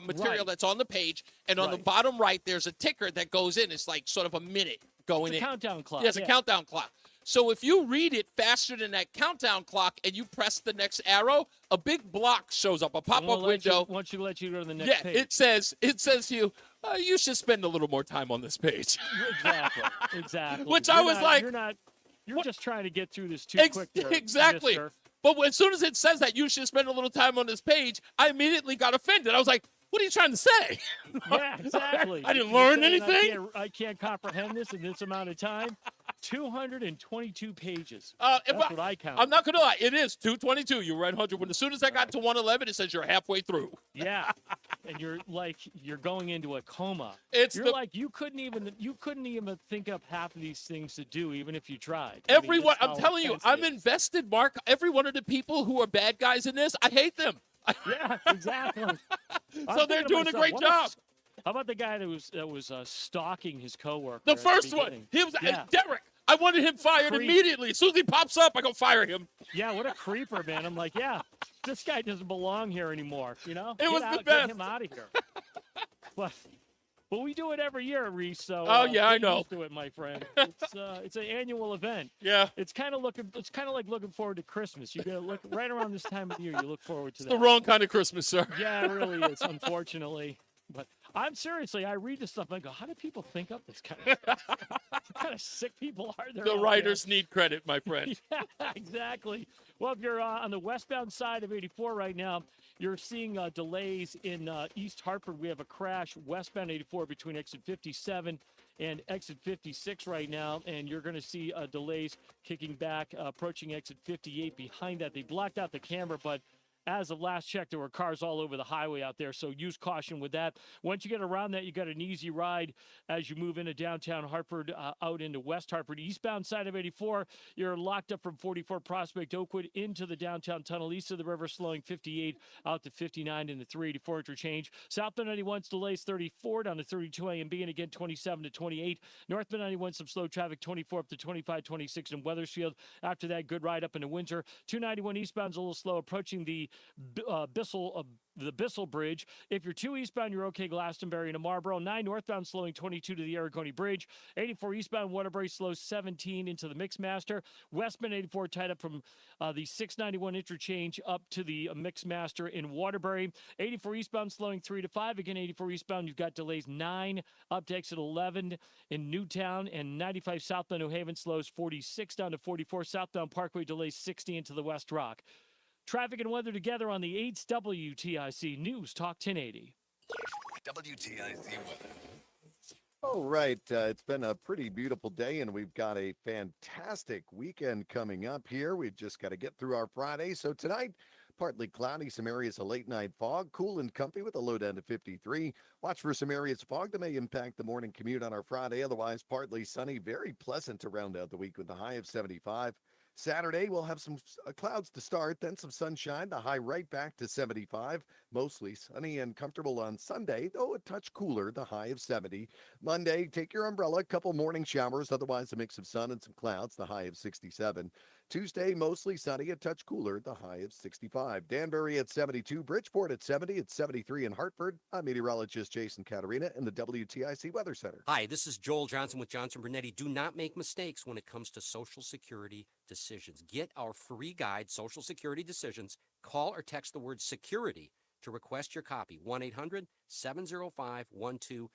material that's on the page, and on the bottom right, there's a ticker that goes in. It's like sort of a minute going in.
Countdown clock.
Yeah, it's a countdown clock. So if you read it faster than that countdown clock and you press the next arrow, a big block shows up, a pop-up window.
Once you let you go to the next page.
It says to you, you should spend a little more time on this page.
Exactly.
Which I was like,
you're just trying to get through this too quick.
Exactly.
Mister.
But as soon as it says that you should spend a little time on this page, I immediately got offended. I was like, what are you trying to say?
Yeah, exactly.
I didn't learn anything.
I can't comprehend this in this amount of time. 222 pages. That's what I count.
I'm not going to lie. It is 222. You read 100. When as soon as I got to 111, it says you're halfway through.
Yeah, and you're going into a coma. You couldn't even think up half of these things to do, even if you tried.
I'm telling you, I'm invested, Mark. Every one of the people who are bad guys in this, I hate them.
Yeah, exactly.
So they're doing a great job.
How about the guy that was stalking his coworker?
The first one, he was Derek. I wanted him fired immediately. As soon as he pops up, I go fire him.
Yeah, what a creeper, man. I'm like, this guy doesn't belong here anymore. You know,
the best.
Get him out of here. But we do it every year, Reese. So
I know.
Used to it, my friend. It's an annual event.
Yeah.
It's kind of like looking forward to Christmas. You gotta look right around this time of year. You look forward to that.
It's the wrong kind of Christmas, sir.
Yeah, it really is. Unfortunately. But I'm seriously, I read this stuff and I go, how do people think up this kind of stuff? What kind of sick people are there?
The writers need credit, my friend.
Yeah, exactly. Well, if you're on the westbound side of 84 right now, you're seeing delays in East Hartford. We have a crash westbound 84 between exit 57 and exit 56 right now, and you're going to see delays kicking back, approaching exit 58 behind that. They blocked out the camera, but as of last check, there were cars all over the highway out there, so use caution with that. Once you get around that, you got an easy ride as you move into downtown Hartford, out into West Hartford. Eastbound side of 84, you're locked up from 44 Prospect Oakwood into the downtown tunnel east of the river, slowing 58 out to 59 in the 384 interchange. Southbound 91's delays 34 down to 32 A&B, and again 27 to 28. Northbound 91, some slow traffic 24 up to 25, 26 in Wethersfield. After that, good ride up into Windsor. 291 eastbound's a little slow, approaching the the Bissell Bridge. If you're 2 eastbound, you're okay. Glastonbury to Marlboro. 9 northbound, slowing 22 to the Aragoni Bridge. 84 eastbound, Waterbury slows 17 into the Mixmaster. Westbound 84 tied up from the 691 interchange up to the Mixmaster in Waterbury. 84 eastbound, slowing 3 to 5. Again, 84 eastbound, you've got delays 9 up to exit 11 in Newtown. And 95 southbound, New Haven slows 46 down to 44. Southbound Parkway delays 60 into the West Rock. Traffic and weather together on the 8's WTIC News Talk 1080.
WTIC weather.
All right, it's been a pretty beautiful day, and we've got a fantastic weekend coming up here. We've just got to get through our Friday. So tonight, partly cloudy, some areas of late-night fog, cool and comfy with a low down to 53. Watch for some areas of fog that may impact the morning commute on our Friday. Otherwise, partly sunny, very pleasant to round out the week with a high of 75. Saturday, we'll have some clouds to start, then some sunshine, the high right back to 75. Mostly sunny and comfortable on Sunday, though a touch cooler, the high of 70. Monday, take your umbrella, a couple morning showers, otherwise a mix of sun and some clouds, the high of 67. Tuesday, mostly sunny, a touch cooler, the high of 65. Danbury at 72, Bridgeport at 70, it's 73 in Hartford. I'm meteorologist Jason Caterina in the WTIC Weather Center.
Hi, this is Joel Johnson with Johnson Brunetti. Do not make mistakes when it comes to Social Security decisions. Get our free guide, Social Security Decisions. Call or text the word security to request your copy. 1-800-705-1232.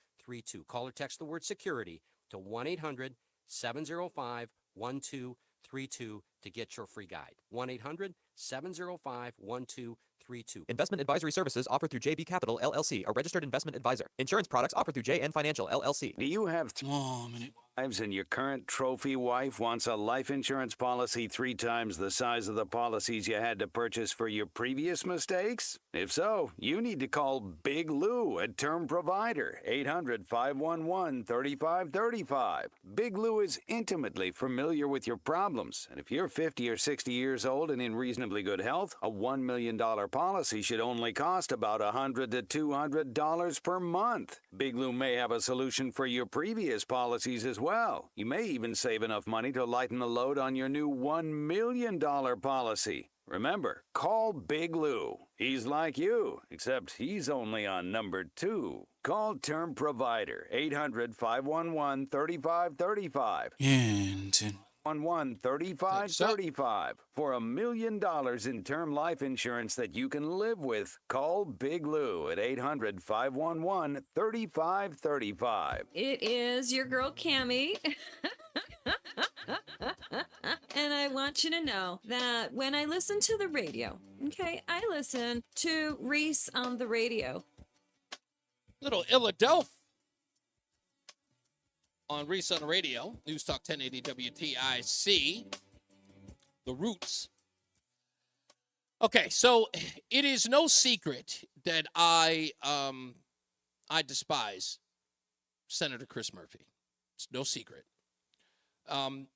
Call or text the word security to 1-800-705-1232 to get your free guide. 1-800-705-1232.
Investment advisory services offered through JB Capital, LLC, a registered investment advisor. Insurance products offered through JN Financial, LLC.
Do you have wives and your current trophy wife wants a life insurance policy 3 times the size of the policies you had to purchase for your previous mistakes? If so, you need to call Big Lou, a term provider, 800-511-3535. Big Lou is intimately familiar with your problems, and if you're 50 or 60 years old and in reasonably good health, a $1 million policy should only cost about $100 to $200 per month. Big Lou may have a solution for your previous policies as well. You may even save enough money to lighten the load on your new $1 million policy. Remember, call Big Lou. He's like you, except he's only on number 2. Call Term Provider, 800-511-3535. 1-3535 for $1 million in term life insurance that you can live with. Call Big Lou at 800-511-3535.
It is your girl Cammie. And I want you to know that when I listen to the radio, okay, I listen to Reese on the radio.
Little Philadelphia on Reese on the Radio, News Talk 1080 WTIC, The Roots. Okay, so it is no secret that I despise Senator Chris Murphy. It's no secret. And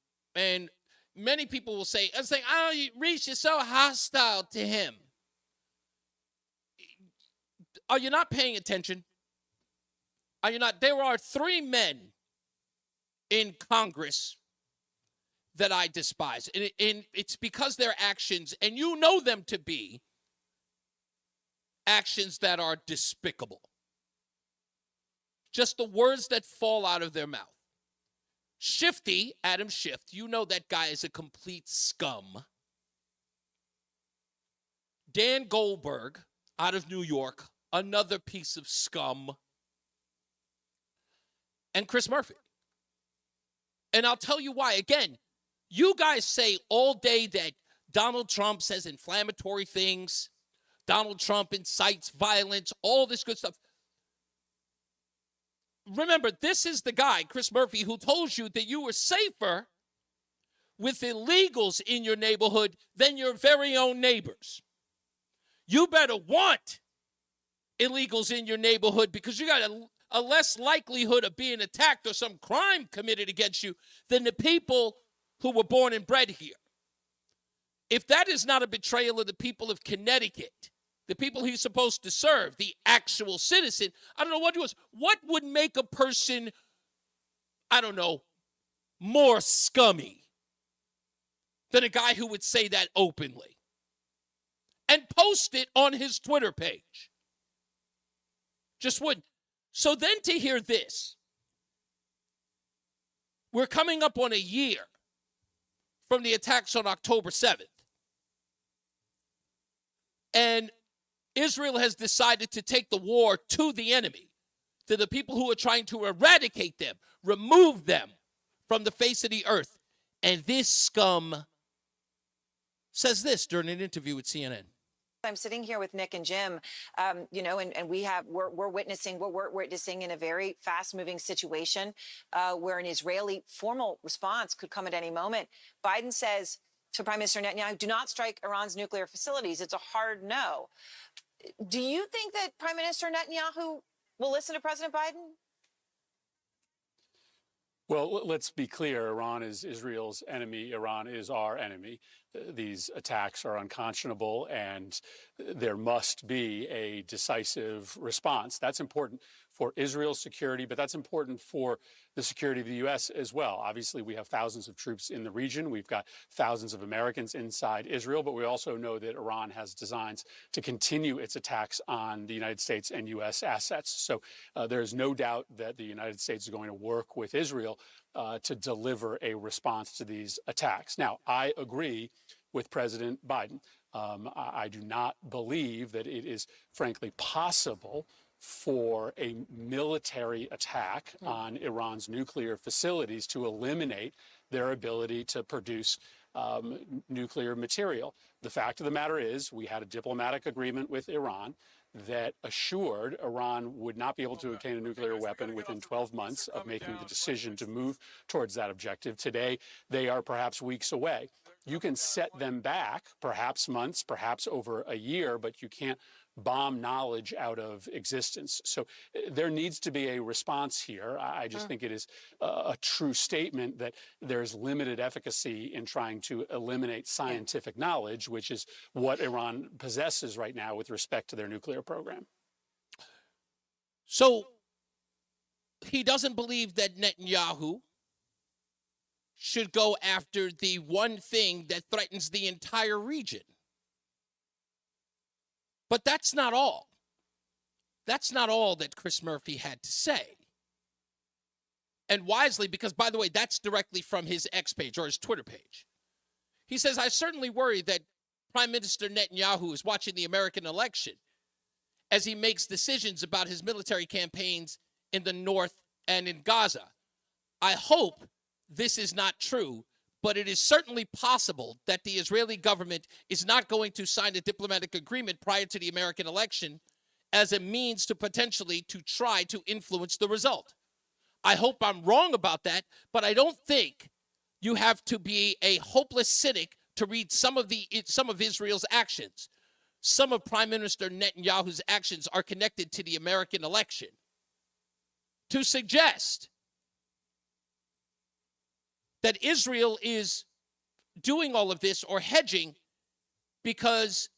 many people will say, oh, Reese, you're so hostile to him. Are you not paying attention? Are you not? There are 3 men in Congress that I despise. And it's because their actions, and you know them to be, actions that are despicable. Just the words that fall out of their mouth. Shifty, Adam Schiff, you know that guy is a complete scum. Dan Goldberg, out of New York, another piece of scum. And Chris Murphy. And I'll tell you why. Again, you guys say all day that Donald Trump says inflammatory things. Donald Trump incites violence, all this good stuff. Remember, this is the guy, Chris Murphy, who told you that you were safer with illegals in your neighborhood than your very own neighbors. You better want illegals in your neighborhood because you got a less likelihood of being attacked or some crime committed against you than the people who were born and bred here. If that is not a betrayal of the people of Connecticut, the people he's supposed to serve, the actual citizen, I don't know what it was. What would make a person, I don't know, more scummy than a guy who would say that openly? and post it on his Twitter page. Just wouldn't. So then to hear this, we're coming up on a year from the attacks on October 7th. And Israel has decided to take the war to the enemy, to the people who are trying to eradicate them, remove them from the face of the earth. And this scum says this during an interview with CNN.
I'm sitting here with Nick and Jim, and we're witnessing in a very fast-moving situation where an Israeli formal response could come at any moment. Biden says to Prime Minister Netanyahu, do not strike Iran's nuclear facilities. It's a hard no. Do you think that Prime Minister Netanyahu will listen to President Biden?
Well, let's be clear. Iran is Israel's enemy. Iran is our enemy. These attacks are unconscionable, and there must be a decisive response. That's important for Israel's security, but that's important for the security of the U.S. as well. Obviously, we have thousands of troops in the region. We've got thousands of Americans inside Israel, but we also know that Iran has designs to continue its attacks on the United States and U.S. assets. So there's no doubt that the United States is going to work with Israel to deliver a response to these attacks. Now, I agree with President Biden. I do not believe that it is, frankly, possible for a military attack on Iran's nuclear facilities to eliminate their ability to produce nuclear material. The fact of the matter is we had a diplomatic agreement with Iran that assured Iran would not be able to obtain a nuclear weapon within 12 months of making the decision to move towards that objective. Today, they are perhaps weeks away. You can set them back, perhaps months, perhaps over a year, but you can't bomb knowledge out of existence. So there needs to be a response here. I just think it is a true statement that there's limited efficacy in trying to eliminate scientific knowledge, which is what Iran possesses right now with respect to their nuclear program.
So he doesn't believe that Netanyahu should go after the one thing that threatens the entire region. But that's not all. That's not all that Chris Murphy had to say. And wisely, because, by the way, that's directly from his X page or his Twitter page. He says, I certainly worry that Prime Minister Netanyahu is watching the American election as he makes decisions about his military campaigns in the north and in Gaza. I hope this is not true, but it is certainly possible that the Israeli government is not going to sign a diplomatic agreement prior to the American election as a means to potentially to try to influence the result. I hope I'm wrong about that, but I don't think you have to be a hopeless cynic to read some of Israel's actions. Some of Prime Minister Netanyahu's actions are connected to the American election. To suggest that Israel is doing all of this or hedging because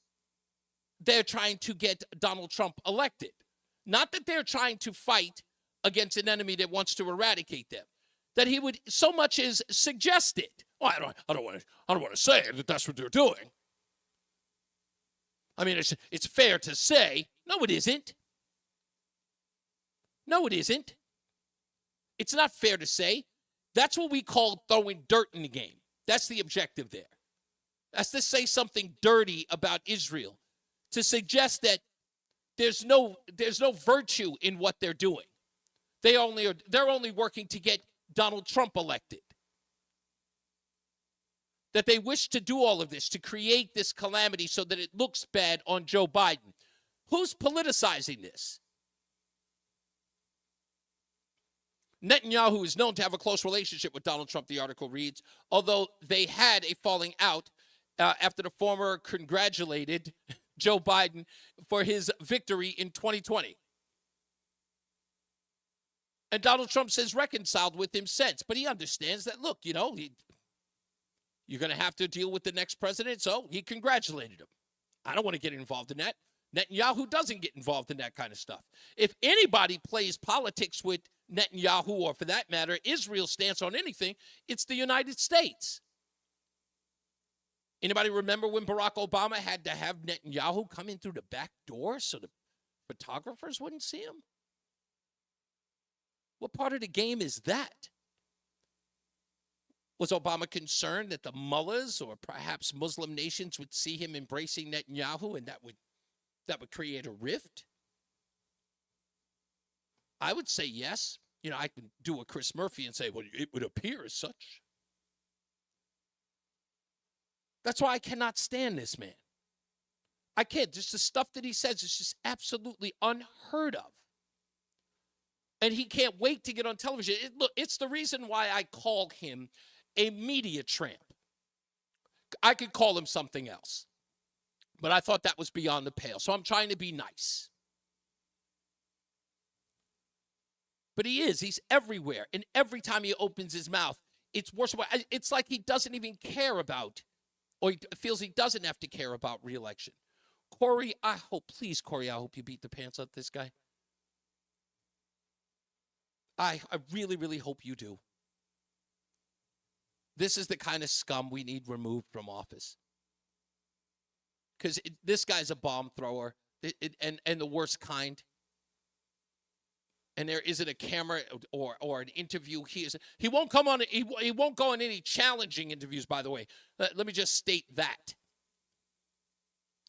they're trying to get Donald Trump elected. Not that they're trying to fight against an enemy that wants to eradicate them. That he would so much as suggest it. Well, I don't want to say that that's what they're doing. I mean, it's fair to say, no, it isn't. No, it isn't. It's not fair to say. That's what we call throwing dirt in the game. That's the objective there. That's to say something dirty about Israel, to suggest that there's no virtue in what they're doing. They're only working to get Donald Trump elected. That they wish to do all of this to create this calamity so that it looks bad on Joe Biden. Who's politicizing this? Netanyahu is known to have a close relationship with Donald Trump, the article reads, although they had a falling out after the former congratulated Joe Biden for his victory in 2020. And Donald Trump says reconciled with him since, but he understands that, look, you're going to have to deal with the next president, so he congratulated him. I don't want to get involved in that. Netanyahu doesn't get involved in that kind of stuff. If anybody plays politics with Netanyahu, or for that matter, Israel's stance on anything, it's the United States. Anybody remember when Barack Obama had to have Netanyahu come in through the back door so the photographers wouldn't see him? What part of the game is that? Was Obama concerned that the mullahs or perhaps Muslim nations would see him embracing Netanyahu and that would create a rift? I would say yes. You know, I can do a Chris Murphy and say, well, it would appear as such. That's why I cannot stand this man. I can't. Just the stuff that he says is just absolutely unheard of. And he can't wait to get on television. Look, it's the reason why I call him a media tramp. I could call him something else. But I thought that was beyond the pale. So I'm trying to be nice. But he is. He's everywhere. And every time he opens his mouth, it's worse. It's like he doesn't even care about, or he feels he doesn't have to care about re-election. Corey, I hope you beat the pants out of this guy. I really, really hope you do. This is the kind of scum we need removed from office. Because this guy's a bomb thrower, and the worst kind. And there isn't a camera or an interview. He won't come on. He won't go on any challenging interviews. By the way, let me just state that.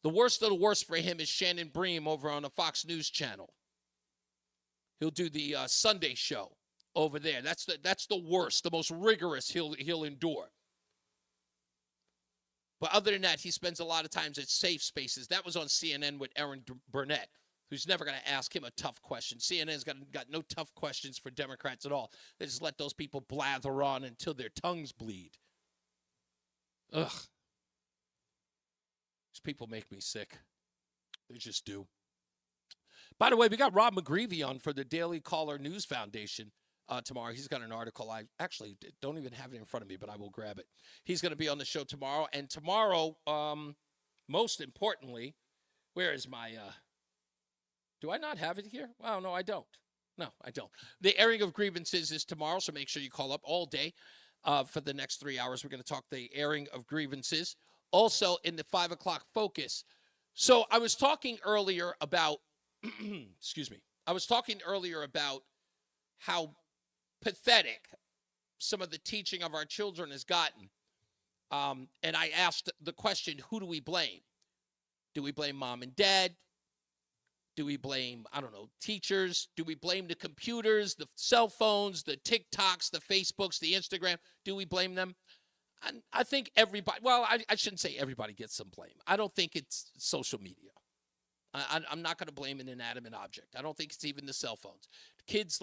The worst of the worst for him is Shannon Bream over on the Fox News channel. He'll do the Sunday show over there. That's the worst, the most rigorous he'll endure. But other than that, he spends a lot of times at safe spaces. That was on CNN with Aaron Burnett, who's never going to ask him a tough question. CNN's got no tough questions for Democrats at all. They just let those people blather on until their tongues bleed. Ugh. These people make me sick. They just do. By the way, we got Rob McGreevy on for the Daily Caller News Foundation tomorrow. He's got an article. I actually don't even have it in front of me, but I will grab it. He's going to be on the show tomorrow. And tomorrow, most importantly, where is my... do I not have it here? Well, no, I don't. No, I don't. The airing of grievances is tomorrow, so make sure you call up all day for the next 3 hours. We're going to talk the airing of grievances. Also, in the 5 o'clock focus. So I was talking earlier about, excuse me. I was talking earlier about how pathetic some of the teaching of our children has gotten. And I asked the question, who do we blame? Do we blame mom and dad? Do we blame, I don't know, teachers? Do we blame the computers, the cell phones, the TikToks, the Facebooks, the Instagram? Do we blame them? I think everybody, well, I shouldn't say everybody gets some blame. I don't think it's social media. I'm not going to blame an inanimate object. I don't think it's even the cell phones. Kids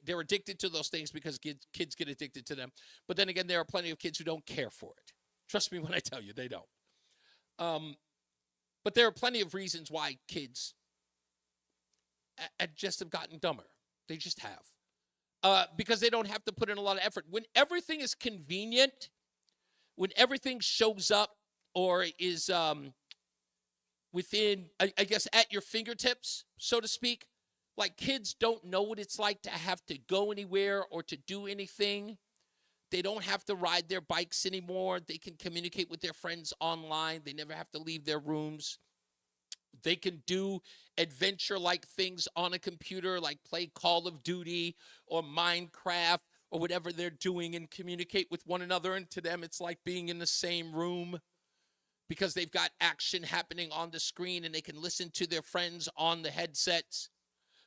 they're addicted to those things because kids get addicted to them. But then again, there are plenty of kids who don't care for it. Trust me when I tell you, they don't. But there are plenty of reasons why kids just have gotten dumber. They just have. Because they don't have to put in a lot of effort. When everything is convenient, when everything shows up or is within, I guess, at your fingertips, so to speak, like kids don't know what it's like to have to go anywhere or to do anything. They don't have to ride their bikes anymore. They can communicate with their friends online. They never have to leave their rooms. They can do adventure-like things on a computer, like play Call of Duty or Minecraft or whatever they're doing and communicate with one another. And to them, it's like being in the same room because they've got action happening on the screen and they can listen to their friends on the headsets.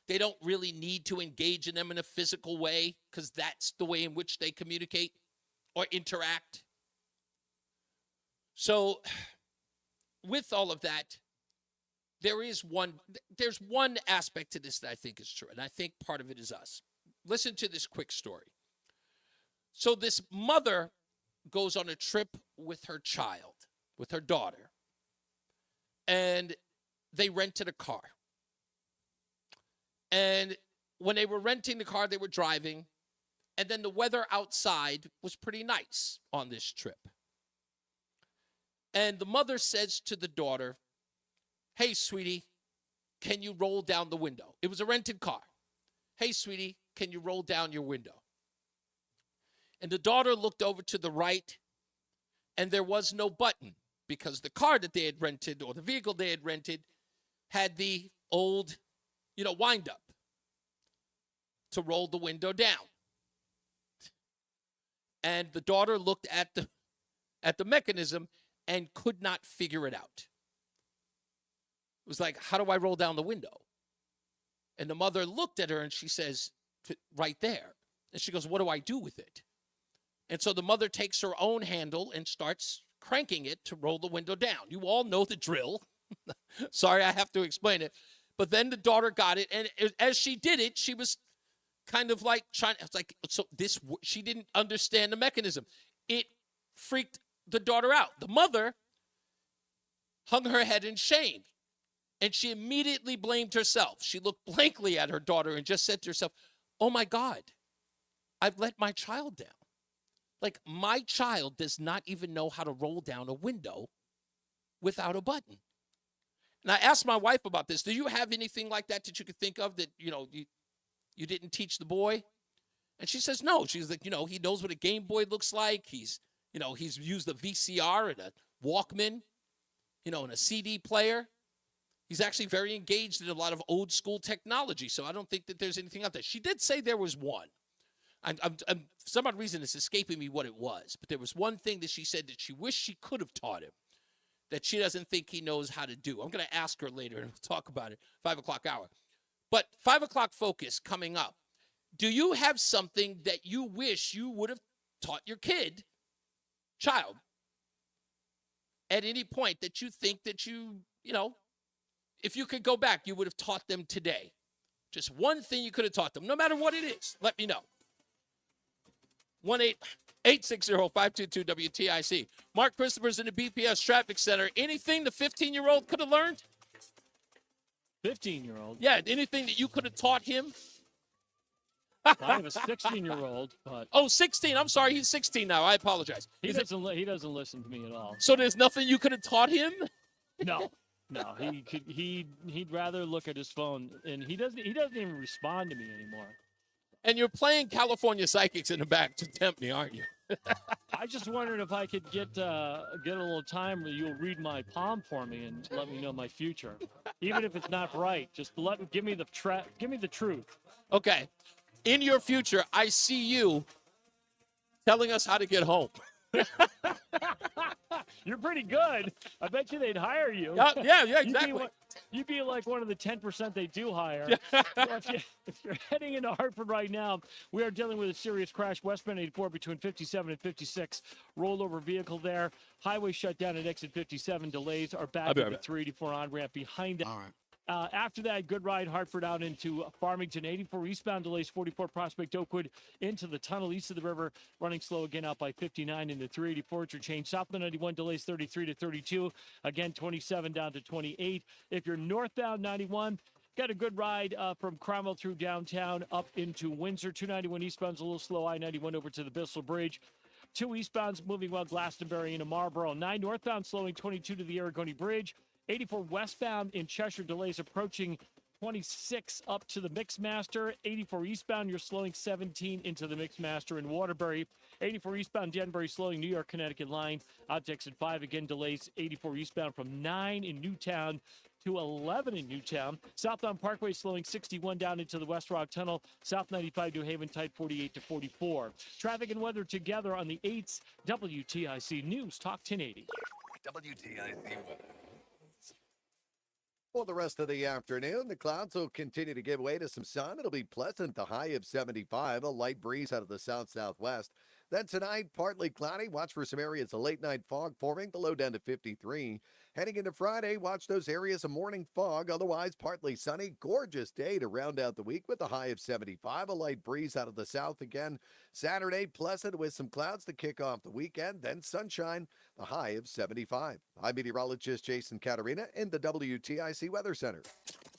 They don't really need to engage in them in a physical way because that's the way in which they communicate or interact. So with all of that, there's one aspect to this that I think is true, and I think part of it is us. Listen to this quick story. So this mother goes on a trip with her child, with her daughter, and they rented a car. And when they were renting the car, they were driving, and then the weather outside was pretty nice on this trip. And the mother says to the daughter, "Hey, sweetie, can you roll down the window?" It was a rented car. "Hey, sweetie, can you roll down your window?" And the daughter looked over to the right, and there was no button because the car that they had rented or the vehicle they had rented had the old, wind up to roll the window down. And the daughter looked at the mechanism and could not figure it out. It was like, how do I roll down the window? And the mother looked at her and she says, right there. And she goes, what do I do with it? And so the mother takes her own handle and starts cranking it to roll the window down. You all know the drill. Sorry, I have to explain it. But then the daughter got it. And as she did it, she was kind of like she didn't understand the mechanism. It freaked the daughter out. The mother hung her head in shame. And she immediately blamed herself. She looked blankly at her daughter and just said to herself, oh my God, I've let my child down. Like, my child does not even know how to roll down a window without a button. And I asked my wife about this. Do you have anything like that you could think of that, you didn't teach the boy? And she says, no. She's like, he knows what a Game Boy looks like. He's used a VCR and a Walkman, and a CD player. He's actually very engaged in a lot of old school technology. So I don't think that there's anything out there. She did say there was one. I'm for some odd reason, it's escaping me what it was. But there was one thing that she said that she wished she could have taught him that she doesn't think he knows how to do. I'm going to ask her later and we'll talk about it, 5 o'clock hour. But 5 o'clock focus coming up. Do you have something that you wish you would have taught your child, at any point that you think that if you could go back, you would have taught them today? Just one thing you could have taught them, no matter what it is. Let me know. 1-860-522-WTIC. Mark Christopher's in the BPS Traffic Center. Anything the 15-year-old could have learned?
15-year-old?
Yeah, anything that you could have taught him?
I have a 16-year-old, but...
Oh, 16. I'm sorry. He's 16 now. I apologize.
He doesn't listen to me at all.
So there's nothing you could have taught him?
No. He'd rather look at his phone, and he doesn't even respond to me anymore.
And you're playing California Psychics in the back to tempt me, aren't you?
I just wondered if I could get a little time where you'll read my palm for me and let me know my future, even if it's not right. Just give me the truth.
Okay, in your future, I see you telling us how to get home.
You're pretty good. I bet you they'd hire you.
Yeah, exactly.
You'd be like one of the 10% they do hire. If you're heading into Hartford right now, we are dealing with a serious crash westbound 84 between 57 and 56. Rollover vehicle there. Highway shut down at exit 57. Delays are back at the 384 on-ramp behind it.
All right.
After that, good ride, Hartford out into Farmington. 84 eastbound delays, 44 Prospect Oakwood into the tunnel east of the river. Running slow again out by 59 into 384. Interchange southbound 91 delays 33 to 32. Again, 27 down to 28. If you're northbound 91, got a good ride from Cromwell through downtown up into Windsor. 291 eastbound's a little slow. I-91 over to the Bissell Bridge. 2 eastbounds moving well, Glastonbury into Marlboro. 9 northbound slowing 22 to the Aragoni Bridge. 84 westbound in Cheshire, delays approaching 26 up to the Mixmaster. 84 eastbound, you're slowing 17 into the Mixmaster in Waterbury. 84 eastbound Denbury slowing New York, Connecticut line. Out to exit 5, again delays 84 eastbound from 9 in Newtown to 11 in Newtown. Southbound Parkway slowing 61 down into the West Rock Tunnel. South 95 New Haven tight 48 to 44. Traffic and weather together on the 8th. WTIC News Talk 1080.
WTIC weather.
For the rest of the afternoon, the clouds will continue to give way to some sun. It'll be pleasant, the high of 75, a light breeze out of the south-southwest. Then tonight, partly cloudy. Watch for some areas of late-night fog forming, the low down to 53. Heading into Friday, watch those areas of morning fog. Otherwise, partly sunny. Gorgeous day to round out the week with a high of 75, a light breeze out of the south again. Saturday, pleasant with some clouds to kick off the weekend. Then sunshine, the high of 75. I'm meteorologist Jason Caterina in the WTIC Weather Center.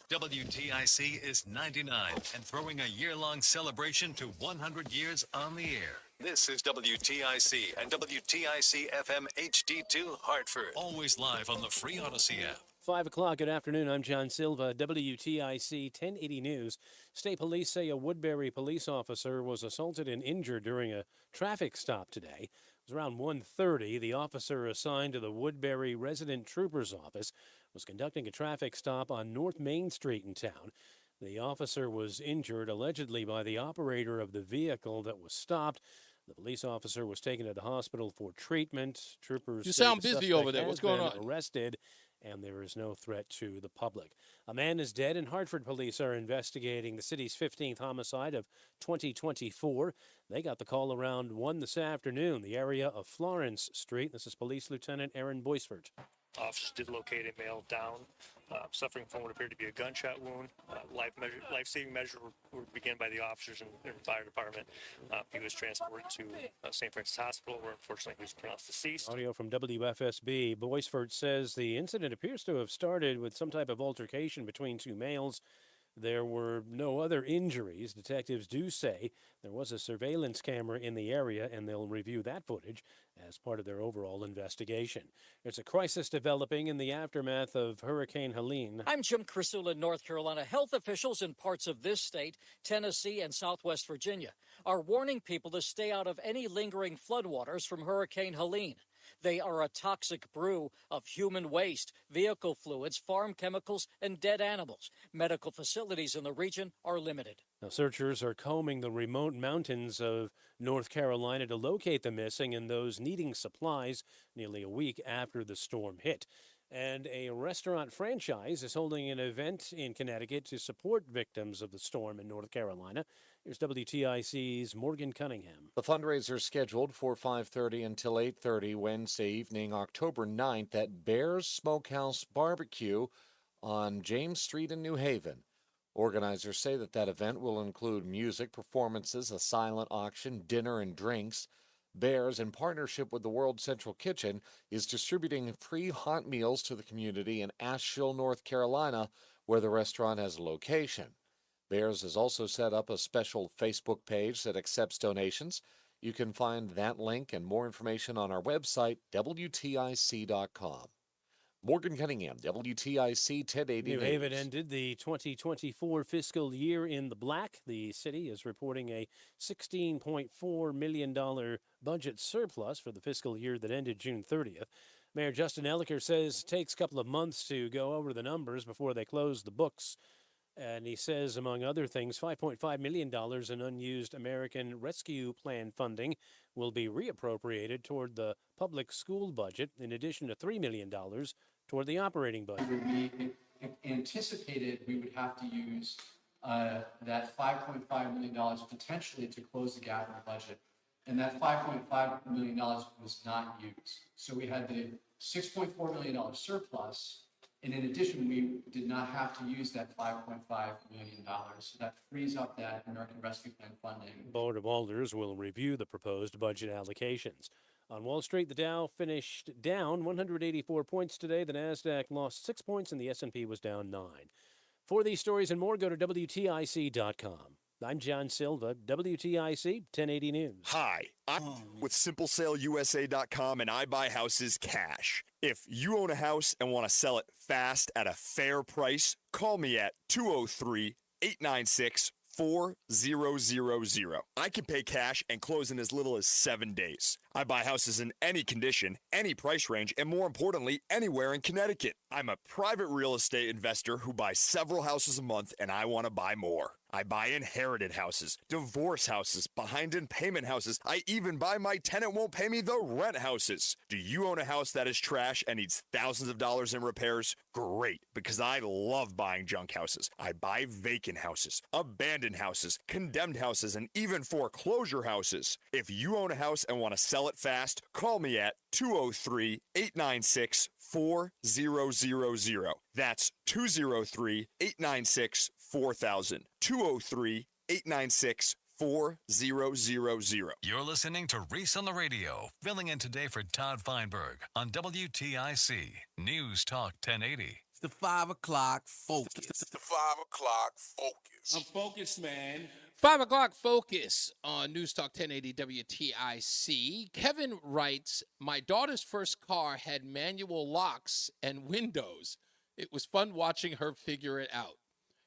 WTIC is 99 and throwing a year-long celebration to 100 years on the air. This is WTIC and WTIC FM HD2 Hartford. Always live on the free Odyssey app.
5 o'clock, good afternoon. I'm John Silva, WTIC 1080 News. State police say a Woodbury police officer was assaulted and injured during a traffic stop today. It It was around 1:30. The officer assigned to the Woodbury Resident Trooper's Office was conducting a traffic stop on North Main Street in town. The officer was injured allegedly by the operator of the vehicle that was stopped. The police officer was taken to the hospital for treatment. Troopers
You
say
sound
the
busy over
suspect
there.
has
What's going
been
on?
arrested, and there is no threat to the public. A man is dead, and Hartford police are investigating the city's 15th homicide of 2024. They got the call around 1 this afternoon, the area of Florence Street. This is Police Lieutenant Aaron Boisford.
Officers did locate a male down, suffering from what appeared to be a gunshot wound. Life-saving measures were begun by the officers and fire department. He was transported to St. Francis Hospital, where unfortunately he was pronounced deceased.
Audio from WFSB. Boisford says the incident appears to have started with some type of altercation between two males. There were no other injuries. Detectives do say there was a surveillance camera in the area, and they'll review that footage as part of their overall investigation. There's a crisis developing in the aftermath of Hurricane Helene.
I'm Jim Crisula in North Carolina. Health officials in parts of this state, Tennessee and Southwest Virginia, are warning people to stay out of any lingering floodwaters from Hurricane Helene. They are a toxic brew of human waste, vehicle fluids, farm chemicals, and dead animals. Medical facilities in the region are limited.
Now, searchers are combing the remote mountains of North Carolina to locate the missing and those needing supplies nearly a week after the storm hit. And a restaurant franchise is holding an event in Connecticut to support victims of the storm in North Carolina. Here's WTIC's Morgan Cunningham.
The fundraiser is scheduled for 5:30 until 8:30 Wednesday evening, October 9th at Bear's Smokehouse Barbecue on James Street in New Haven. Organizers say that event will include music, performances, a silent auction, dinner, and drinks. Bears, in partnership with the World Central Kitchen, is distributing free hot meals to the community in Asheville, North Carolina, where the restaurant has a location. Bears has also set up a special Facebook page that accepts donations. You can find that link and more information on our website, WTIC.com. Morgan Cunningham, WTIC 1080
New
News.
Haven ended the 2024 fiscal year in the black. The city is reporting a $16.4 million budget surplus for the fiscal year that ended June 30th. Mayor Justin Elicker says it takes a couple of months to go over the numbers before they close the books. And he says, among other things, $5.5 million in unused American Rescue Plan funding will be reappropriated toward the public school budget, in addition to $3 million toward the operating budget.
We anticipated we would have to use that $5.5 million potentially to close the gap in the budget. And that $5.5 million was not used. So we had the $6.4 million surplus. And in addition, we did not have to use that $5.5 million. So that frees up that American Rescue Plan funding.
Board of Alders will review the proposed budget allocations. On Wall Street, the Dow finished down 184 points today. The NASDAQ lost 6 points and the S&P was down 9. For these stories and more, go to WTIC.com. I'm John Silva, WTIC 1080 News.
Hi, I'm with SimpleSaleUSA.com and I buy houses cash. If you own a house and want to sell it fast at a fair price, call me at 203-896-4000. I can pay cash and close in as little as 7 days. I buy houses in any condition, any price range, and more importantly, anywhere in Connecticut. I'm a private real estate investor who buys several houses a month, and I want to buy more. I buy inherited houses, divorce houses, behind in payment houses. I even buy my tenant won't pay me the rent houses. Do you own a house that is trash and needs thousands of dollars in repairs? Great, because I love buying junk houses. I buy vacant houses, abandoned houses, condemned houses, and even foreclosure houses. If you own a house and want to sell it fast, call me at 203-896-4000. That's 203-896-4000. 203-896-4000.
You're listening to Reese on the Radio, filling in today for Todd Feinberg on WTIC News Talk 1080.
It's the 5 o'clock focus. It's the 5 o'clock focus.
I'm focused, man. 5 o'clock focus on News Talk 1080 WTIC. Kevin writes, my daughter's first car had manual locks and windows. It was fun watching her figure it out.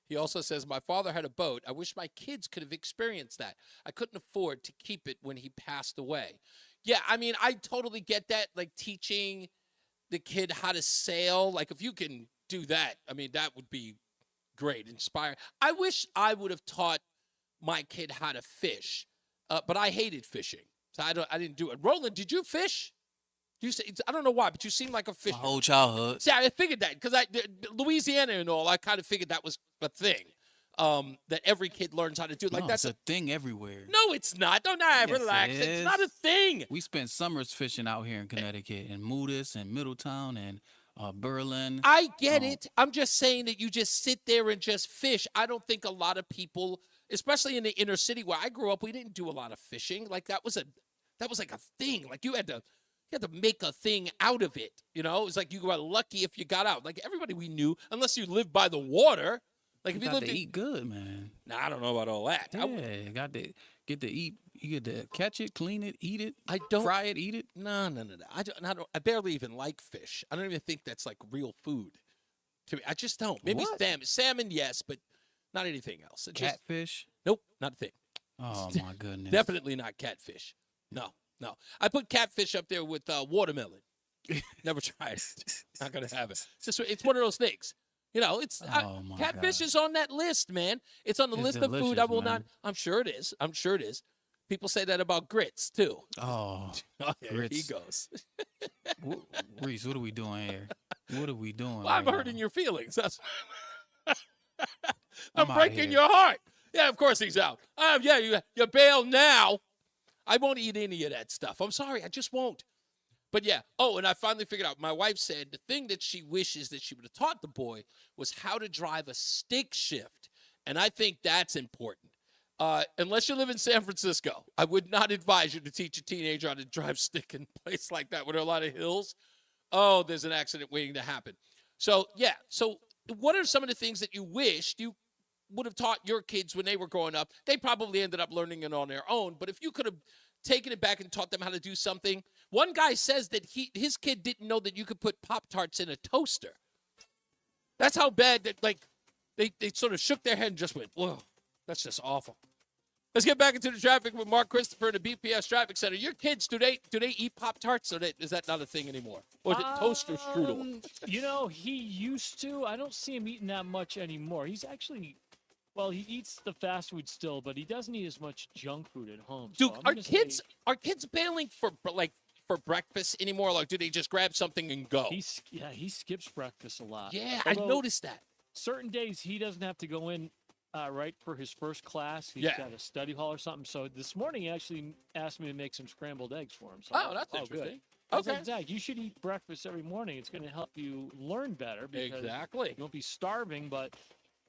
He also says, my father had a boat. I wish my kids could have experienced that. I couldn't afford to keep it when he passed away. Yeah, I mean, I totally get that. Like teaching the kid how to sail. Like if you can do that, I mean, that would be great, inspiring. I wish I would have taught my kid how to fish, but I hated fishing, so I didn't do it. Roland, did you fish? I don't know why, but you seem like a fisher.
My whole childhood.
See, I figured that because Louisiana and all, I kind of figured that was a thing that every kid learns how to do. Like that's
it's a thing everywhere.
No, it's not. Don't relax. It's not a thing.
We spent summers fishing out here in Connecticut, in Moodus and Middletown and Berlin.
I get it. I'm just saying that you just sit there and just fish. I don't think a lot of people, especially in the inner city where I grew up, we didn't do a lot of fishing. Like that was like a thing. Like you had to make a thing out of it. You know, it was like you were lucky if you got out. Like everybody we knew, unless you lived by the water. Like if you lived
eat good, man.
Nah, I don't know about all that.
Yeah, you got to get to eat. You get to catch it, clean it, eat it.
I don't
fry it, eat it.
No. I barely even like fish. I don't even think that's like real food to me. I just don't. Maybe salmon, yes, but not anything else.
Catfish?
Nope, not a thing.
Oh my goodness.
Definitely not catfish. No. I put catfish up there with watermelon. Never tried it. Not gonna have it. It's one of those things. You know, catfish is on that list, man. It's on the list of food I will not. I'm sure it is. People say that about grits too.
Oh,
yeah,
grits.
He goes.
Reese, what are we doing here? What are we doing?
Well, I'm hurting your feelings. I'm breaking your heart. Yeah, of course he's out. Yeah, you bail now. I won't eat any of that stuff. I'm sorry, I just won't. But yeah. Oh, and I finally figured out. My wife said the thing that she wishes that she would have taught the boy was how to drive a stick shift, and I think that's important. Unless you live in San Francisco, I would not advise you to teach a teenager how to drive stick in a place like that where there are a lot of hills. Oh, there's an accident waiting to happen. So, yeah. So what are some of the things that you wished you would have taught your kids when they were growing up? They probably ended up learning it on their own. But if you could have taken it back and taught them how to do something. One guy says that his kid didn't know that you could put Pop-Tarts in a toaster. That's how bad that, like, they sort of shook their head and just went, whoa, that's just awful. Let's get back into the traffic with Mark Christopher in the BPS Traffic Center. Your kids, do they eat Pop-Tarts, or is that not a thing anymore? Or is it toaster strudel?
You know, he used to. I don't see him eating that much anymore. He's actually, well, he eats the fast food still, but he doesn't eat as much junk food at home.
Dude, are kids bailing for breakfast anymore? Like, do they just grab something and go?
He skips breakfast a lot.
Yeah, I noticed that.
Certain days he doesn't have to go in right for his first class. He's got a study hall or something. So this morning he actually asked me to make some scrambled eggs for him. So
that's interesting.
Good. Okay. Like, Zach, you should eat breakfast every morning. It's going to help you learn better. Because
exactly.
You won't be starving, but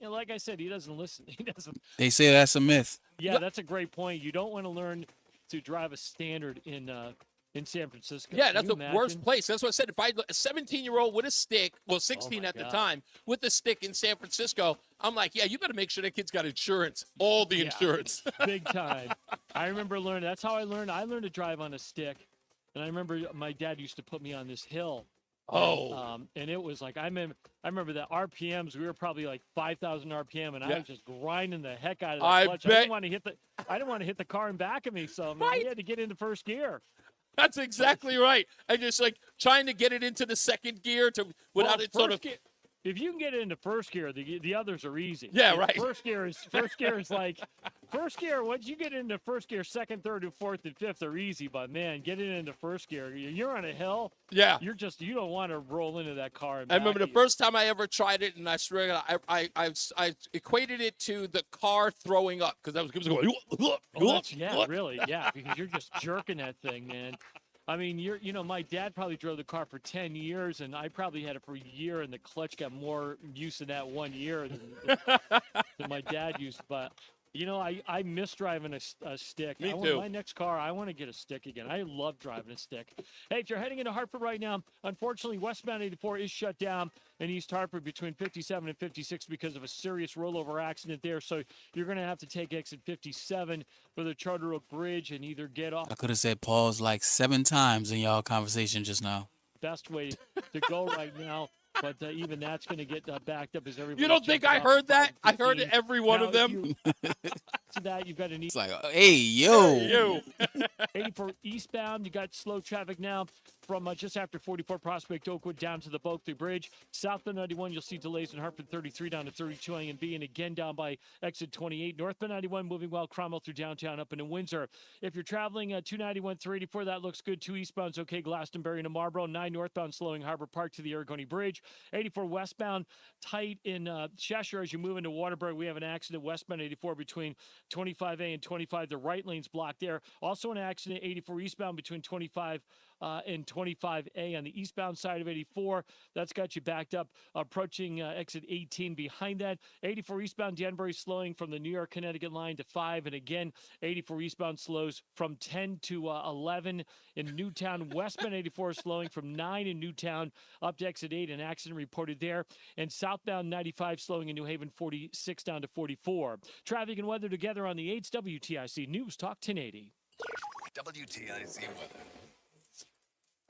you know, like I said, he doesn't listen. He doesn't.
They say that's a myth.
Yeah, that's a great point. You don't want to learn to drive a standard in San Francisco.
Yeah, that's the worst place. That's what I said. If I a 17-year-old with a stick, well, 16 at the time, with a stick in San Francisco, I'm like, yeah, you better make sure that kid's got insurance, all the insurance.
Big time. I remember learning. That's how I learned. I learned to drive on a stick, and I remember my dad used to put me on this hill. And it was like I remember the RPMs. We were probably like 5,000 RPM, and I was just grinding the heck out of the clutch. I didn't want to hit the car in back of me, so I had to get into first gear.
That's exactly right. And just like trying to get it into the second gear without it sort of.
If you can get it into first gear, the others are easy.
Yeah, right.
First gear is like first gear. Once you get into first gear, second, third, and fourth, and fifth are easy. But man, getting into first gear, you're on a hill.
Yeah,
you don't want to roll into that car.
I remember the first time I ever tried it, and I swear I equated it to the car throwing up because I was going.
Really, because you're just jerking that thing, man. I mean, my dad probably drove the car for 10 years, and I probably had it for a year, and the clutch got more use in that 1 year than my dad used. But, I miss driving a stick.
Me too.
My next car, I want to get a stick again. I love driving a stick. Hey, if you're heading into Hartford right now, unfortunately, westbound 84 is shut down in East Hartford between 57 and 56 because of a serious rollover accident there. So you're going to have to take exit 57 for the Charter Oak Bridge and either get off.
I could have said pause like 7 times in y'all conversation just now.
Best way to go right now. But even that's going to get backed up as everybody.
You don't think I heard that? I heard every one of them.
to that, you've got an
It's like, hey, yo.
Hey, yo.
84 eastbound, you got slow traffic now from just after 44 Prospect Oakwood down to the Bulkley Bridge. Southbound 91, you'll see delays in Hartford 33 down to 32 A and B, and again down by exit 28. Northbound 91 moving well, Cromwell through downtown up into Windsor. If you're traveling 291 384, that looks good. 2 eastbound's okay, Glastonbury to Marlboro. 9 northbound slowing Harbor Park to the Aragoni Bridge. 84 westbound tight in Cheshire as you move into Waterbury. We have an accident westbound 84 between 25A and 25. The right lane's blocked there. Also an accident 84 eastbound between 25 and 25A on the eastbound side of 84. That's got you backed up approaching exit 18. Behind that, 84 eastbound Danbury slowing from the New York Connecticut line to 5. And again, 84 eastbound slows from 10 to 11 in Newtown. Westbound 84 slowing from 9 in Newtown up to exit 8. An accident reported there. And southbound 95 slowing in New Haven 46 down to 44. Traffic and weather together on the 8's WTIC News Talk 1080.
WTIC weather.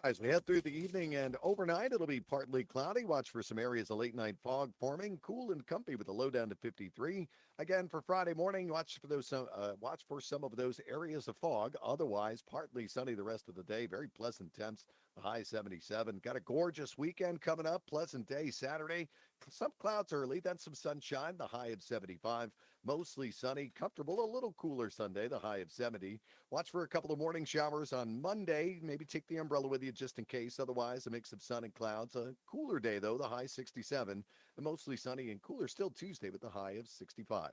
As we head through the evening and overnight, it'll be partly cloudy. Watch for some areas of late night fog forming. Cool and comfy with a low down to 53. Again, for Friday morning, watch for some of those areas of fog. Otherwise, partly sunny the rest of the day. Very pleasant temps. The high 77. Got a gorgeous weekend coming up. Pleasant day Saturday. Some clouds early, then some sunshine. The high of 75. Mostly sunny, comfortable, a little cooler Sunday, the high of 70. Watch for a couple of morning showers on Monday. Maybe take the umbrella with you just in case. Otherwise, a mix of sun and clouds. A cooler day, though, the high 67. And mostly sunny and cooler still Tuesday with the high of 65.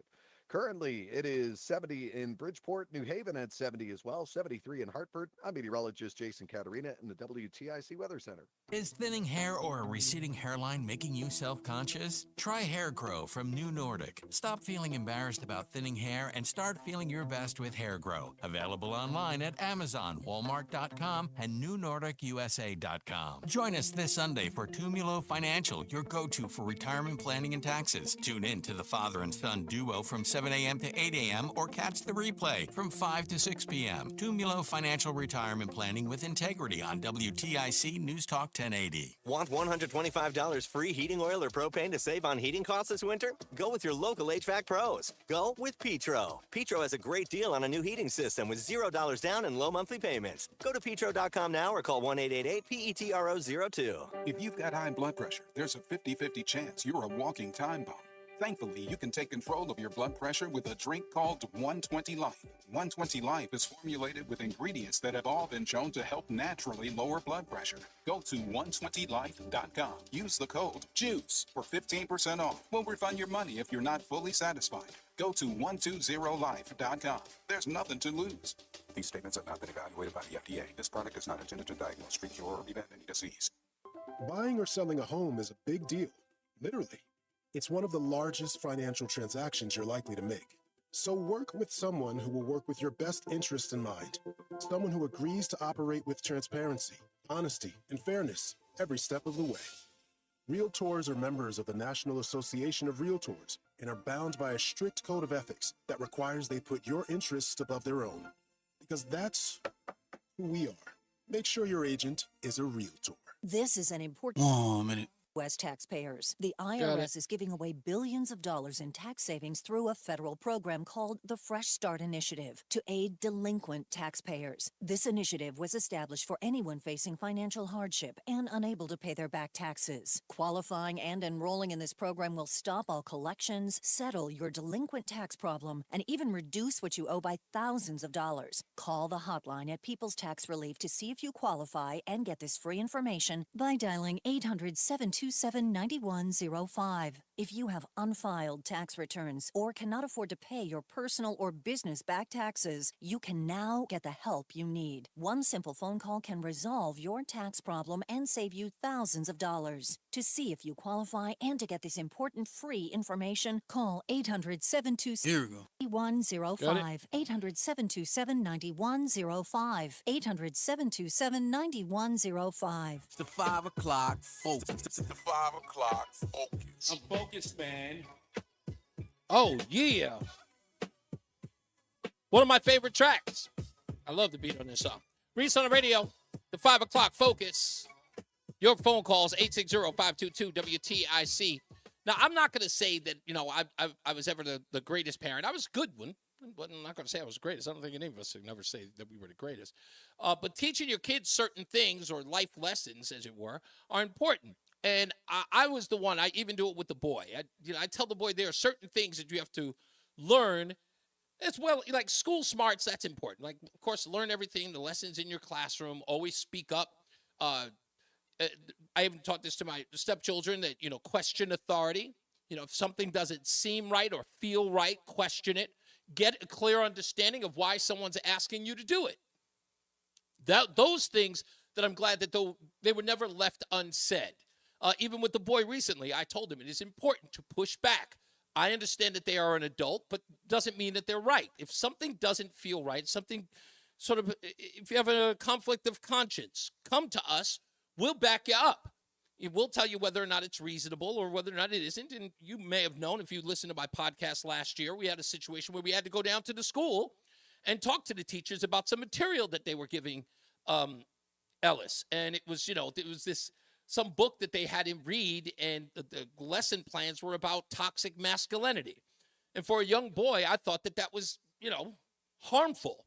Currently, it is 70 in Bridgeport, New Haven at 70 as well, 73 in Hartford. I'm meteorologist Jason Caterina in the WTIC Weather Center.
Is thinning hair or a receding hairline making you self-conscious? Try Hair Grow from New Nordic. Stop feeling embarrassed about thinning hair and start feeling your best with Hair Grow. Available online at Amazon, Walmart.com, and NewNordicUSA.com. Join us this Sunday for Tumulo Financial, your go-to for retirement planning and taxes. Tune in to the father and son duo from 7 a.m. to 8 a.m. or catch the replay from 5 to 6 p.m. Tumulo Financial Retirement Planning with Integrity on WTIC News Talk 1080.
Want $125 free heating oil or propane to save on heating costs this winter? Go with your local HVAC pros. Go with Petro. Petro has a great deal on a new heating system with $0 down and low monthly payments. Go to petro.com now or call 1-888-PETRO02.
If you've got high blood pressure, there's a 50-50 chance you're a walking time bomb. Thankfully, you can take control of your blood pressure with a drink called 120 Life. 120 Life is formulated with ingredients that have all been shown to help naturally lower blood pressure. Go to 120life.com. Use the code JUICE for 15% off. We'll refund your money if you're not fully satisfied. Go to 120life.com. There's nothing to lose. These statements have not been evaluated by the FDA. This product is not intended to diagnose, treat, cure, or prevent any disease.
Buying or selling a home is a big deal, literally. It's one of the largest financial transactions you're likely to make. So work with someone who will work with your best interests in mind. Someone who agrees to operate with transparency, honesty, and fairness every step of the way. Realtors are members of the National Association of Realtors and are bound by a strict code of ethics that requires they put your interests above their own. Because that's who we are. Make sure your agent is a realtor.
This is an important...
1 minute.
West taxpayers. The IRS is giving away billions of dollars in tax savings through a federal program called the Fresh Start Initiative to aid delinquent taxpayers. This initiative was established for anyone facing financial hardship and unable to pay their back taxes. Qualifying and enrolling in this program will stop all collections, settle your delinquent tax problem, and even reduce what you owe by thousands of dollars. Call the hotline at People's Tax Relief to see if you qualify and get this free information by dialing 800-727-9105. If you have unfiled tax returns or cannot afford to pay your personal or business back taxes, you can now get the help you need. One simple phone call can resolve your tax problem and save you thousands of dollars. To see if you qualify and to get this important free information, call 800-727-9105. 800-727-9105. 800-727-9105.
It's the 5 o'clock focus. It's the 5 o'clock focus.
I'm focused, man.
Oh, yeah. One of my favorite tracks. I love the beat on this song. Reese on the Radio, the 5 o'clock focus. Your phone calls, 860-522-WTIC. Now, I'm not going to say that, I was ever the greatest parent. I was a good one. But I'm not going to say I was the greatest. I don't think any of us would never say that we were the greatest. But teaching your kids certain things, or life lessons, as it were, are important. And I was the one, I even do it with the boy. I tell the boy there are certain things that you have to learn as well. Like school smarts, that's important. Like, of course, learn everything, the lessons in your classroom, always speak up. I even taught this to my stepchildren that, question authority. If something doesn't seem right or feel right, question it. Get a clear understanding of why someone's asking you to do it. Those things that I'm glad that they were never left unsaid. Even with the boy recently, I told him it is important to push back. I understand that they are an adult, but doesn't mean that they're right. If something doesn't feel right, something if you have a conflict of conscience, come to us. We'll back you up. We'll tell you whether or not it's reasonable or whether or not it isn't. And you may have known, if you listened to my podcast last year, we had a situation where we had to go down to the school and talk to the teachers about some material that they were giving Ellis. And it was, some book that they had him read, and the lesson plans were about toxic masculinity. And for a young boy, I thought that was, harmful.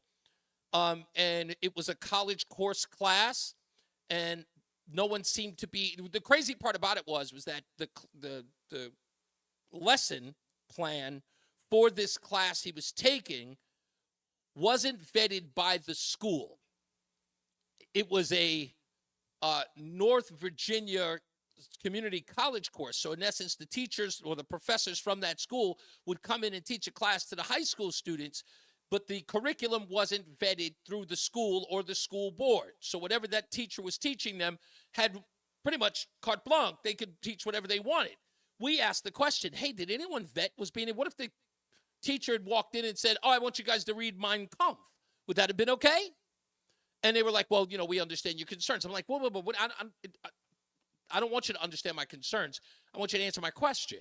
And it was a college course class, and no one seemed to be. The crazy part about it was that the lesson plan for this class he was taking wasn't vetted by the school. It was a North Virginia community college course. So in essence, the teachers or the professors from that school would come in and teach a class to the high school students, but the curriculum wasn't vetted through the school or the school board. So whatever that teacher was teaching them had pretty much carte blanche. They could teach whatever they wanted. We asked the question, hey, did anyone vet what if the teacher had walked in and said, I want you guys to read Mein Kampf? Would that have been okay? And they were like, well, we understand your concerns. I'm like, whoa, I don't want you to understand my concerns. I want you to answer my question.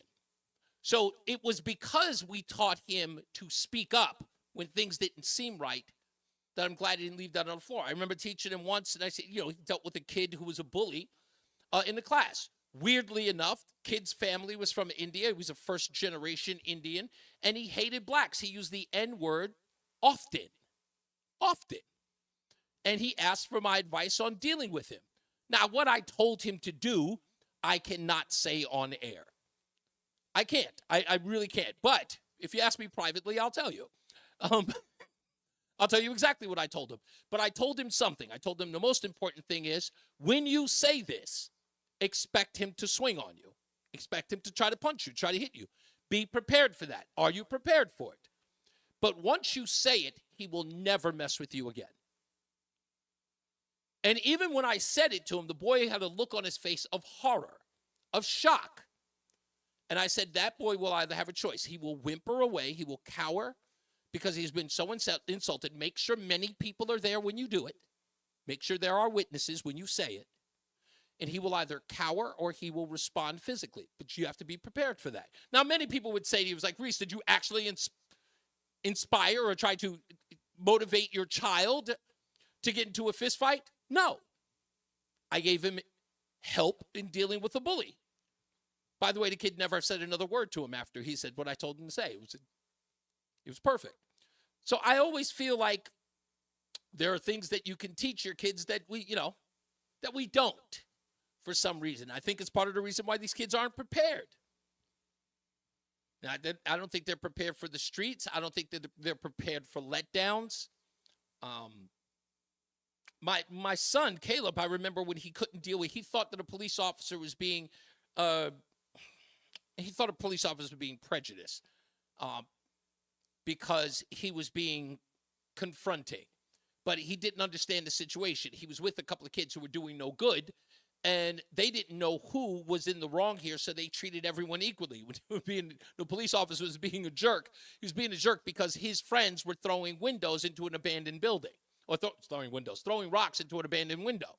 So it was because we taught him to speak up when things didn't seem right that I'm glad he didn't leave that on the floor. I remember teaching him once, and I said, he dealt with a kid who was a bully in the class. Weirdly enough, kid's family was from India. He was a first-generation Indian, and he hated blacks. He used the N-word often. And he asked for my advice on dealing with him. Now, what I told him to do, I cannot say on air. I can't. I really can't. But if you ask me privately, I'll tell you. I'll tell you exactly what I told him. But I told him something. I told him the most important thing is, when you say this, expect him to swing on you. Expect him to try to punch you, try to hit you. Be prepared for that. Are you prepared for it? But once you say it, he will never mess with you again. And even when I said it to him, the boy had a look on his face of horror, of shock. And I said, that boy will either have a choice. He will whimper away. He will cower because he's been so insulted. Make sure many people are there when you do it. Make sure there are witnesses when you say it. And he will either cower or he will respond physically. But you have to be prepared for that. Now, many people would say to you, like, Reese, did you actually inspire or try to motivate your child to get into a fist fight? No. I gave him help in dealing with a bully. By the way, the kid never said another word to him after he said what I told him to say. It was perfect. So I always feel like there are things that you can teach your kids that we don't for some reason. I think it's part of the reason why these kids aren't prepared. Now, I don't think they're prepared for the streets. I don't think that they're prepared for letdowns. My son, Caleb, I remember when he couldn't deal with, he thought a police officer was being prejudiced because he was being confronting. But he didn't understand the situation. He was with a couple of kids who were doing no good, and they didn't know who was in the wrong here, so they treated everyone equally. When the police officer was being a jerk, he was being a jerk because his friends were throwing windows into an abandoned building. Or throwing rocks into an abandoned window.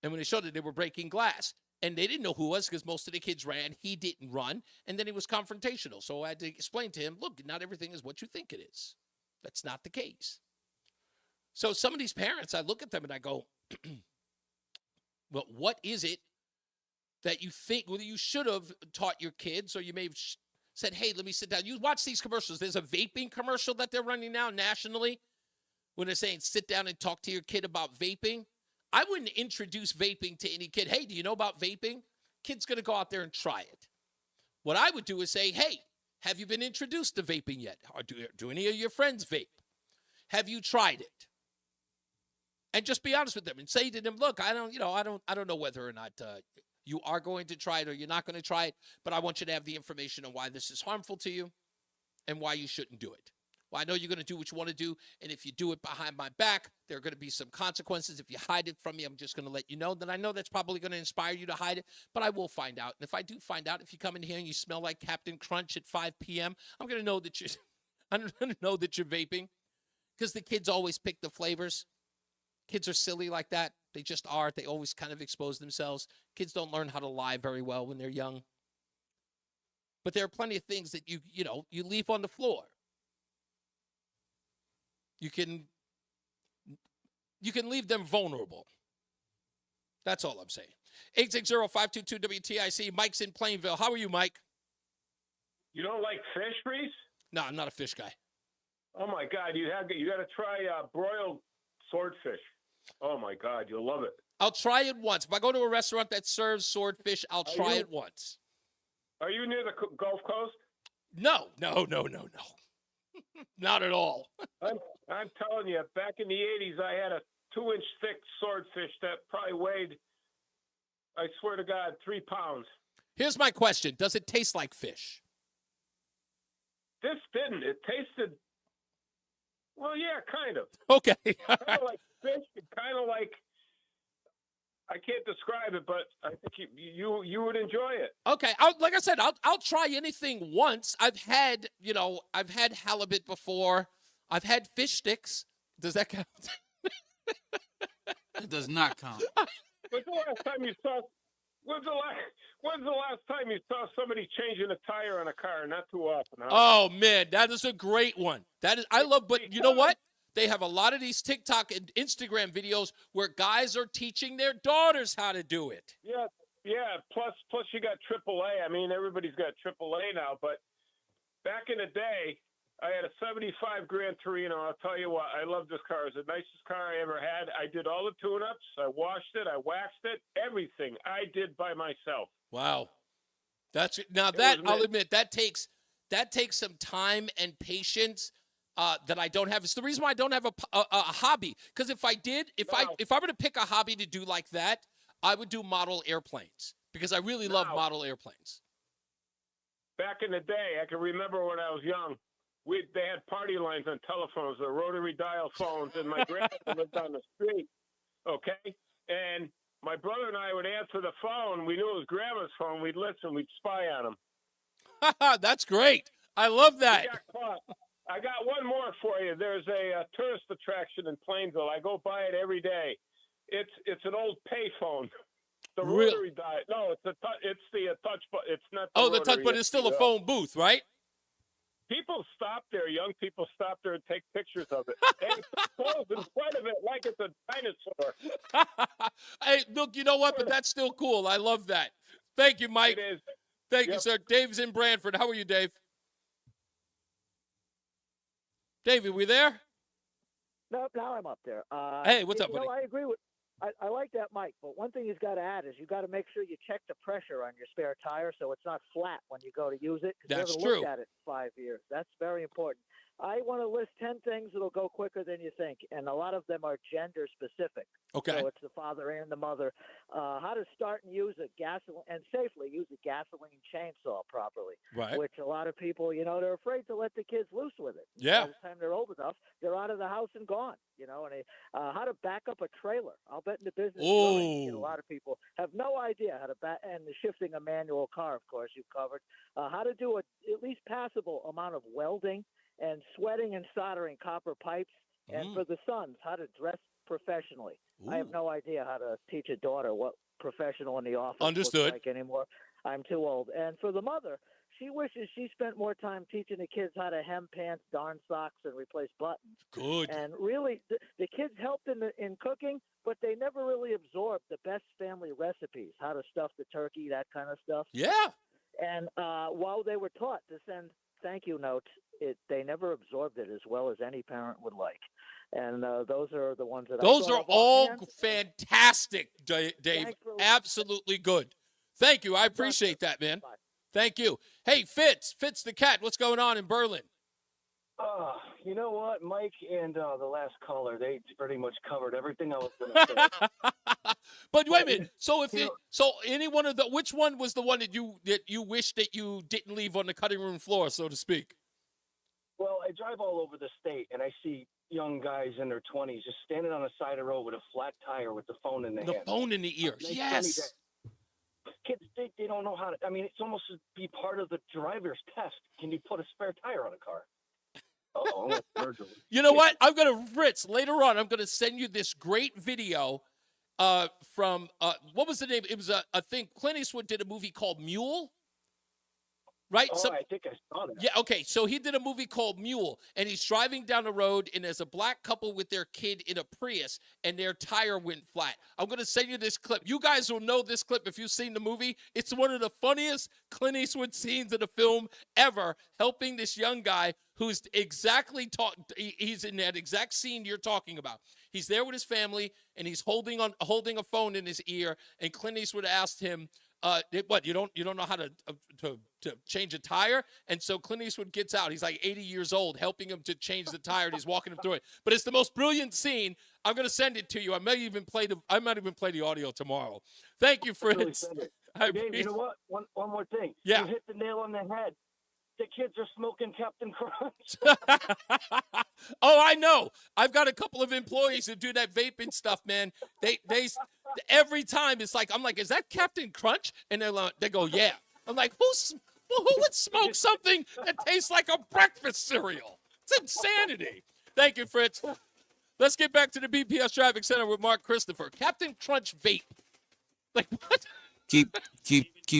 And when they showed it, they were breaking glass. And they didn't know who it was because most of the kids ran. He didn't run. And then he was confrontational. So I had to explain to him, look, not everything is what you think it is. That's not the case. So some of these parents, I look at them and I go, well, what is it that you think you should have taught your kids, or you may have said, hey, let me sit down. You watch these commercials. There's a vaping commercial that they're running now nationally when they're saying sit down and talk to your kid about vaping. I wouldn't introduce vaping to any kid. Hey, do you know about vaping? Kid's going to go out there and try it. What I would do is say, hey, have you been introduced to vaping yet? Or do any of your friends vape? Have you tried it? And just be honest with them and say to them, look, I don't know whether or not you are going to try it or you're not going to try it, but I want you to have the information on why this is harmful to you and why you shouldn't do it. Well, I know you're going to do what you want to do, and if you do it behind my back, there are going to be some consequences. If you hide it from me, I'm just going to let you know that I know that's probably going to inspire you to hide it, but I will find out. And if I do find out, if you come in here and you smell like Captain Crunch at 5 p.m., I'm going to know that you're vaping, because the kids always pick the flavors. Kids are silly like that. They just are. They always kind of expose themselves. Kids don't learn how to lie very well when they're young. But there are plenty of things that you leave on the floor. You can leave them vulnerable. That's all I'm saying. 860-522-WTIC. Mike's in Plainville. How are you, Mike?
You don't like fish, Reese?
No, I'm not a fish guy.
Oh my God, you got to try broiled swordfish. Oh my God, you'll love it.
I'll try it once. If I go to a restaurant that serves swordfish, I'll try it once.
Are you near the Gulf Coast?
No. Not at all.
I'm telling you, back in the 80s, I had a 2-inch thick swordfish that probably weighed, I swear to God, 3 pounds.
Here's my question. Does it taste like fish?
This didn't. It tasted, well, yeah, kind of.
Okay.
Kind of like fish, kind of like, I can't describe it, but I think you would enjoy it.
Okay, like I said, I'll try anything once. I've had halibut before. I've had fish sticks. Does that count?
It does not count.
When's the last time you saw somebody changing a tire on a car? Not too often. Huh?
Oh man, that is a great one. But you know what? They have a lot of these TikTok and Instagram videos where guys are teaching their daughters how to do it.
Yeah. Plus you got AAA. I mean, everybody's got AAA now. But back in the day, I had a 75 Gran Torino. I'll tell you what, I love this car. It's the nicest car I ever had. I did all the tune-ups. I washed it. I waxed it. Everything I did by myself.
Wow. I'll admit that takes some time and patience. That I don't have. It's the reason why I don't have a hobby. Because if I were to pick a hobby to do like that, I would do model airplanes because I really love model airplanes.
Back in the day, I can remember when I was young, they had party lines on telephones, the rotary dial phones, and my grandmother lived on the street. Okay, and my brother and I would answer the phone. We knew it was Grandma's phone. We'd listen. We'd spy on them.
That's great. I love that.
We got caught. I got one more for you. There's a tourist attraction in Plainville. I go by it every day. It's an old payphone. The rotary dial. No, it's the touch button. It's not.
The touch button is still a phone booth, right?
People stop there. Young people stop there and take pictures of it. And close in front of it like it's a dinosaur.
Hey, look, you know what? But that's still cool. I love that. Thank you, Mike.
It is.
Thank you, sir. Dave's in Branford. How are you, Dave? David, we there?
No, now I'm up there.
Hey, what's up, buddy?
I agree with. I like that, Mike. But one thing you've got to add is you got to make sure you check the pressure on your spare tire so it's not flat when you go to use it.
That's
you
true.
Looked at it in 5 years. That's very important. I want to list 10 things that'll go quicker than you think, and a lot of them are gender specific.
Okay.
So it's the father and the mother. How to start and use a gasoline and safely use a gasoline chainsaw properly.
Right.
Which a lot of people, they're afraid to let the kids loose with it.
Yeah.
By the time they're old enough, they're out of the house and gone. And how to back up a trailer. I'll bet in the business, a lot of people have no idea how to and the shifting a manual car, of course, you've covered. How to do at least passable amount of welding and sweating and soldering copper pipes. And for the sons, how to dress professionally. I have no idea how to teach a daughter what professional in the office looks like anymore. I'm too old. And for the mother, she wishes she spent more time teaching the kids how to hem pants, darn socks, and replace buttons.
Good.
And really, the kids helped in cooking, but they never really absorbed the best family recipes, how to stuff the turkey, that kind of stuff.
Yeah.
And while they were taught to send thank you notes, they never absorbed it as well as any parent would like. And those are the ones that
Those
I
are all fantastic, Dave. Absolutely good. Thank you. I appreciate that, man. Thank you. Hey, Fitz the cat, what's going on in Berlin?
You know what, Mike and the last caller, they pretty much covered everything I was going to say.
But wait a minute. So any one of which one was the one that you wish that you didn't leave on the cutting room floor, so to speak?
Well, I drive all over the state, and I see young guys in their 20s just standing on the side of the road with a flat tire with the phone in their hand.
The phone in the ear. Yes.
Kids think they don't know how to. I mean, it's almost to be part of the driver's test. Can you put a spare tire on a car? Oh,
you know what? Fritz, later on, I'm going to send you this great video from, what was the name? It was a thing. Clint Eastwood did a movie called Mule. Right?
Oh, I think I saw that.
Yeah, okay. So he did a movie called Mule, and he's driving down the road, and there's a black couple with their kid in a Prius, and their tire went flat. I'm going to send you this clip. You guys will know this clip if you've seen the movie. It's one of the funniest Clint Eastwood scenes in the film ever, helping this young guy who's exactly he's in that exact scene you're talking about. He's there with his family, and he's holding a phone in his ear, and Clint Eastwood asked him, what, you don't know how to change a tire? And so Clint Eastwood gets out. He's like 80 years old, helping him to change the tire, and he's walking him through it. But it's the most brilliant scene. I'm going to send it to you. I might even play the audio tomorrow. Thank you, Fritz.
Dave, you know what? One more thing.
Yeah.
You hit the nail on the head. The kids are smoking Captain Crunch.
Oh, I know. I've got a couple of employees who do that vaping stuff, man. They every time it's like, I'm like, is that Captain Crunch? And they go, yeah. I'm like, who would smoke something that tastes like a breakfast cereal? It's insanity. Thank you, Fritz. Let's get back to the BPS Traffic Center with Mark Christopher. Captain Crunch vape. Like what?
Keep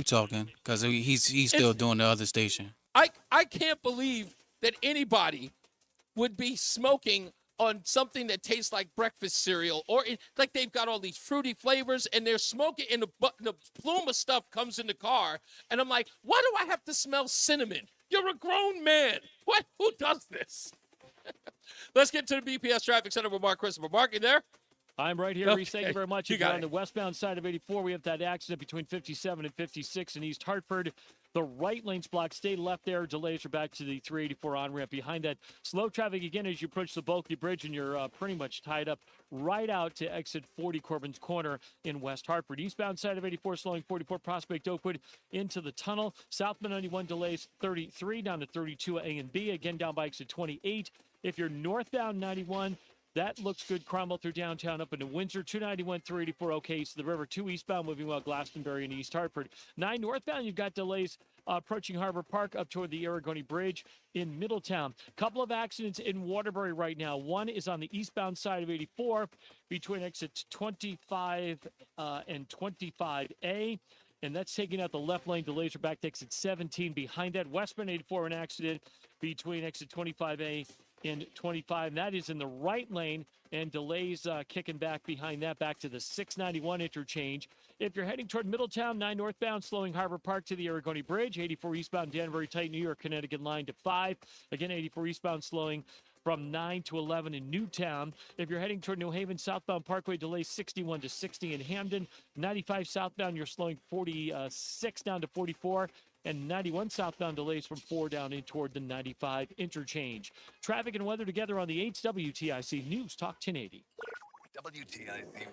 talking, because he's still doing the other station.
I can't believe that anybody would be smoking on something that tastes like breakfast cereal, or like they've got all these fruity flavors and they're smoking, and the plume of stuff comes in the car, and I'm like, why do I have to smell cinnamon? You're a grown man. What? Who does this? Let's get to the BPS Traffic Center with Mark Christopher. Mark, you there?
I'm right here, Reese. Thank you very much.
You got
on the westbound side of 84, we have that accident between 57 and 56 in East Hartford. The right lane's blocked. Stay left there. Delays are back to the 384 on-ramp. Behind that, slow traffic again as you approach the Bulkley Bridge, and you're pretty much tied up right out to exit 40 Corbin's Corner in West Hartford. Eastbound side of 84, slowing 44 Prospect Oakwood into the tunnel. Southbound 91 delays 33 down to 32 A and B. Again, down by exit 28. If you're northbound 91, that looks good. Cromwell through downtown up into Windsor. 291, 384, okay. So the river 2 eastbound moving well, Glastonbury and East Hartford. 9 northbound, you've got delays approaching Harbor Park up toward the Aragoni Bridge in Middletown. Couple of accidents in Waterbury right now. One is on the eastbound side of 84 between exits 25 and 25A. And that's taking out the left lane. Delays are back to exit 17. Behind that, westbound 84, an accident between exit 25A and 25. That is in the right lane, and delays kicking back behind that, back to the 691 interchange. If you're heading toward Middletown, 9 northbound, slowing Harbor Park to the Aragoni Bridge. 84 eastbound, Danbury tight, New York, Connecticut line to 5. Again, 84 eastbound, slowing from 9 to 11 in Newtown. If you're heading toward New Haven, southbound Parkway delays 61 to 60 in Hamden. 95 southbound, you're slowing 46 down to 44. And 91 southbound delays from 4 down in toward the 95 interchange. Traffic and weather together on the 8th WTIC News Talk 1080.
WTIC weather.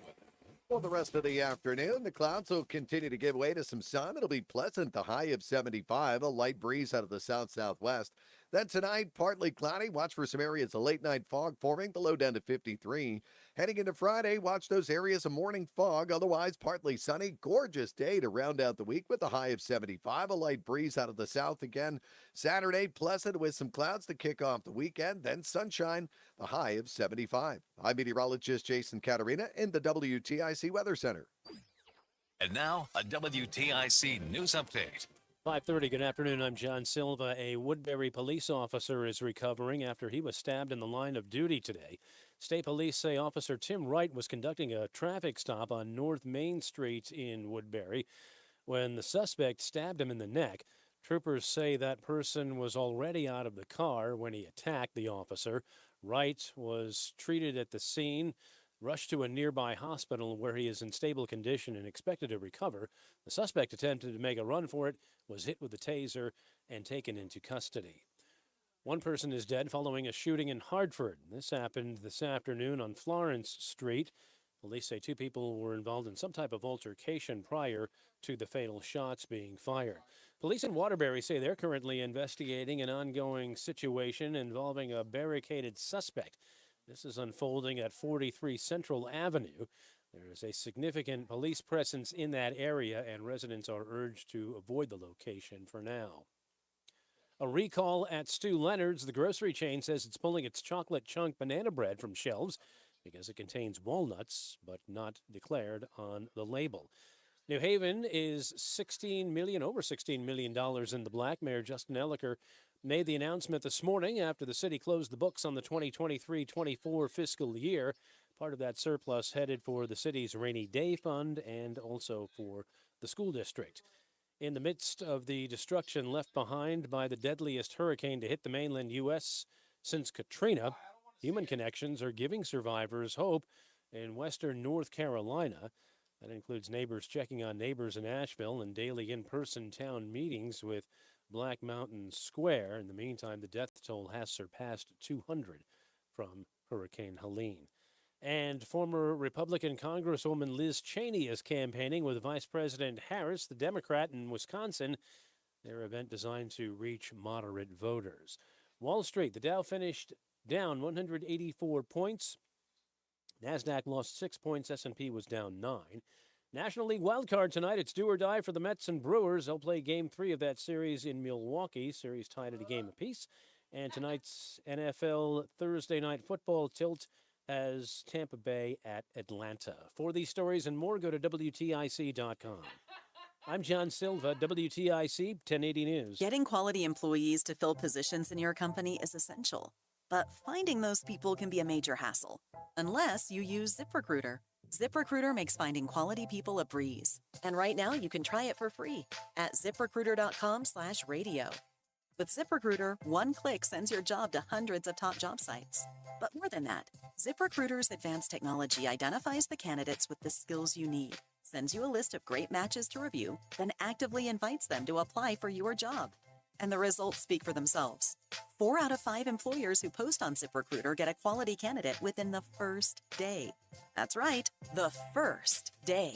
For the rest of the afternoon, the clouds will continue to give way to some sun. It'll be pleasant, the high of 75, a light breeze out of the south-southwest. Then tonight, partly cloudy. Watch for some areas of late-night fog forming, the low down to 53. Heading into Friday, watch those areas of morning fog. Otherwise, partly sunny. Gorgeous day to round out the week with a high of 75, a light breeze out of the south again. Saturday, pleasant with some clouds to kick off the weekend. Then sunshine, the high of 75. I'm meteorologist Jason Caterina in the WTIC Weather Center.
And now, a WTIC news update.
5:30, good afternoon. I'm John Silva. A Woodbury police officer is recovering after he was stabbed in the line of duty today. State police say Officer Tim Wright was conducting a traffic stop on North Main Street in Woodbury when the suspect stabbed him in the neck. Troopers say that person was already out of the car when he attacked the officer. Wright was treated at the scene, rushed to a nearby hospital where he is in stable condition and expected to recover. The suspect attempted to make a run for it, was hit with a taser, and taken into custody. One person is dead following a shooting in Hartford. This happened this afternoon on Florence Street. Police say 2 people were involved in some type of altercation prior to the fatal shots being fired. Police in Waterbury say they're currently investigating an ongoing situation involving a barricaded suspect. This is unfolding at 43 Central Avenue. There is a significant police presence in that area, and residents are urged to avoid the location for now. A recall at Stu Leonard's. The grocery chain says it's pulling its chocolate chunk banana bread from shelves because it contains walnuts, but not declared on the label. New Haven is over $16 million in the black. Mayor Justin Elicker made the announcement this morning after the city closed the books on the 2023-24 fiscal year. Part of that surplus headed for the city's rainy day fund and also for the school district. In the midst of the destruction left behind by the deadliest hurricane to hit the mainland U.S. since Katrina, Human Connections are giving survivors hope in western North Carolina. That includes neighbors checking on neighbors in Asheville and daily in-person town meetings with Black Mountain Square. In the meantime, the death toll has surpassed 200 from Hurricane Helene. And former Republican Congresswoman Liz Cheney is campaigning with Vice President Harris, the Democrat in Wisconsin, their event designed to reach moderate voters. Wall Street, the Dow finished down 184 points. NASDAQ lost 6 points. S&P was down 9. National League wildcard tonight. It's do or die for the Mets and Brewers. They'll play Game 3 of that series in Milwaukee. Series tied at a game apiece. And tonight's NFL Thursday Night Football tilt has Tampa Bay at Atlanta. For these stories and more, go to WTIC.com. I'm John Silva, WTIC 1080 News.
Getting quality employees to fill positions in your company is essential, but finding those people can be a major hassle, unless you use ZipRecruiter. ZipRecruiter makes finding quality people a breeze. And right now, you can try it for free at ZipRecruiter.com/radio. With ZipRecruiter, one click sends your job to hundreds of top job sites. But more than that, ZipRecruiter's advanced technology identifies the candidates with the skills you need, sends you a list of great matches to review, then actively invites them to apply for your job. And the results speak for themselves. 4 out of 5 employers who post on ZipRecruiter get a quality candidate within the first day. That's right, the first day.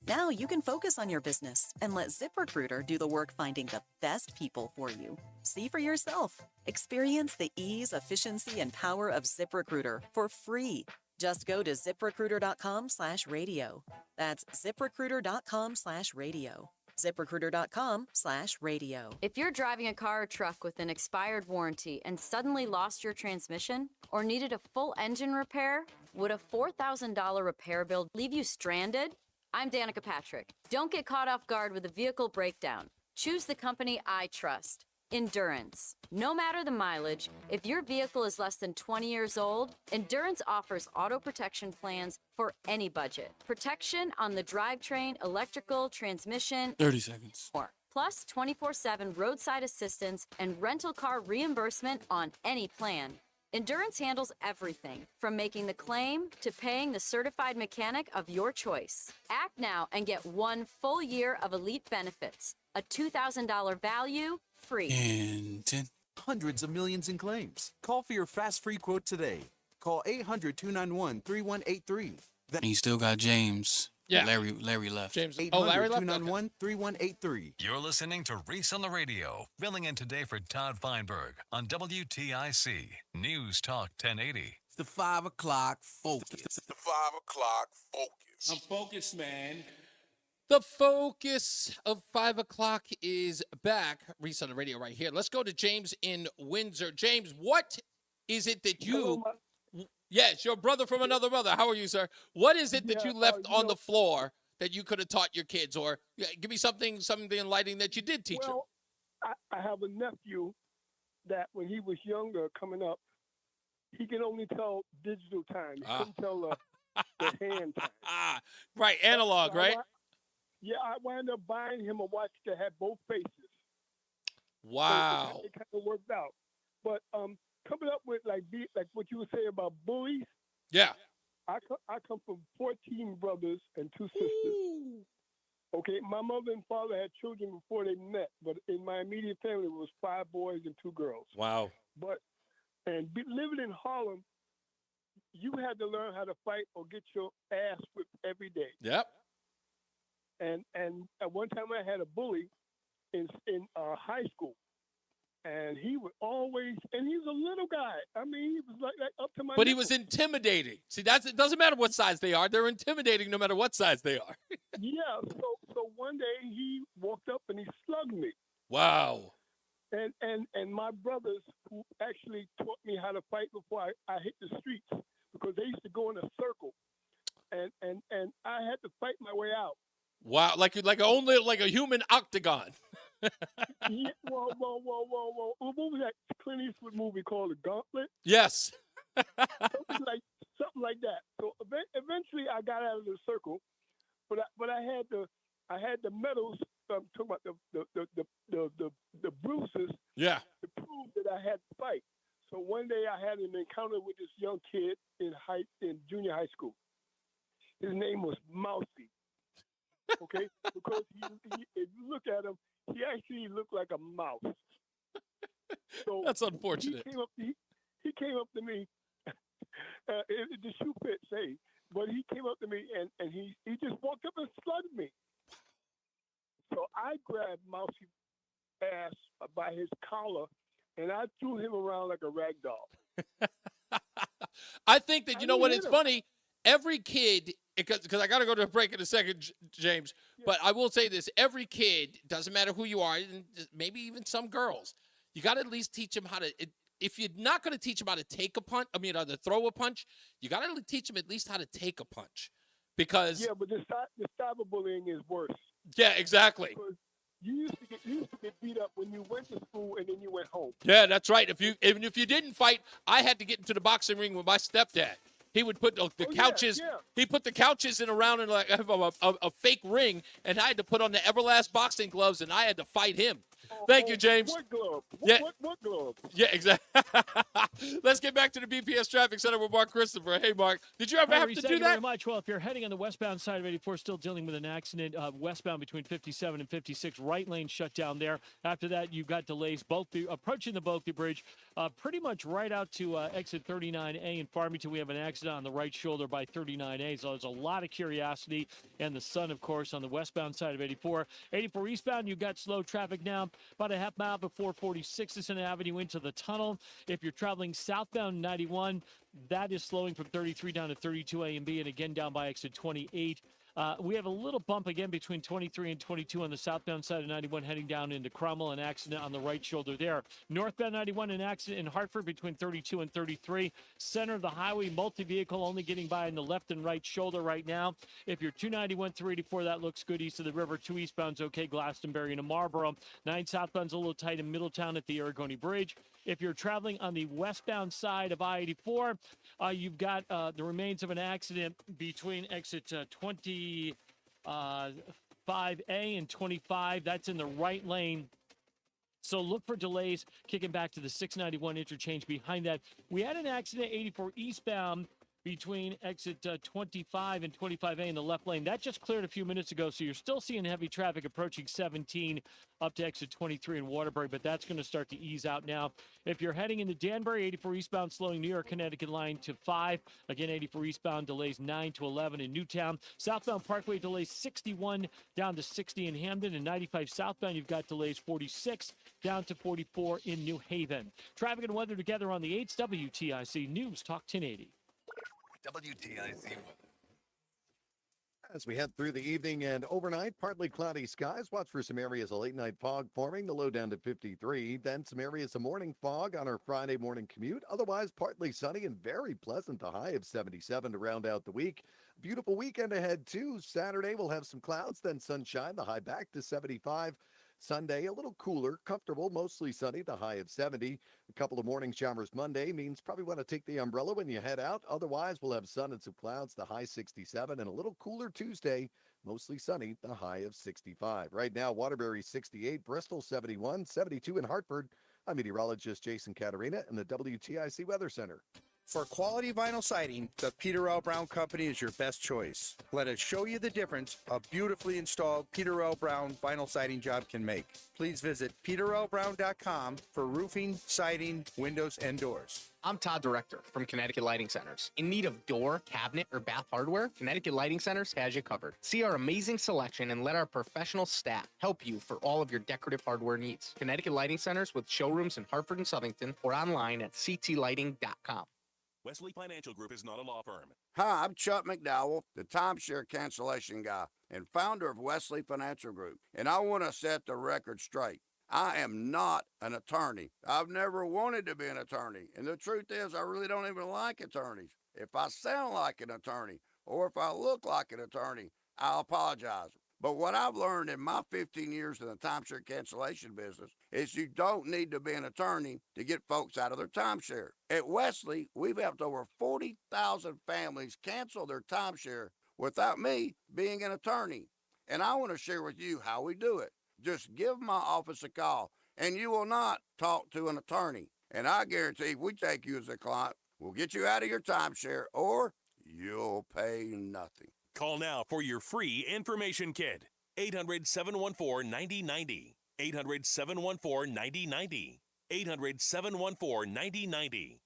Now you can focus on your business and let ZipRecruiter do the work finding the best people for you. See for yourself. Experience the ease, efficiency, and power of ZipRecruiter for free. Just go to ZipRecruiter.com/radio. That's ZipRecruiter.com/radio. ZipRecruiter.com/radio.
If you're driving a car or truck with an expired warranty and suddenly lost your transmission or needed a full engine repair, would a $4,000 repair bill leave you stranded? I'm Danica Patrick. Don't get caught off guard with a vehicle breakdown. Choose the company I trust, Endurance. No matter the mileage, if your vehicle is less than 20 years old, Endurance offers auto protection plans for any budget. Protection on the drivetrain, electrical, transmission,
30 seconds.
more. Plus 24/7 roadside assistance and rental car reimbursement on any plan. Endurance handles everything, from making the claim to paying the certified mechanic of your choice. Act now and get 1 full year of elite benefits. A $2,000 value, free.
And 10.
Hundreds of millions in claims. Call for your fast free quote today. Call 800-291-3183.
And you still got James.
Yeah.
Larry left.
James.
800-291-3183.
You're listening to Reese on the Radio, filling in today for Todd Feinberg on WTIC News Talk 1080.
It's the 5 o'clock focus. It's the 5 o'clock focus.
I'm focused, man.
The focus of 5 o'clock is back. Reese on the Radio right here. Let's go to James in Windsor. James, what is it that you... Yes, your brother from another mother. How are you, sir? What is it that you left on the floor that you could have taught your kids? Or give me something enlightening that you did teach them.
Well, I have a nephew that when he was younger coming up, he could only tell digital time. He couldn't tell the hand time.
Right, analog, right?
Yeah, I wound up buying him a watch that had both faces.
Wow.
So it kind of worked out. But coming up with like what you were saying about bullies.
Yeah.
I come from 14 brothers and 2 sisters. Okay, my mother and father had children before they met, but in my immediate family it was 5 boys and 2 girls.
Wow.
Living in Harlem, you had to learn how to fight or get your ass whipped every day.
Yep.
And at one time I had a bully in high school, and he was always, and he was a little guy. I mean, he was like up to my.
But he was intimidating. See, it doesn't matter what size they are; they're intimidating no matter what size they are.
Yeah. So one day he walked up and he slugged me.
Wow.
And my brothers, who actually taught me how to fight before I hit the streets, because they used to go in a circle, and I had to fight my way out.
Wow, like a human octagon.
Yeah, whoa. What was that Clint Eastwood movie called The Gauntlet?
Yes.
something like that. So eventually I got out of the circle, but I had the medals. I'm talking about the bruises.
Yeah.
To prove that I had to fight. So one day I had an encounter with this young kid in junior high school. His name was Mousy. Okay, because if you look at him, he actually looked like a mouse. So
that's unfortunate.
He came up to me. The shoe fit say, but he came up to me and he just walked up and slugged me. So I grabbed Mousy ass by his collar and I threw him around like a rag doll.
I think that, you know what, it's funny. Every kid, because I got to go to a break in a second, James, but I will say this. Every kid, doesn't matter who you are, and maybe even some girls, you got to at least teach them how to, if you're not going to teach them how to take a punch, to throw a punch, you got to teach them at least how to take a punch. Because.
Yeah, but the cyberbullying is worse.
Yeah, exactly.
Because you used to get beat up when you went to school and then you went home.
Yeah, that's right. Even if you didn't fight, I had to get into the boxing ring with my stepdad. He would put the couches. Yeah. He put the couches in around in like a fake ring, and I had to put on the Everlast boxing gloves, and I had to fight him. Thank you, James.
What glove? What glove?
Yeah, exactly. Let's get back to the BPS Traffic Center with Mark Christopher. Hey, Mark, did you ever have to do that?
Thank you very much. Well, if you're heading on the westbound side of 84, still dealing with an accident, westbound between 57 and 56, right lane shut down there. After that, you've got delays approaching the Bulky Bridge, pretty much right out to exit 39A in Farmington. We have an accident on the right shoulder by 39A, so there's a lot of curiosity and the sun, of course, on the westbound side of 84. 84 eastbound, you've got slow traffic now, about a half mile before 46th Avenue into the tunnel. If you're traveling southbound 91, that is slowing from 33 down to 32A and B, and again down by exit 28. We have a little bump again between 23 and 22 on the southbound side of 91 heading down into Cromwell, an accident on the right shoulder there. Northbound 91, an accident in Hartford between 32 and 33. Center of the highway, multi-vehicle only getting by on the left and right shoulder right now. If you're 291 through 84, that looks good east of the river. 2 eastbound's okay, Glastonbury to Marlboro. 9 southbound's a little tight in Middletown at the Aragoni Bridge. If you're traveling on the westbound side of I-84, you've got the remains of an accident between exit 25A and 25. That's in the right lane. So look for delays kicking back to the 691 interchange behind that. We had an accident 84 eastbound between exit 25 and 25A in the left lane. That just cleared a few minutes ago, so you're still seeing heavy traffic approaching 17 up to exit 23 in Waterbury, but that's going to start to ease out now. If you're heading into Danbury, 84 eastbound slowing New York, Connecticut line to 5. Again, 84 eastbound delays 9 to 11 in Newtown. Southbound Parkway delays 61 down to 60 in Hamden, and 95 southbound you've got delays 46 down to 44 in New Haven. Traffic and weather together on the 8th WTIC News Talk 1080.
WTIC weather.
As we head through the evening and overnight, partly cloudy skies. Watch for some areas of late night fog forming, the low down to 53. Then some areas of morning fog on our Friday morning commute. Otherwise, partly sunny and very pleasant, the high of 77 to round out the week. Beautiful weekend ahead, too. Saturday, we'll have some clouds, then sunshine, the high back to 75. Sunday, a little cooler, comfortable, mostly sunny, the high of 70. A couple of morning showers Monday means probably want to take the umbrella when you head out. Otherwise, we'll have sun and some clouds, the high 67, and a little cooler Tuesday, Mostly sunny, the high of 65. Right now, Waterbury 68, Bristol 71, 72 in Hartford. I'm meteorologist Jason Caterina in the WTIC Weather Center.
For quality vinyl siding, the Peter L. Brown Company is your best choice. Let us show you the difference a beautifully installed Peter L. Brown vinyl siding job can make. Please visit peterlbrown.com for roofing, siding, windows, and doors.
I'm Todd Director from Connecticut Lighting Centers. In need of door, cabinet, or bath hardware? Connecticut Lighting Centers has you covered. See our amazing selection and let our professional staff help you for all of your decorative hardware needs. Connecticut Lighting Centers with showrooms in Hartford and Southington or online at ctlighting.com.
Wesley Financial Group is not a law firm.
Hi, I'm Chuck McDowell, the timeshare cancellation guy and founder of Wesley Financial Group, and I want to set the record straight. I am not an attorney. I've never wanted to be an attorney, and the truth is I really don't even like attorneys. If I sound like an attorney or if I look like an attorney, I'll apologize. But what I've learned in my 15 years in the timeshare cancellation business is you don't need to be an attorney to get folks out of their timeshare. At Wesley, we've helped over 40,000 families cancel their timeshare without me being an attorney. And I want to share with you how we do it. Just give my office a call, and you will not talk to an attorney. And I guarantee if we take you as a client, we'll get you out of your timeshare, or you'll pay nothing.
Call now for your free information kit. 800-714-9090. 800-714-9090. 800-714-9090.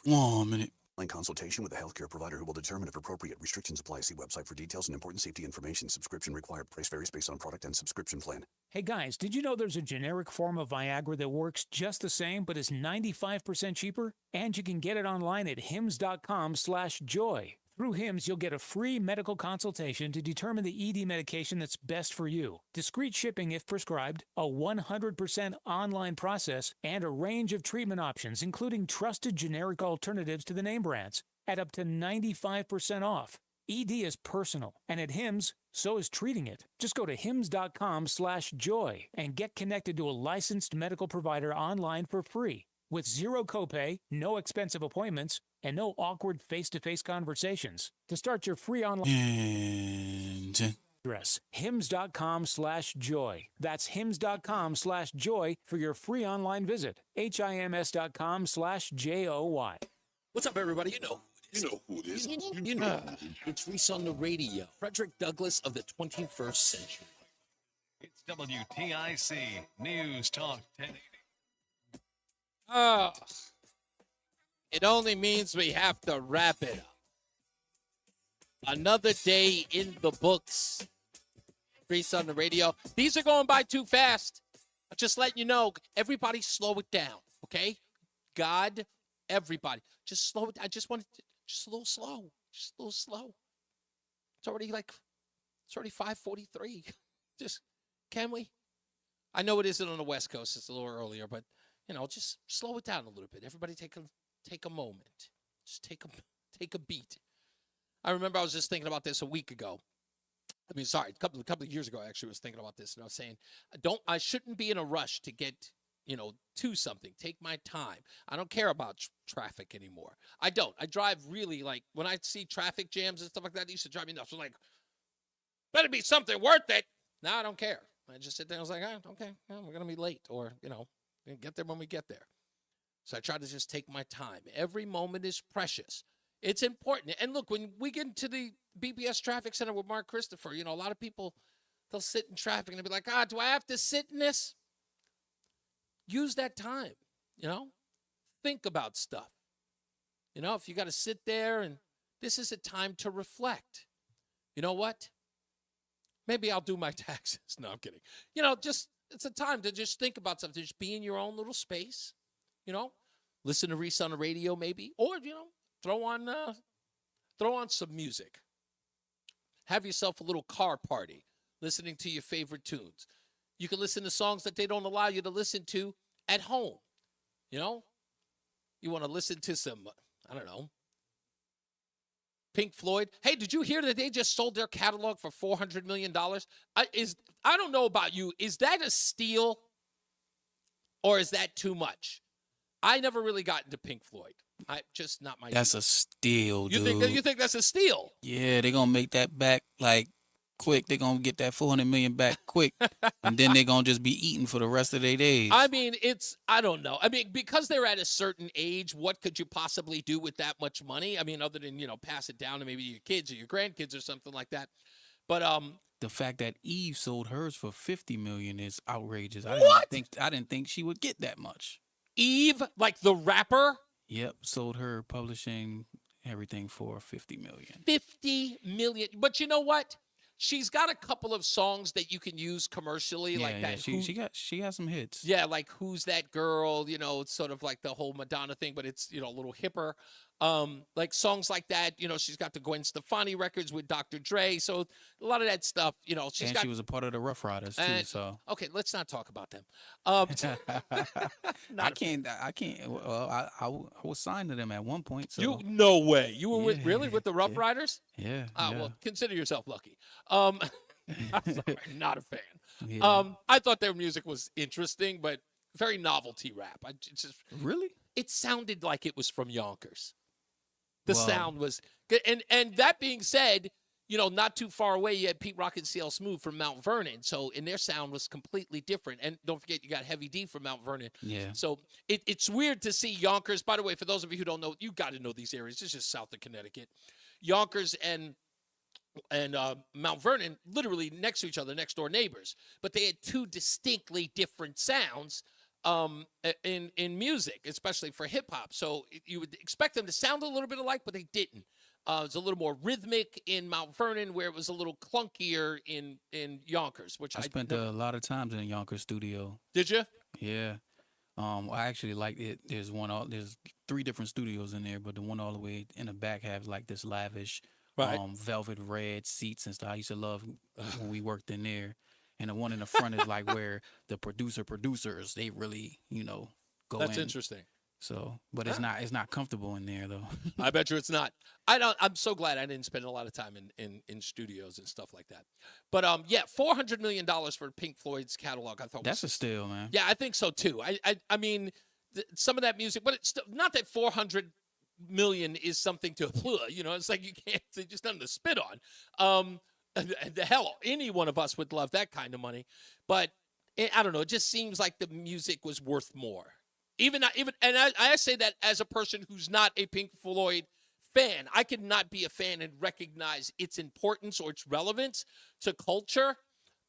1 minute.
Consultation with a healthcare provider who will determine if appropriate. Restrictions apply. See website for details and important safety information. Subscription required. Price varies based on product and subscription plan.
Hey guys, did you know there's a generic form of Viagra that works just the same but is 95% cheaper? And you can get it online at hims.com/joy. Through HIMS, you'll get a free medical consultation to determine the ED medication that's best for you, discreet shipping if prescribed, a 100% online process, and a range of treatment options, including trusted generic alternatives to the name brands, at up to 95% off. ED is personal, and at HIMS, so is treating it. Just go to hims.com/joy and get connected to a licensed medical provider online for free, with zero copay, no expensive appointments, and no awkward face-to-face conversations. To start your free online address, hims.com/joy. That's hims.com/joy for your free online visit. hims.com/joy.
What's up, everybody? You know who it is. You know. It's Reese on the Radio. Frederick Douglass of the 21st century.
It's WTIC News Talk 1080.
Oh, it only means we have to wrap it up. Another day in the books. Reese on the Radio. These are going by too fast. I'm just letting you know, everybody slow it down, okay? God, everybody. Just slow it down. I just want it just a little slow. Just a little slow. It's already 5:43. Just, can we? I know it isn't on the West Coast. It's a little earlier, but, just slow it down a little bit. Everybody take a moment. Just take a beat. I remember I was just thinking about this a week ago. A couple of years ago, I actually was thinking about this, and I was saying, I shouldn't be in a rush to get, to something. Take my time. I don't care about traffic anymore. I don't. I drive really, when I see traffic jams and stuff like that, it used to drive me nuts. I'm like, better be something worth it. Now I don't care. I just sit there and I was like, okay, well, we're going to be late, or, get there when we get there. So I try to just take my time. Every moment is precious. It's important. And look, when we get into the BPS Traffic Center with Mark Christopher, a lot of people, they'll sit in traffic and they'll be like, do I have to sit in this? Use that time, Think about stuff. If you got to sit there, and this is a time to reflect. You know what? Maybe I'll do my taxes. No, I'm kidding. It's a time to just think about something. Just be in your own little space, Listen to Reese on the Radio maybe, or, throw on some music. Have yourself a little car party, listening to your favorite tunes. You can listen to songs that they don't allow you to listen to at home. You want to listen to some, Pink Floyd. Hey, did you hear that they just sold their catalog for $400 million? I don't know about you. Is that a steal, or is that too much? I never really got into Pink Floyd. Just not my.
That's a steal, dude.
You think that's a steal?
Yeah, they're gonna make that back like quick. They're going to get that $400 million back quick, and then they're going to just be eating for the rest of their days.
I mean, I don't know. I mean, because they're at a certain age, what could you possibly do with that much money? I mean, other than, pass it down to maybe your kids or your grandkids or something like that. But
the fact that Eve sold hers for $50 million is outrageous.
What?
I didn't think she would get that much.
Eve, like the rapper?
Yep, sold her publishing everything for $50 million.
$50 million. But you know what? She's got a couple of songs that you can use commercially like that.
She got some hits.
Yeah, like Who's That Girl? It's sort of like the whole Madonna thing, but it's, a little hipper. Like songs like that, she's got the Gwen Stefani records with Dr. Dre. So a lot of that stuff,
She was a part of the Rough Riders too. So
okay, let's not talk about them.
I can't. Well, I was signed to them at one point. So
no way. You were really with the Rough Riders?
Yeah.
Well, consider yourself lucky. I'm sorry, not a fan.
Yeah.
I thought their music was interesting, but very novelty rap.
Really?
It sounded like it was from Yonkers. The sound was good. And that being said, not too far away, you had Pete Rock and CL Smooth from Mount Vernon. So, and their sound was completely different. And don't forget, you got Heavy D from Mount Vernon.
Yeah.
So it's weird to see Yonkers. By the way, for those of you who don't know, you got to know these areas. It's just south of Connecticut. Yonkers and Mount Vernon, literally next to each other, next door neighbors. But they had two distinctly different sounds in music, especially for hip hop. So you would expect them to sound a little bit alike, but they didn't. It was a little more rhythmic in Mount Vernon, where it was a little clunkier in Yonkers, which
I spent a lot of times in the Yonkers studio.
Did you?
Yeah. I actually like it. There's 3 different studios in there, but the one all the way in the back have like this lavish, velvet red seats and stuff. I used to love when we worked in there. And the one in the front is like where the producers, they really, go in.
That's interesting.
So, but it's not comfortable in there though.
I bet you it's not. I'm so glad I didn't spend a lot of time in studios and stuff like that. But $400 million for Pink Floyd's catalog. I thought
that's a steal, man.
Yeah, I think so too. I mean, some of that music, but it's still, not that 400 million is something to, it's like you can't, it's just nothing to spit on. The hell, any one of us would love that kind of money, but I don't know. It just seems like the music was worth more. And I say that as a person who's not a Pink Floyd fan. I could not be a fan and recognize its importance or its relevance to culture.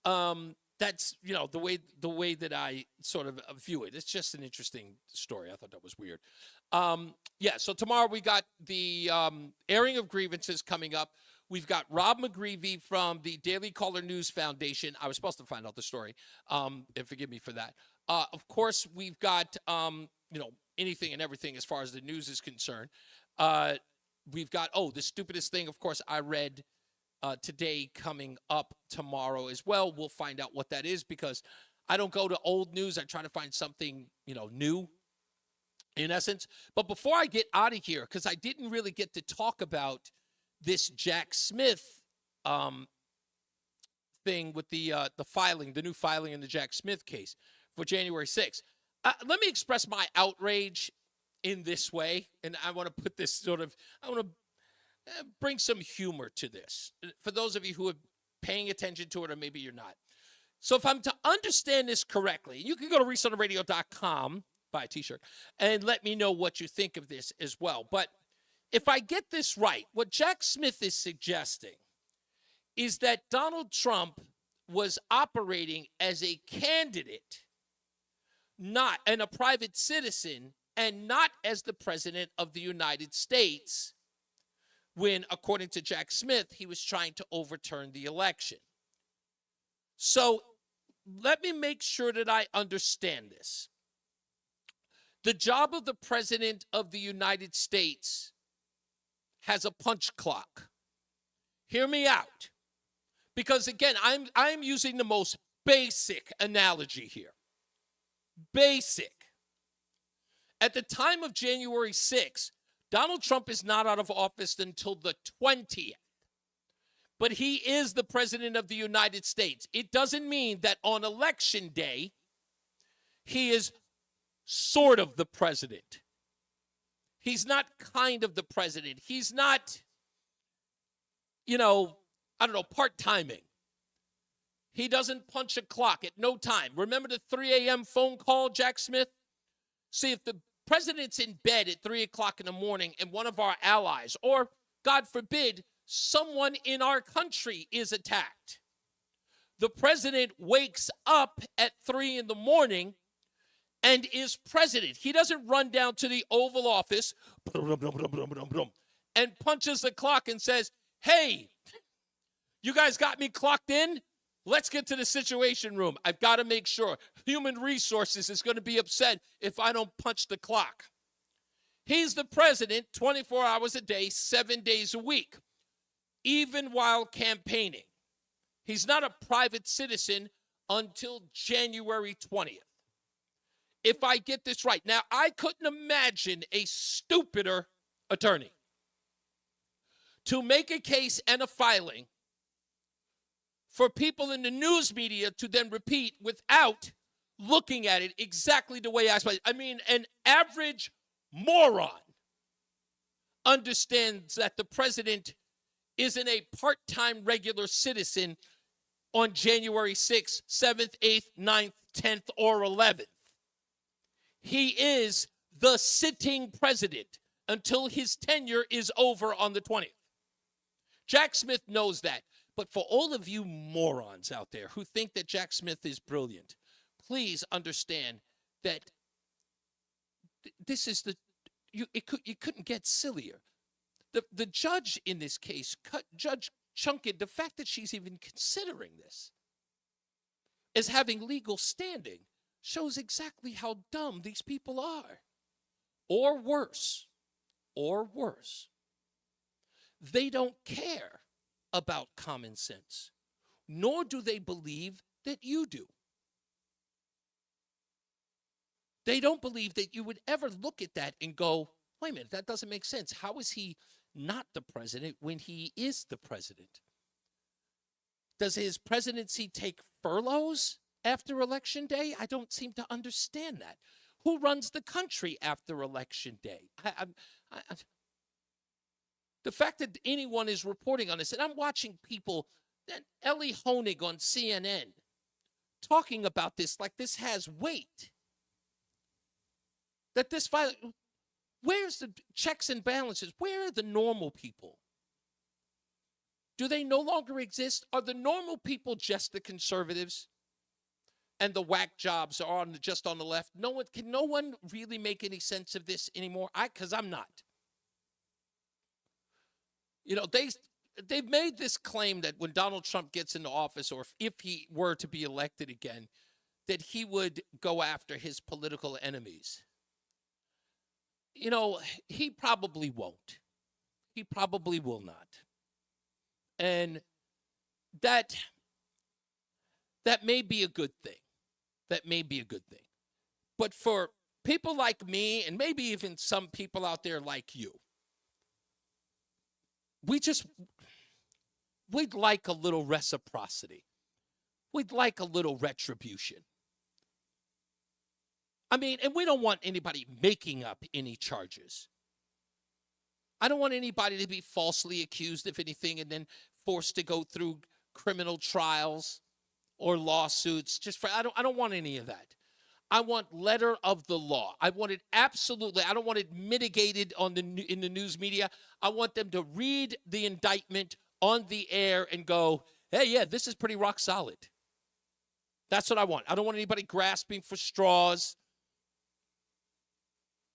That's the way that I sort of view it. It's just an interesting story. I thought that was weird. So tomorrow we got the airing of grievances coming up. We've got Rob McGreevy from the Daily Caller News Foundation. I was supposed to find out the story, and forgive me for that. Of course, we've got, anything and everything as far as the news is concerned. We've got, the stupidest thing, of course, I read today coming up tomorrow as well. We'll find out what that is because I don't go to old news. I try to find something, new in essence. But before I get out of here, because I didn't really get to talk about this Jack Smith thing with the new filing in the Jack Smith case for January 6th. Let me express my outrage in this way, and I want to put this I want to bring some humor to this for those of you who are paying attention to it, or maybe you're not. So if I'm to understand this correctly, you can go to ReeseOnTheRadio.com, buy a t-shirt, and let me know what you think of this as well. But if I get this right, what Jack Smith is suggesting is that Donald Trump was operating as a candidate, not and a private citizen, and not as the president of the United States when, according to Jack Smith, he was trying to overturn the election. So let me make sure that I understand this. The job of the president of the United States has a punch clock. Hear me out. Because again, I'm using the most basic analogy here. Basic. At the time of January 6th, Donald Trump is not out of office until the 20th. But he is the president of the United States. It doesn't mean that on election day, he is sort of the president. He's not kind of the president. He's not, part-timing. He doesn't punch a clock at no time. Remember the 3 a.m. phone call, Jack Smith? See, if the president's in bed at 3 o'clock in the morning and one of our allies, or God forbid, someone in our country is attacked, the president wakes up at 3 in the morning and is president. He doesn't run down to the Oval Office and punches the clock and says, hey, you guys got me clocked in? Let's get to the Situation Room. I've got to make sure. Human Resources is going to be upset if I don't punch the clock. He's the president 24 hours a day, 7 days a week, even while campaigning. He's not a private citizen until January 20th. If I get this right. Now, I couldn't imagine a stupider attorney to make a case and a filing for people in the news media to then repeat without looking at it exactly the way I explained. I mean, an average moron understands that the president isn't a part-time regular citizen on January 6th, 7th, 8th, 9th, 10th, or 11th. He is the sitting president until his tenure is over on the 20th. Jack Smith knows that. But for all of you morons out there who think that Jack Smith is brilliant, please understand that this is you couldn't get sillier. The judge in this case, Judge Chunkin, the fact that she's even considering this as having legal standing shows exactly how dumb these people are. Or worse. They don't care about common sense, nor do they believe that you do. They don't believe that you would ever look at that and go, wait a minute, that doesn't make sense. How is he not the president when he is the president? Does his presidency take furloughs after Election Day? I don't seem to understand that. Who runs the country after Election Day? The fact that anyone is reporting on this, and I'm watching people, Ellie Honig on CNN, talking about this like this has weight. That this violence, where's the checks and balances? Where are the normal people? Do they no longer exist? Are the normal people just the conservatives? And the whack jobs are just on the left? Can no one really make any sense of this anymore? Because I'm not. You know, they've made this claim that when Donald Trump gets into office, or if he were to be elected again, that he would go after his political enemies. You know, he probably won't. He probably will not. And that may be a good thing. That may be a good thing. But for people like me, and maybe even some people out there like you, we'd like a little reciprocity. We'd like a little retribution. I mean, and we don't want anybody making up any charges. I don't want anybody to be falsely accused of anything and then forced to go through criminal trials or lawsuits. I don't want any of that. I want letter of the law. I want it absolutely. I don't want it mitigated in the news media. I want them to read the indictment on the air and go, hey, yeah, this is pretty rock solid. That's what I want. I don't want anybody grasping for straws.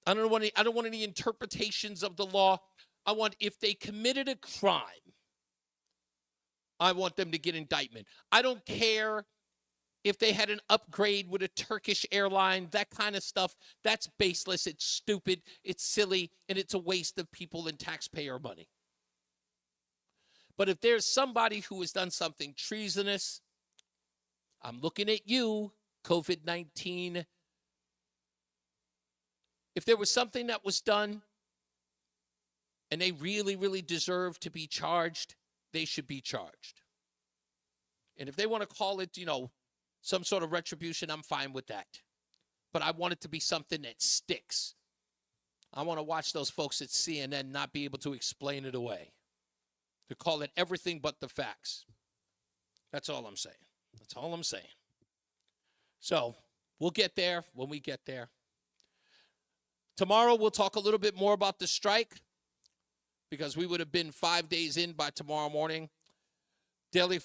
I don't want any interpretations of the law. I want, if they committed a crime, I want them to get indictment. I don't care if they had an upgrade with a Turkish airline, that kind of stuff. That's baseless. It's stupid. It's silly. And it's a waste of people and taxpayer money. But if there's somebody who has done something treasonous, I'm looking at you, COVID-19. If there was something that was done and they really, really deserve to be charged, they should be charged. And if they want to call it, some sort of retribution, I'm fine with that. But I want it to be something that sticks. I want to watch those folks at CNN not be able to explain it away. They're calling everything but the facts. That's all I'm saying. That's all I'm saying. So we'll get there when we get there. Tomorrow we'll talk a little bit more about the strike because we would have been 5 days in by tomorrow morning. Daily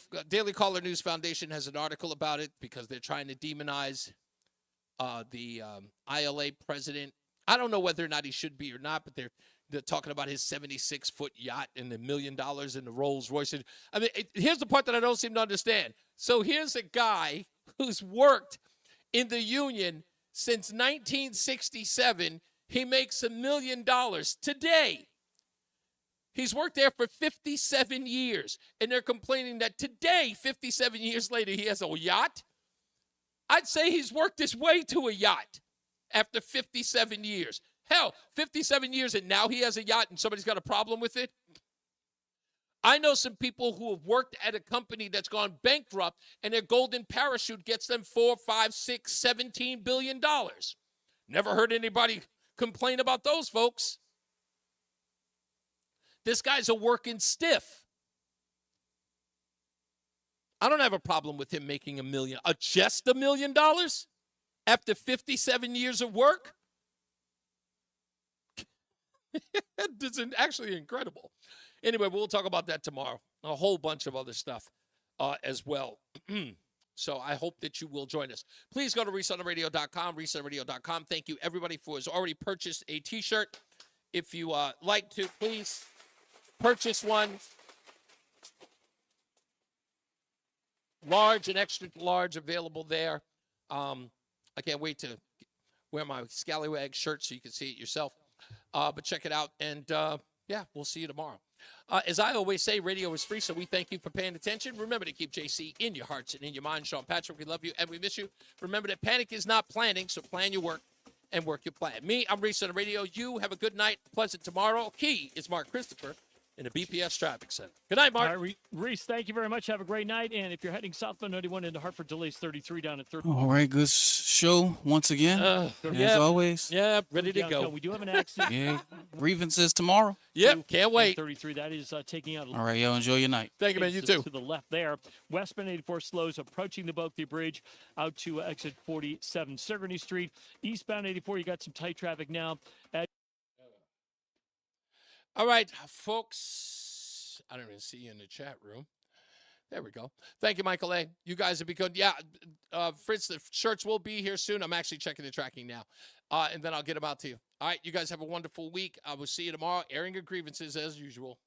Caller News Foundation has an article about it because they're trying to demonize the ILA president. I don't know whether or not he should be or not, but they're talking about his 76-foot yacht and $1 million in the Rolls Royce. I mean, here's the part that I don't seem to understand. So here's a guy who's worked in the union since 1967. He makes $1 million today. He's worked there for 57 years, and they're complaining that today, 57 years later, he has a yacht. I'd say he's worked his way to a yacht after 57 years. Hell, 57 years, and now he has a yacht, and somebody's got a problem with it? I know some people who have worked at a company that's gone bankrupt, and their golden parachute gets them $4, $5, $6, $17 billion. Never heard anybody complain about those folks. This guy's a working stiff. I don't have a problem with him making $1 million. Just $1 million after 57 years of work? This is actually incredible. Anyway, we'll talk about that tomorrow. A whole bunch of other stuff as well. So I hope that you will join us. Please go to ReeseOnTheRadio.com, ReeseOnTheRadio.com. Thank you, everybody, who has already purchased a T-shirt. If you like to, please purchase one. Large and extra large available there. I can't wait to wear my Scallywag shirt so you can see it yourself. But check it out. And, yeah, we'll see you tomorrow. As I always say, radio is free, so we thank you for paying attention. Remember to keep JC in your hearts and in your minds. Sean Patrick, we love you and we miss you. Remember that panic is not planning, so plan your work and work your plan. Me, I'm Reese on the Radio. You have a good night, pleasant tomorrow. He is Mark Christopher in the BPS Traffic Center. Good night, Mark.
All right, Reese, thank you very much. Have a great night. And if you're heading southbound 91 into Hartford, delays 33 down at 30.
All right, good show once again, as always.
Yeah, ready to go.
We do have an accident.
Yeah, grievances tomorrow.
Yep, can't wait.
33, that is taking out.
All right, y'all enjoy your night.
Thank you, man. You too.
To the left there. Westbound 84 slows approaching the Bulkley Bridge out to exit 47 Sigourney Street. Eastbound 84, you got some tight traffic now.
All right, folks. I don't even see you in the chat room. There we go. Thank you, Michael A. You guys have been good. Yeah, Fritz, the shirts will be here soon. I'm actually checking the tracking now. And then I'll get them out to you. All right, you guys have a wonderful week. I will see you tomorrow. Airing of grievances as usual.